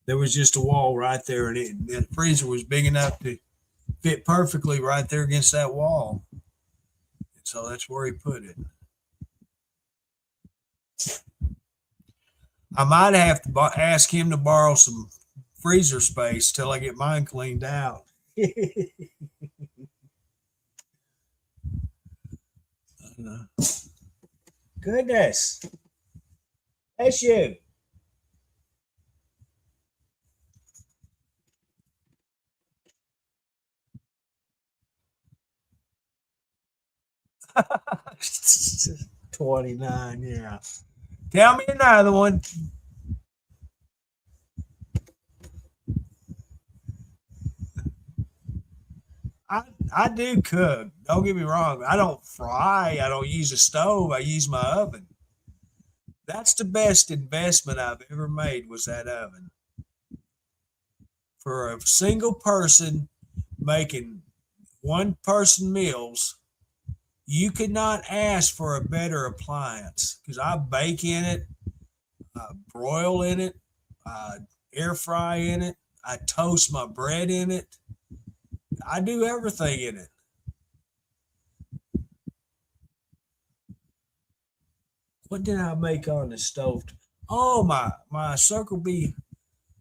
[SPEAKER 1] there was just a wall right there, and the freezer was big enough to fit perfectly right there against that wall. And so that's where he put it. I might have to ask him to borrow some freezer space till I get mine cleaned out.
[SPEAKER 2] Goodness. That's you. $29, yeah.
[SPEAKER 1] Tell me another one. I do cook. Don't get me wrong. I don't fry. I don't use a stove. I use my oven. That's the best investment I've ever made, was that oven. For a single person making one person meals, you could not ask for a better appliance, because I bake in it, I broil in it, I air fry in it, I toast my bread in it. I do everything in it. What did I make on the stove? Oh, my Circle B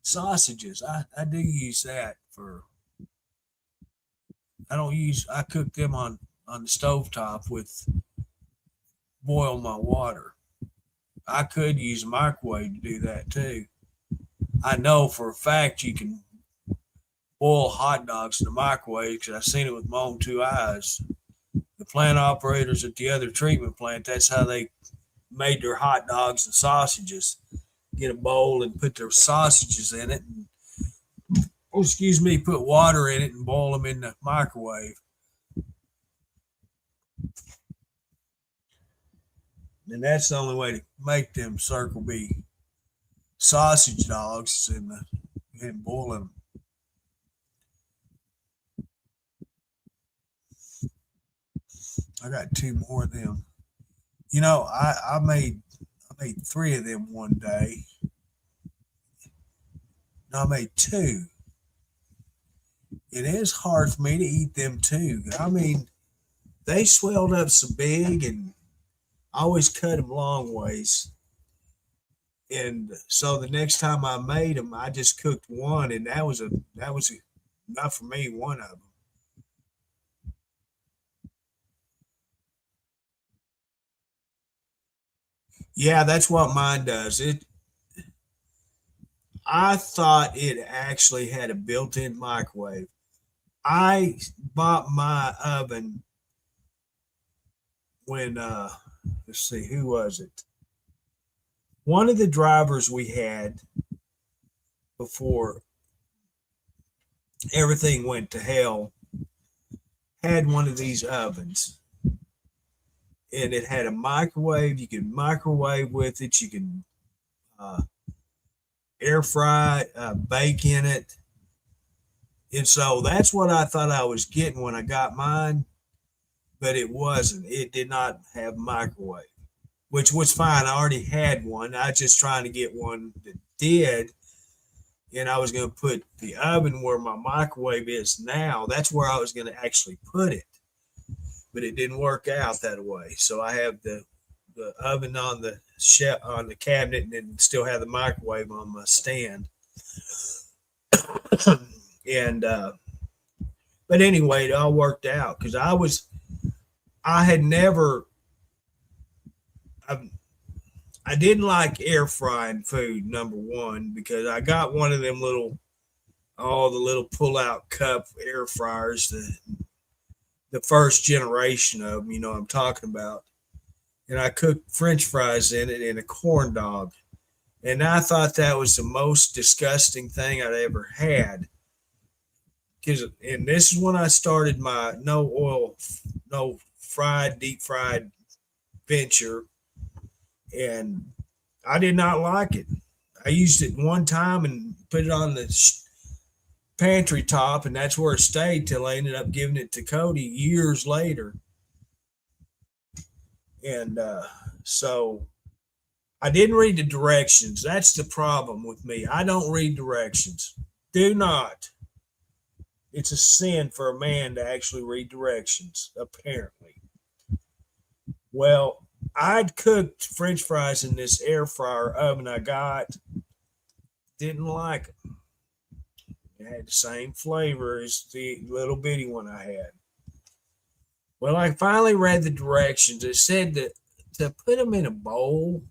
[SPEAKER 1] sausages. I do use that for. I cook them on the stovetop with boil my water. I could use a microwave to do that too. I know for a fact you can boil hot dogs in the microwave, because I've seen it with my own two eyes. The plant operators at the other treatment plant, that's how they made their hot dogs and sausages. Get a bowl and put their sausages in it, and, put water in it and boil them in the microwave. And that's the only way to make them Circle B sausage dogs, and boil them. I got two more of them. You know, I made three of them one day. No, I made two. It is hard for me to eat them too. I mean, they swelled up so big, and I always cut them long ways. And so the next time I made them, I just cooked one, and that was not for me, one of them. Yeah, that's what mine does. I thought it actually had a built-in microwave. I bought my oven when let's see, who was it? One of the drivers we had before everything went to hell had one of these ovens. And it had a microwave. You could microwave with it. You could air fry, bake in it.
[SPEAKER 2] And so that's what I thought I was getting when I got mine, but it wasn't. It did not have microwave, which was fine. I already had one. I was just trying to get one that did. And I was going to put the oven where my microwave is now. That's where I was going to actually put it, but it didn't work out that way. So I have the oven on the shelf on the cabinet, and then still have the microwave on my stand. And but anyway, it all worked out because I had never I didn't like air frying food, number one, because I got one of them all the little pull out cup air fryers, the first generation of them, I'm talking about. And I cooked French fries in it and a corn dog. And I thought that was the most disgusting thing I'd ever had. And this is when I started my no oil, no deep fried venture, and I did not like it. I used it one time and put it on the pantry top, and that's where it stayed till I ended up giving it to Cody years later. And so I didn't read the directions. That's the problem with me. I don't read directions. Do not. It's a sin for a man to actually read directions, apparently. Well, I'd cooked French fries in this air fryer oven I got. Didn't like it. It had the same flavor as the little bitty one I had. Well, I finally read the directions. It said to put them in a bowl,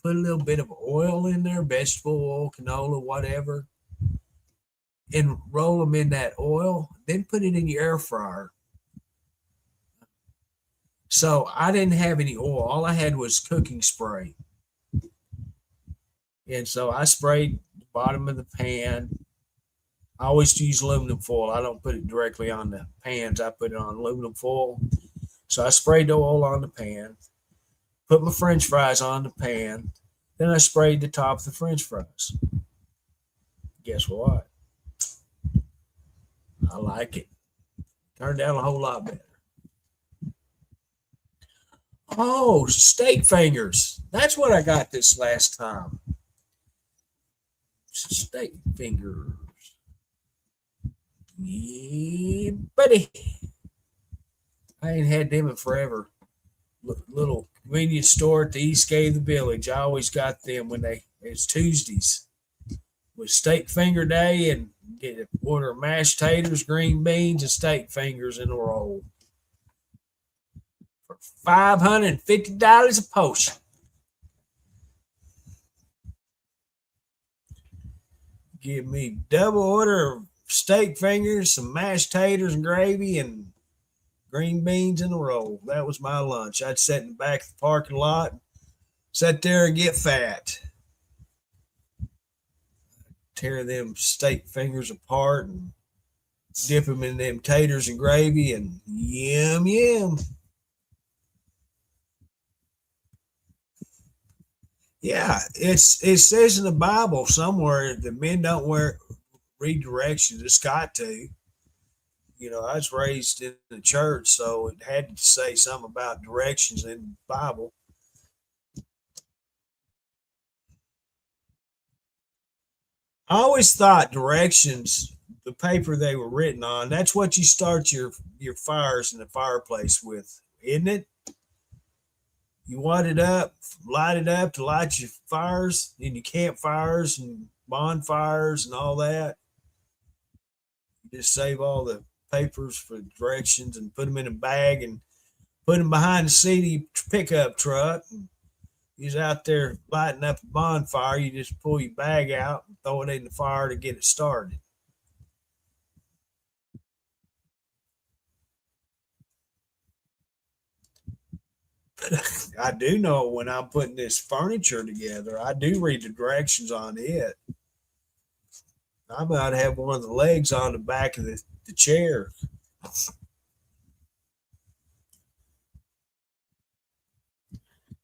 [SPEAKER 2] put a little bit of oil in there, vegetable oil, canola, whatever, and roll them in that oil, then put it in your air fryer. So I didn't have any oil. All I had was cooking spray. And so I sprayed the bottom of the pan. I always use aluminum foil. I don't put it directly on the pans. I put it on aluminum foil. So I sprayed the oil on the pan, put my French fries on the pan. Then I sprayed the top of the French fries. Guess what? I like it. Turned out a whole lot better. Oh, steak fingers. That's what I got this last time. Steak fingers. Yeah, buddy. I ain't had them in forever. Little convenience store at the East Gate of the Village. I always got them when it's Tuesdays. With steak finger day, and get an order of mashed taters, green beans, and steak fingers in a roll. For $550 a portion. Give me double order of steak fingers, some mashed taters and gravy, and green beans in a roll. That was my lunch. I'd sit in the back of the parking lot, sit there and get fat. Tear them steak fingers apart and dip them in them taters and gravy, and yum, yum. Yeah, it says in the Bible somewhere that men don't read directions. It's got to. I was raised in the church, so it had to say something about directions in the Bible. I always thought directions, the paper they were written on, that's what you start your fires in the fireplace with, isn't it? You light it up to light your fires and your campfires and bonfires and all that. You just save all the papers for directions and put them in a bag and put them behind the seat of your pickup truck. And you're out there lighting up a bonfire. You just pull your bag out and throw it in the fire to get it started. But I do know when I'm putting this furniture together, I do read the directions on it. I might have one of the legs on the back of the chair.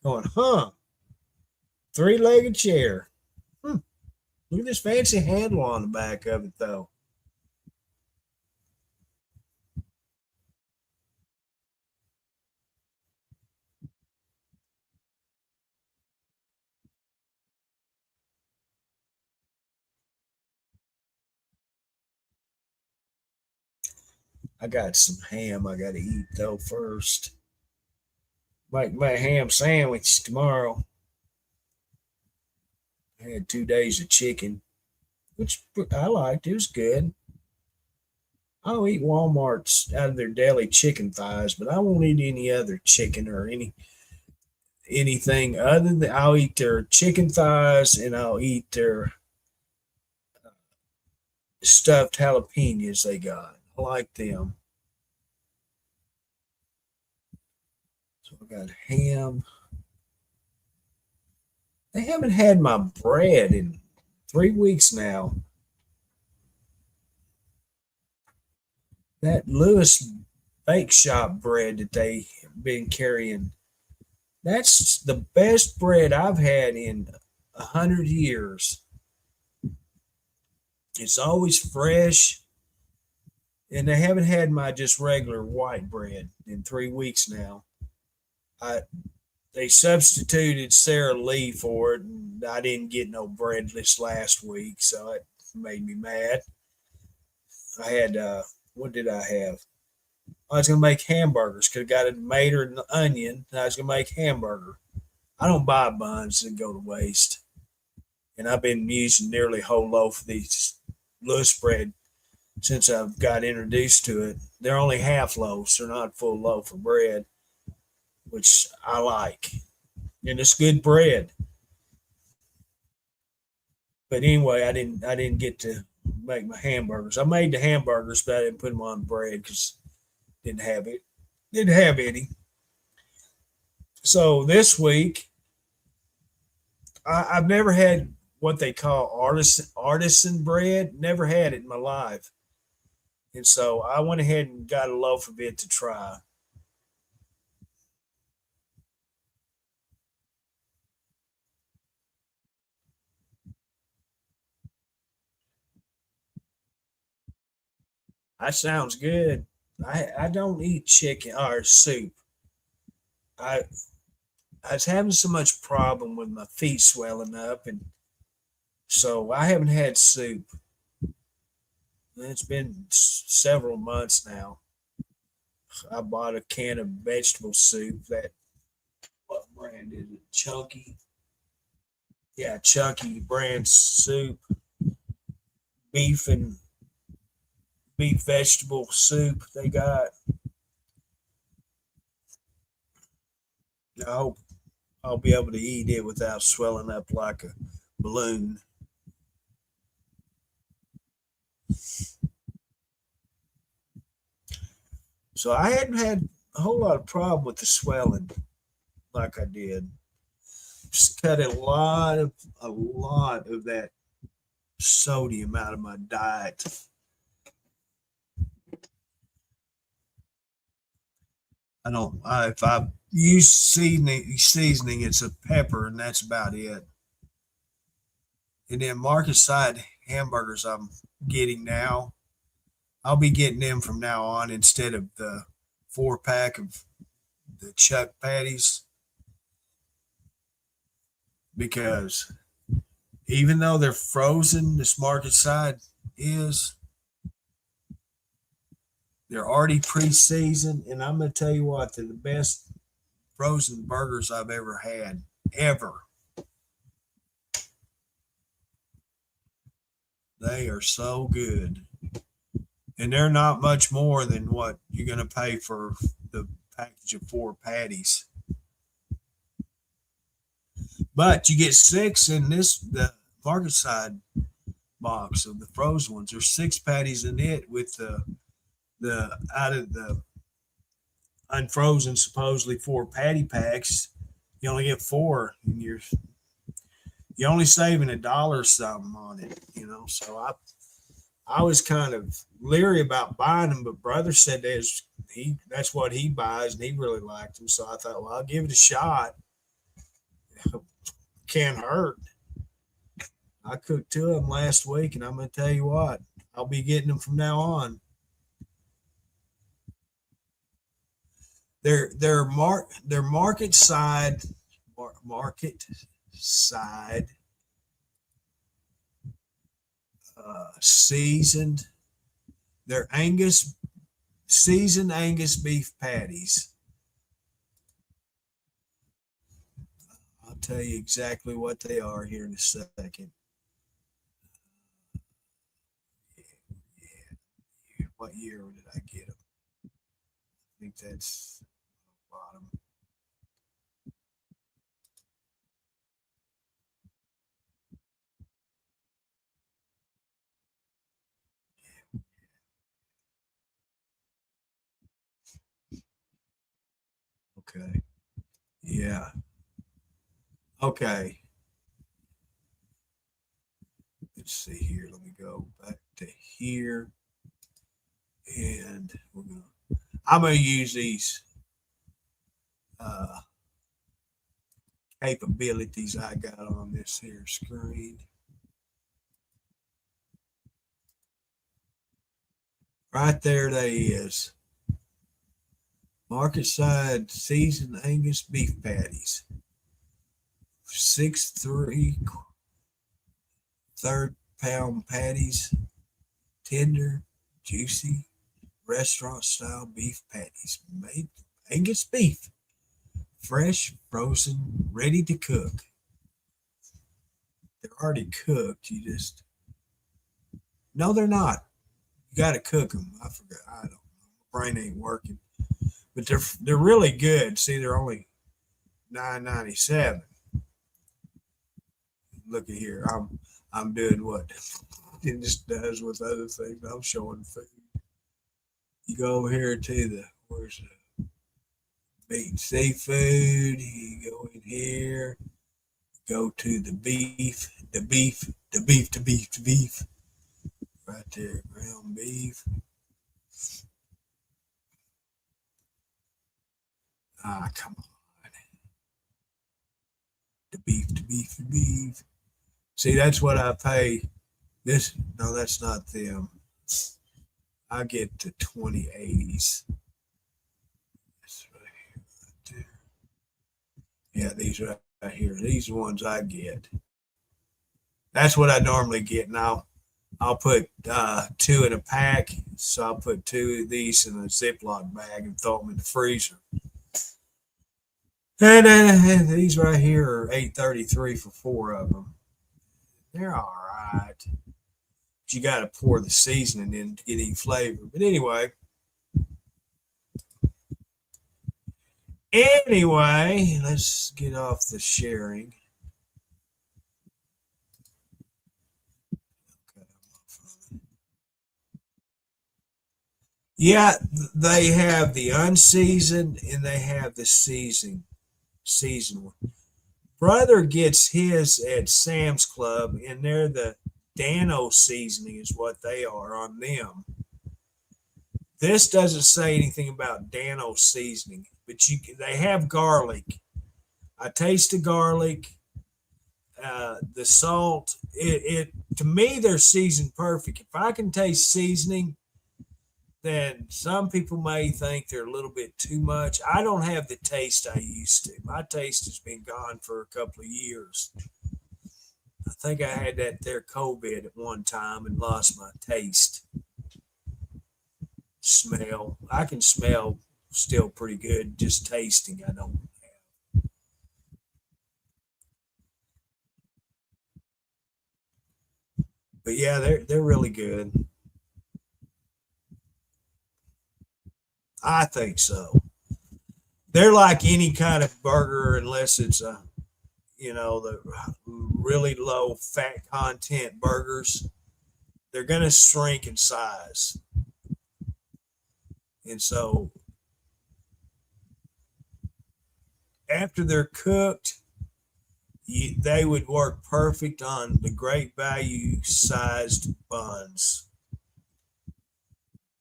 [SPEAKER 2] Going, huh? 3-legged chair. Look at this fancy handle on the back of it, though. I got some ham I got to eat though first. Make my ham sandwich tomorrow. I had 2 days of chicken, which I liked. It was good. I don't eat Walmart's out of their deli chicken thighs, but I won't eat any other chicken or anything other than I'll eat their chicken thighs and I'll eat their stuffed jalapenos they got. I like them. So I got ham. They haven't had my bread in 3 weeks now. That Lewis Bake Shop bread that they been carrying, that's the best bread I've had in 100 years. It's always fresh, and they haven't had my just regular white bread in 3 weeks now. I They substituted Sara Lee for it, and I didn't get no bread this last week, so it made me mad. I had what did I have? I was gonna make hamburgers. Could have got a tomato and an onion, and I was gonna make hamburger. I don't buy buns that go to waste, and I've been using nearly whole loaf of these Lewis bread since I've got introduced to it. They're only half loaves; they're not full loaf of bread, which I like, and it's good bread. But anyway, I didn't get to make my hamburgers. I made the hamburgers, but I didn't put them on bread because didn't have it. Didn't have any. So this week, I've never had what they call artisan bread. Never had it in my life, and so I went ahead and got a loaf of it to try. That sounds good. I don't eat chicken or soup. I I was having so much problem with my feet swelling up, and so I haven't had soup. It's been several months now. I bought a can of vegetable soup. That what brand is it? Chunky. Yeah, Chunky brand soup. Beef and beef vegetable soup they got. I hope I'll be able to eat it without swelling up like a balloon. So I hadn't had a whole lot of problem with the swelling like I did. Just cut a lot of that sodium out of my diet. I don't. If I use seasoning, it's a pepper, and that's about it. And then Market Side hamburgers I'm getting now. I'll be getting them from now on instead of the 4 pack of the Chuck patties because even though they're frozen, this Market Side is they're already pre-seasoned, and I'm gonna tell you what, they're the best frozen burgers I've ever had, ever. They are so good, and they're not much more than what you're gonna pay for the package of 4 patties. But you get six in the Market Side box of the frozen ones. There's 6 patties in it with the out of the unfrozen supposedly 4 patty packs. You only get four, and you're only saving $1 or something on it. So I was kind of leery about buying them, but brother said that's what he buys, and he really liked them. So I thought, well, I'll give it a shot. Can't hurt. I cooked 2 of them last week, and I'm going to tell you what, I'll be getting them from now on. Their market side seasoned. Their Angus seasoned Angus beef patties. I'll tell you exactly what they are here in a second. Yeah. What year did I get them? I think that's bottom. Okay. Yeah. Okay. Let's see here. Let me go back to here. And I'm gonna use these capabilities I got on this here screen. Right there they is. Market side seasoned Angus beef patties. 6 3/3 pound patties. Tender, juicy, restaurant style beef patties. Made Angus beef. Fresh, frozen, ready to cook. They're already cooked. You just no, they're not. You got to cook them. I forgot. I don't know. My brain ain't working, but they're really good. See, they're only $9.97. Look at here. I'm doing what it just does with other things. I'm showing food. You go over here to the where's the meat and seafood. You go in here. Go to the beef. Right there, ground beef. Ah, come on. The beef. See, that's what I pay. This, no, that's not them. I get the 2080s. That's right here, right there. Yeah, these right here. These are the ones I get. That's what I normally get. Now, I'll put 2 in a pack. So I'll put 2 of these in a Ziploc bag and throw them in the freezer. And these right here are $8.33 for 4 of them. They're all right. But you got to pour the seasoning in to get any flavor. But anyway, let's get off the sharing. Yeah, they have the unseasoned and they have the seasoned one. Brother gets his at Sam's Club, and they're the Dano seasoning is what they are on them. This doesn't say anything about Dano seasoning, but they have garlic. I taste the garlic, the salt. It to me they're seasoned perfect. If I can taste seasoning, then some people may think they're a little bit too much. I don't have the taste I used to. My taste has been gone for a couple of years. I think I had that there COVID at one time and lost my taste. Smell. I can smell still pretty good. Just tasting, I don't have. But yeah, they're really good. I think so. They're like any kind of burger, unless it's the really low fat content burgers. They're going to shrink in size, and so after they're cooked, they would work perfect on the Great Value sized buns.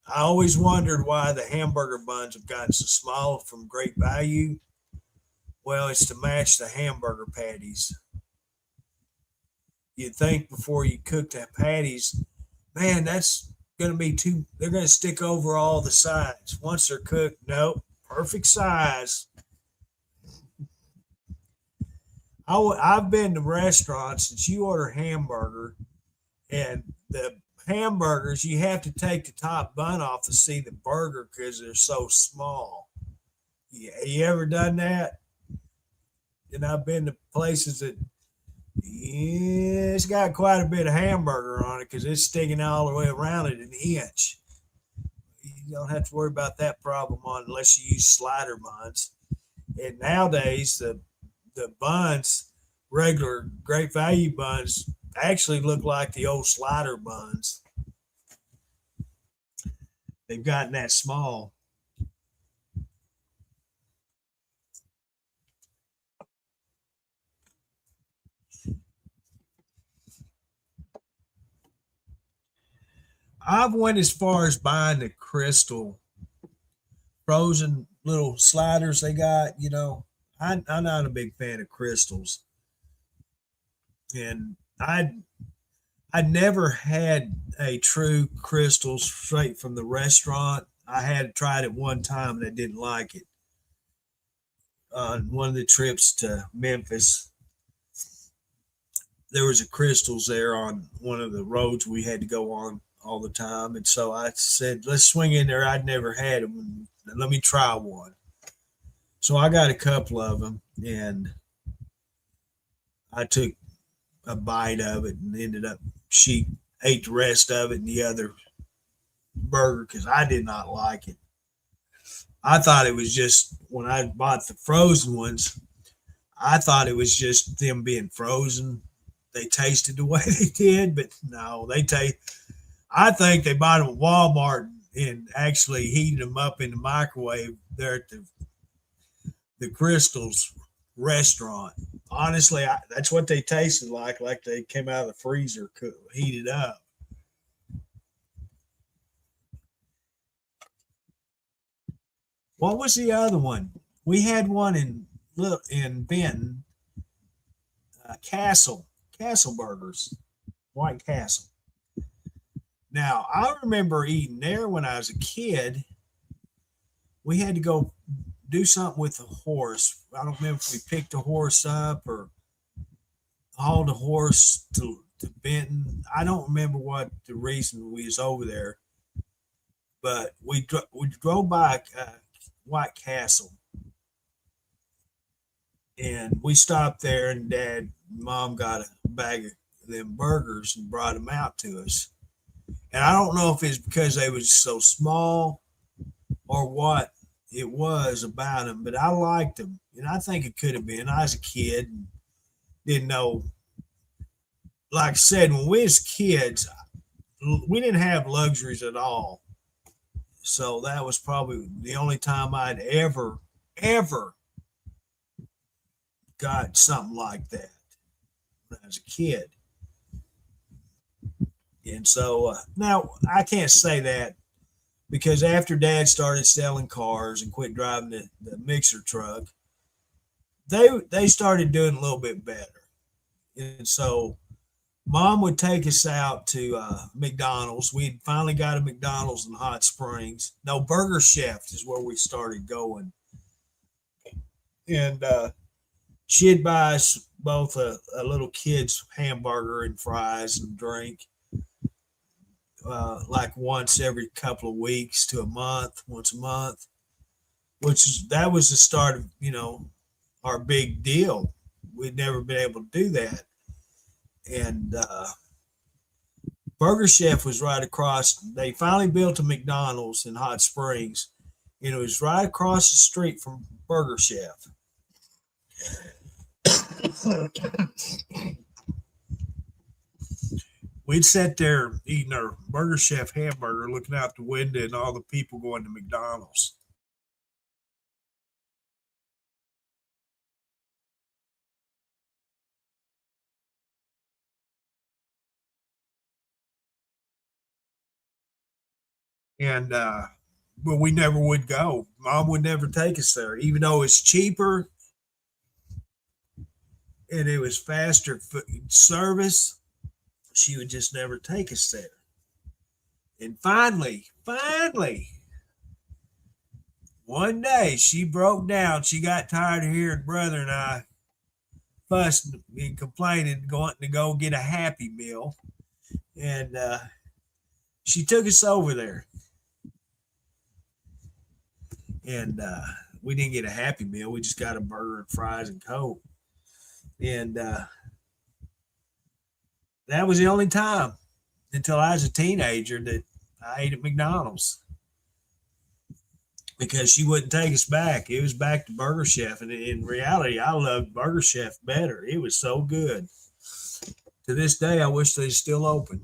[SPEAKER 2] I always wondered why the hamburger buns have gotten so small from Great Value. Well, it's to match the hamburger patties. You'd think before you cook the patties, man, that's going to be too, they're going to stick over all the sides. Once they're cooked, nope, perfect size. I've been to restaurants that you order hamburger and the hamburgers, you have to take the top bun off to see the burger because they're so small. You ever done that? And I've been to places that it's got quite a bit of hamburger on it because it's sticking all the way around it an inch. You don't have to worry about that problem on unless you use slider buns. And nowadays, the buns, regular Great Value buns, actually look like the old slider buns. They've gotten that small. I've went as far as buying the Crystal frozen little sliders they got. I'm not a big fan of Crystals, and I never had a true Crystals straight from the restaurant. I had tried it one time and I didn't like it. On one of the trips to Memphis, there was a Crystals there on one of the roads we had to go on all the time, and so I said, "Let's swing in there." I'd never had them. Let me try one. So I got a couple of them, and I took a bite of it, and ended up she ate the rest of it and the other burger because I did not like it. I thought it was just when I bought the frozen ones, I thought it was just them being frozen. They tasted the way they did, but no, they taste. I think they bought them at Walmart and actually heated them up in the microwave there at the Crystals restaurant. Honestly, that's what they tasted like they came out of the freezer, heated up. What was the other one? We had one in Benton, Castle Burgers, White Castle. Now, I remember eating there when I was a kid. We had to go do something with the horse. I don't remember if we picked a horse up or hauled a horse to Benton. I don't remember what the reason we was over there, but we drove by White Castle, and we stopped there, and Mom got a bag of them burgers and brought them out to us. And I don't know if it's because they was so small or what it was about them, but I liked them. And I think it could have been. I was a kid and didn't know. Like I said, when we was kids, we didn't have luxuries at all. So that was probably the only time I'd ever got something like that when I was a kid. And so now I can't say that because after Dad started selling cars and quit driving the mixer truck, they started doing a little bit better. And so Mom would take us out to McDonald's. We had finally got a McDonald's in Hot Springs. No, Burger Chef is where we started going. And she'd buy us both a little kid's hamburger and fries and drink. Like once every couple of weeks to once a month, that was the start of, our big deal. We'd never been able to do that. And Burger Chef was right across. They finally built a McDonald's in Hot Springs, and it was right across the street from Burger Chef. We'd sit there eating our Burger Chef hamburger, looking out the window and all the people going to McDonald's. And but we never would go. Mom would never take us there, even though it's cheaper and it was faster service. She would just never take us there. And finally, one day she broke down. She got tired of hearing Brother and I fussing and complaining, going to go get a Happy Meal. And She took us over there, and we didn't get a Happy Meal. We just got a burger and fries and Coke. And that was the only time until I was a teenager that I ate at McDonald's because she wouldn't take us back. It was back to Burger Chef. And in reality, I loved Burger Chef better. It was so good. To this day, I wish they still open.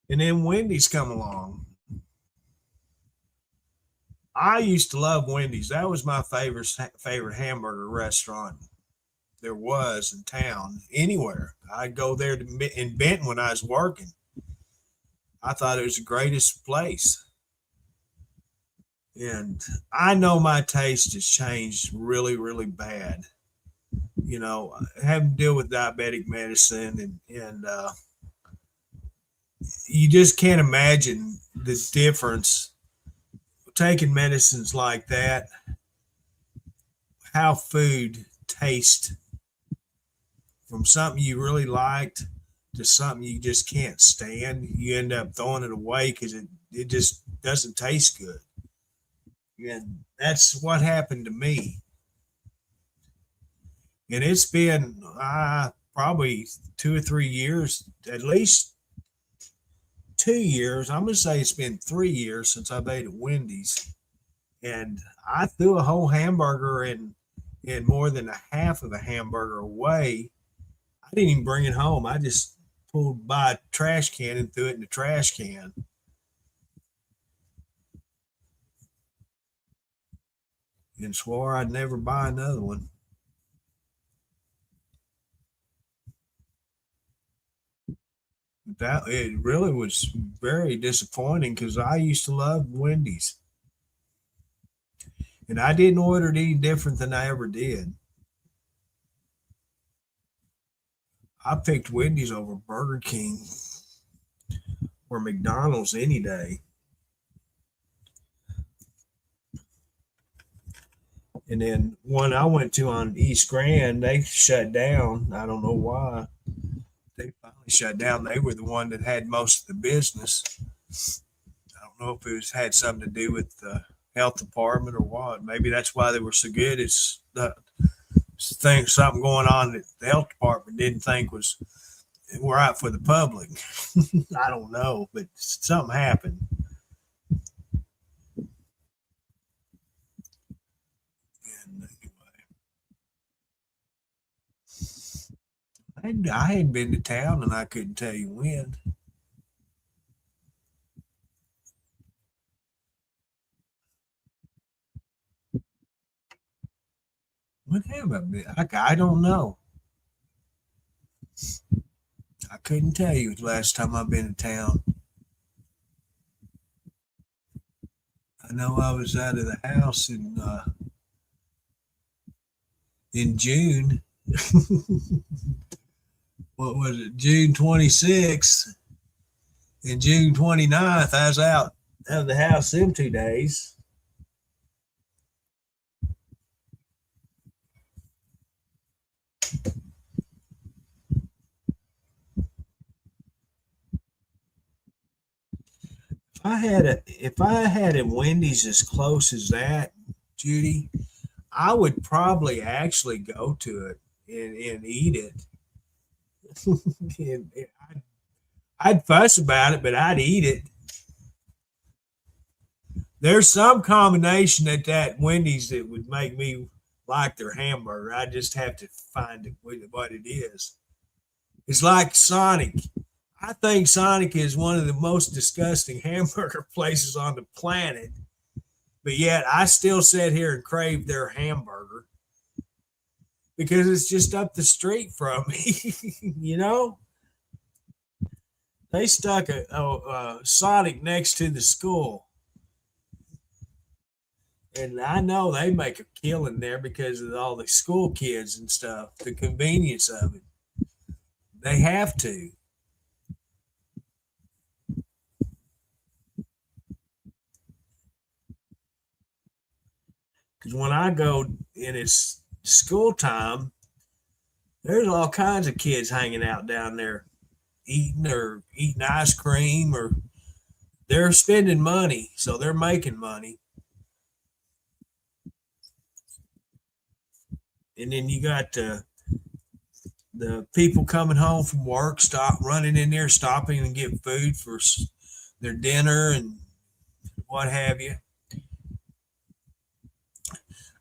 [SPEAKER 2] And then Wendy's come along. I used to love Wendy's. That was my favorite hamburger restaurant there was in town. Anywhere I'd go there in Benton when I was working. I thought it was the greatest place. And I know my taste has changed really, really bad. Having to deal with diabetic medicine and you just can't imagine the difference taking medicines like that, how food tastes from something you really liked to something you just can't stand. You end up throwing it away because it just doesn't taste good. And that's what happened to me. And it's been probably 2 or 3 years, at least 2 years. I'm going to say it's been 3 years since I've ate at Wendy's. And I threw a whole hamburger and more than a half of a hamburger away. I didn't even bring it home. I just pulled by a trash can and threw it in the trash can. And swore I'd never buy another one. That it really was very disappointing because I used to love Wendy's. And I didn't order it any different than I ever did. I picked Wendy's over Burger King or McDonald's any day. And then one I went to on East Grand, they shut down. I don't know why. They finally shut down. They were the one that had most of the business. I don't know if it had something to do with the health department or what. Maybe that's why they were so good. It's the thing, something going on that the health department didn't think was right for the public. I don't know, but something happened. And anyway, I hadn't been to town and I couldn't tell you when. What have I been? I don't know. I couldn't tell you the last time I've been to town. I know I was out of the house in June. What was it? June 26th and June 29th. I was out of the house them 2 days. If I had a Wendy's as close as that, Judy, I would probably actually go to it and eat it. And I'd fuss about it, but I'd eat it. There's some combination at that Wendy's that would make me like their hamburger. I just have to find what it is. It's like Sonic. I think Sonic is one of the most disgusting hamburger places on the planet, but yet I still sit here and crave their hamburger because it's just up the street from me. you know, they stuck a Sonic next to the school, and I know they make a killing there because of all the school kids and stuff. The convenience of it, they have to. Because when I go and it's school time, there's all kinds of kids hanging out down there eating ice cream, or they're spending money, so they're making money. And then you got the people coming home from work, stop running in there, stopping and get food for their dinner and what have you.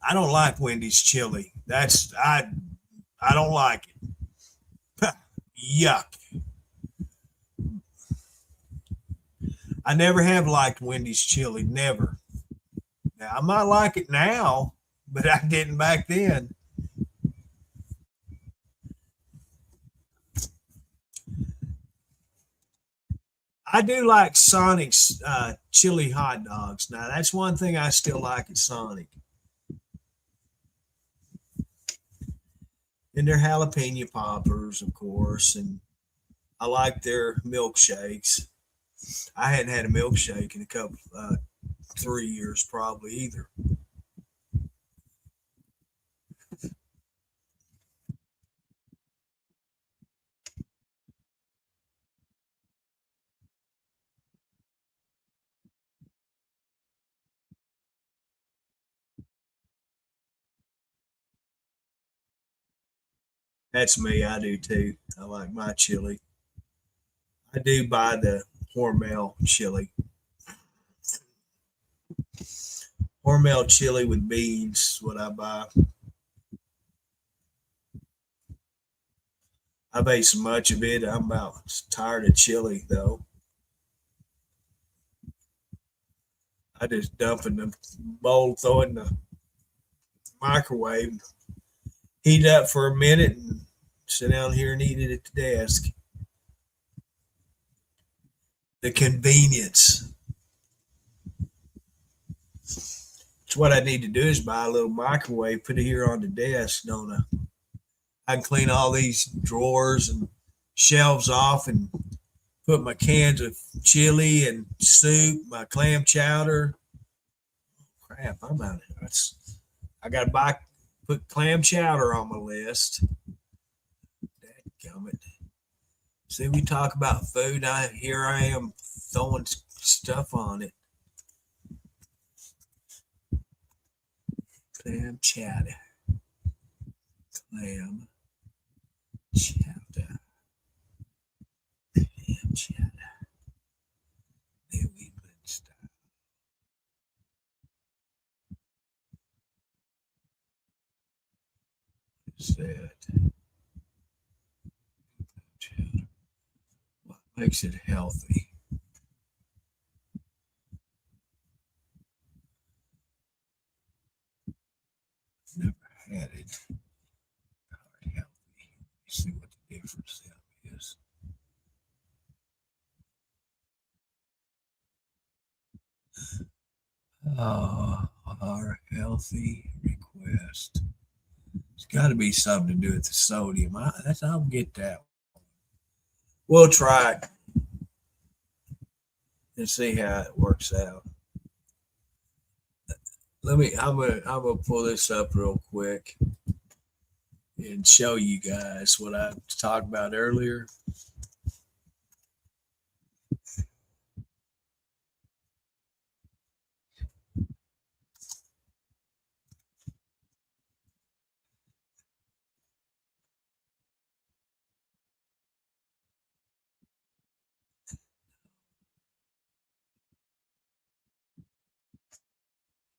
[SPEAKER 2] I don't like Wendy's chili. I don't like it. Yuck. I never have liked Wendy's chili. Never. Now I might like it now, but I didn't back then. I do like Sonic's chili hot dogs. Now that's one thing I still like at Sonic. And their jalapeno poppers, of course, and I like their milkshakes. I hadn't had a milkshake in a couple 3 years probably either. That's me. I do too. I like my chili. I do buy the Hormel chili. Hormel chili with beans, what I buy. I've ate so much of it. I'm about tired of chili though. I just dump in the bowl, throw it in the microwave, heat up for a minute, and sit down here and eat it at the desk. The convenience. It's what I need to do is buy a little microwave, put it here on the desk, don't I? I can clean all these drawers and shelves off and put my cans of chili and soup, my clam chowder. Crap, I'm out of here. I got to put clam chowder on my list. Dadgummit. See, we talk about food. Here I am throwing stuff on it. Clam chowder. Clam chowder. Clam chowder. New England style. What's that? Chowder. What makes it healthy? Never had it. Healthy. See what the difference is. Our healthy request. It's got to be something to do with the sodium. I'll get that. We'll try it and see how it works out. I'm gonna pull this up real quick and show you guys what I talked about earlier.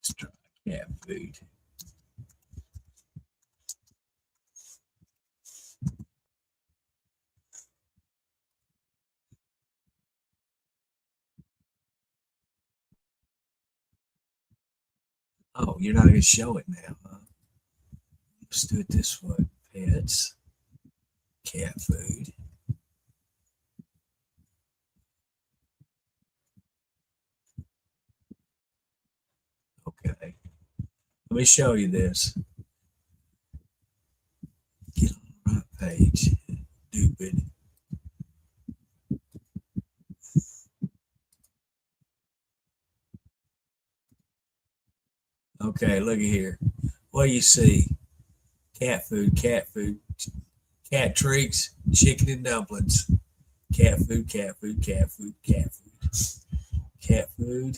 [SPEAKER 2] Let's try cat food. Oh, you're not gonna show it now, huh? Let's do it this way. Pets, cat food. Okay. Let me show you this. Get on the right page. Stupid. Okay, look at here. What do you see? Cat food, cat food, cat treats, chicken and dumplings. Cat food, cat food, cat food, cat food, cat food,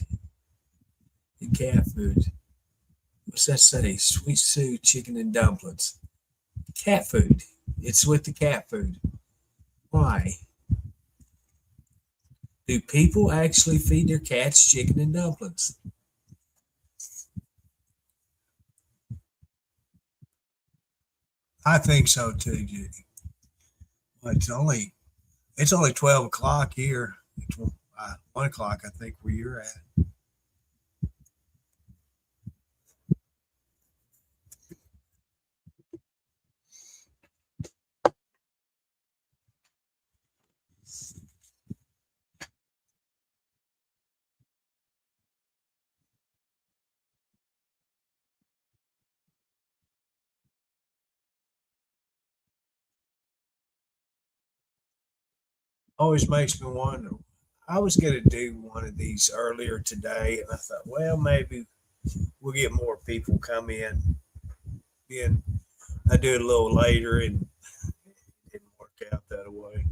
[SPEAKER 2] and cat food. What's that say? Sweet stew, chicken and dumplings. Cat food. It's with the cat food. Why? Do people actually feed their cats chicken and dumplings?
[SPEAKER 1] I think so too, Judy. Well, it's only 12 o'clock here. It's 1 o'clock, I think, where you're at.
[SPEAKER 2] Always makes me wonder. I was going to do one of these earlier today, and I thought, well, maybe we'll get more people come in. Then I do it a little later, and it didn't work out that way.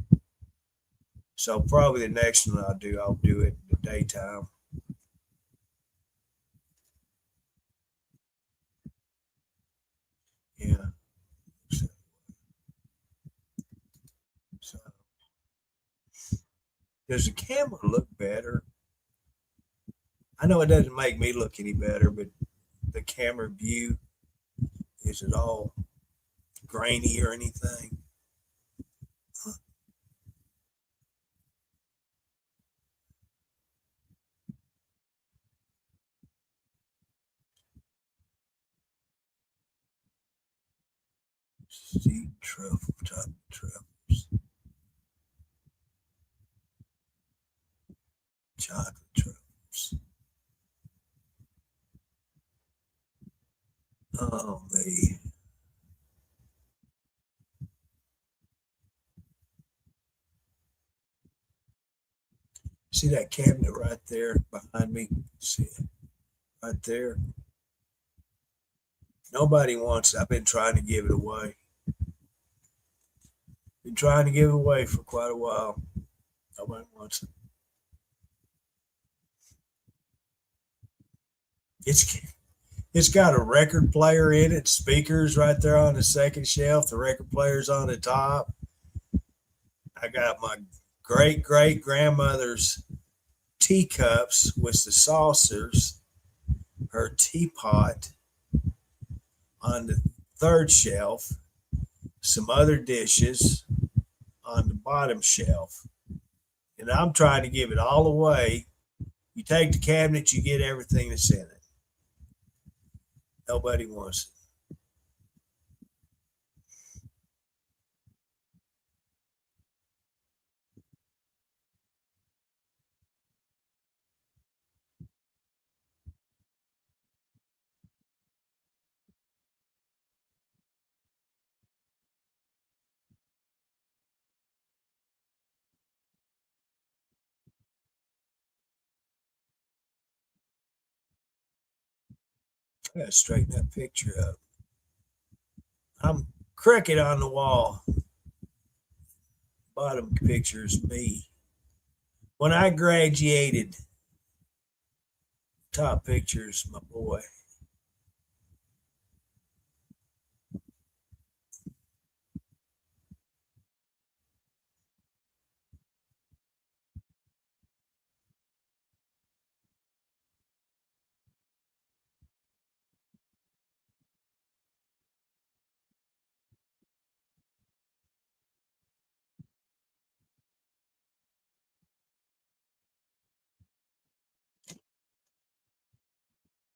[SPEAKER 2] So probably the next one I'll do it in the daytime. Yeah. So, so does the camera look better? I know it doesn't make me look any better, but the camera view, is it all grainy or anything? Seed truffle, top truffles, chocolate truffles. Oh, me. See that cabinet right there behind me? See it right there? Nobody wants it. I've been trying to give it away. Been trying to give it away for quite a while. Nobody wants it. It's it's got a record player in it, speakers right there on the second shelf. The record player's on the top. I got my great grandmother's teacups with the saucers, her teapot on the third shelf, some other dishes on the bottom shelf. And I'm trying to give it all away. You take the cabinet, you get everything that's in it. Nobody wants it. I gotta straighten that picture up. I'm crooked on the wall. Bottom picture is me. When I graduated, top picture is my boy.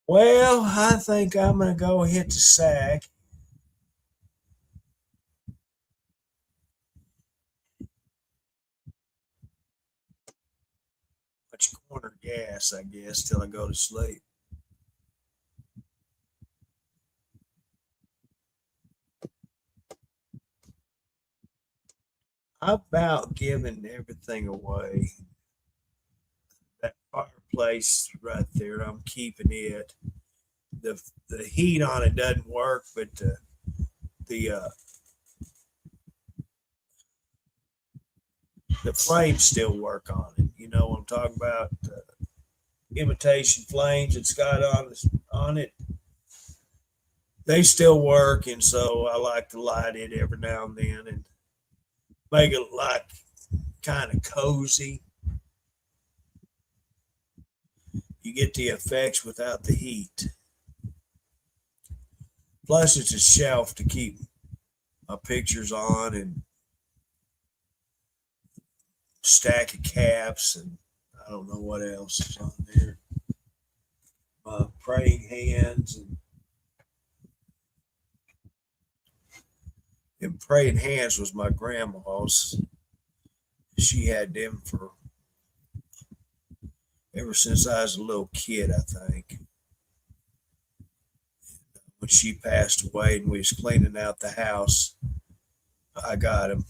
[SPEAKER 2] Well, I think I'm gonna go hit the sack. Much corner gas, I guess, till I go to sleep. I'm about giving everything away. That fireplace right there, I'm keeping it. the heat on it doesn't work, but the the flames still work on it. You know what I'm talking about? Imitation flames it's got on it. They still work, and so I like to light it every now and then and make it like kind of cozy. You get the effects without the heat. Plus, it's a shelf to keep my pictures on and stack of caps, and I don't know what else is on there. My praying hands and praying hands was my grandma's. She had them for ever since I was a little kid, I think. When she passed away and we was cleaning out the house, I got them.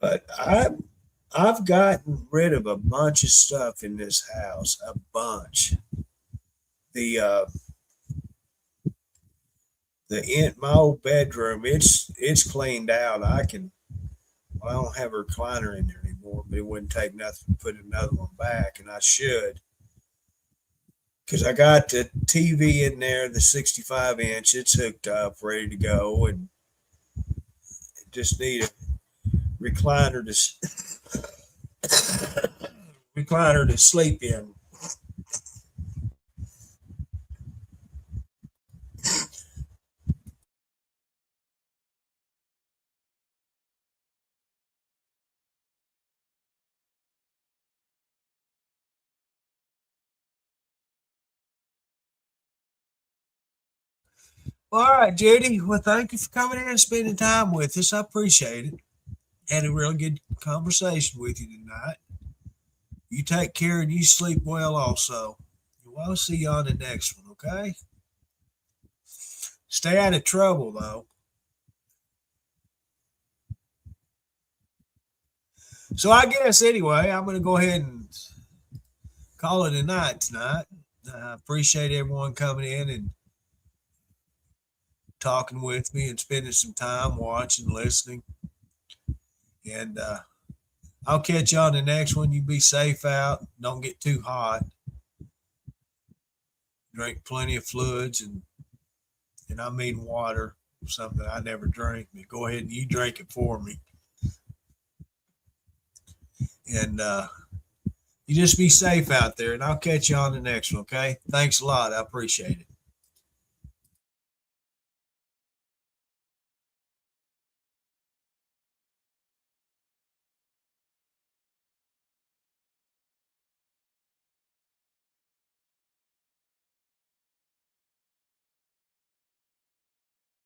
[SPEAKER 2] But I've gotten rid of a bunch of stuff in this house, a bunch. The in my old bedroom, it's cleaned out. I don't have a recliner in there anymore, but it wouldn't take nothing to put another one back, and I should. Because I got the TV in there, the 65 inch, it's hooked up, ready to go, and just need a recliner recliner to sleep in. All right, Judy. Well, thank you for coming in and spending time with us. I appreciate it. Had a real good conversation with you tonight. You take care and you sleep well also. Well, I'll see you on the next one, okay? Stay out of trouble, though. So I guess anyway, I'm going to go ahead and call it a night tonight. I appreciate everyone coming in and talking with me and spending some time watching, listening. And I'll catch you on the next one. You be safe out. Don't get too hot. Drink plenty of fluids and I mean water, something I never drink. But go ahead and you drink it for me. And you just be safe out there. And I'll catch you on the next one. Okay. Thanks a lot. I appreciate it.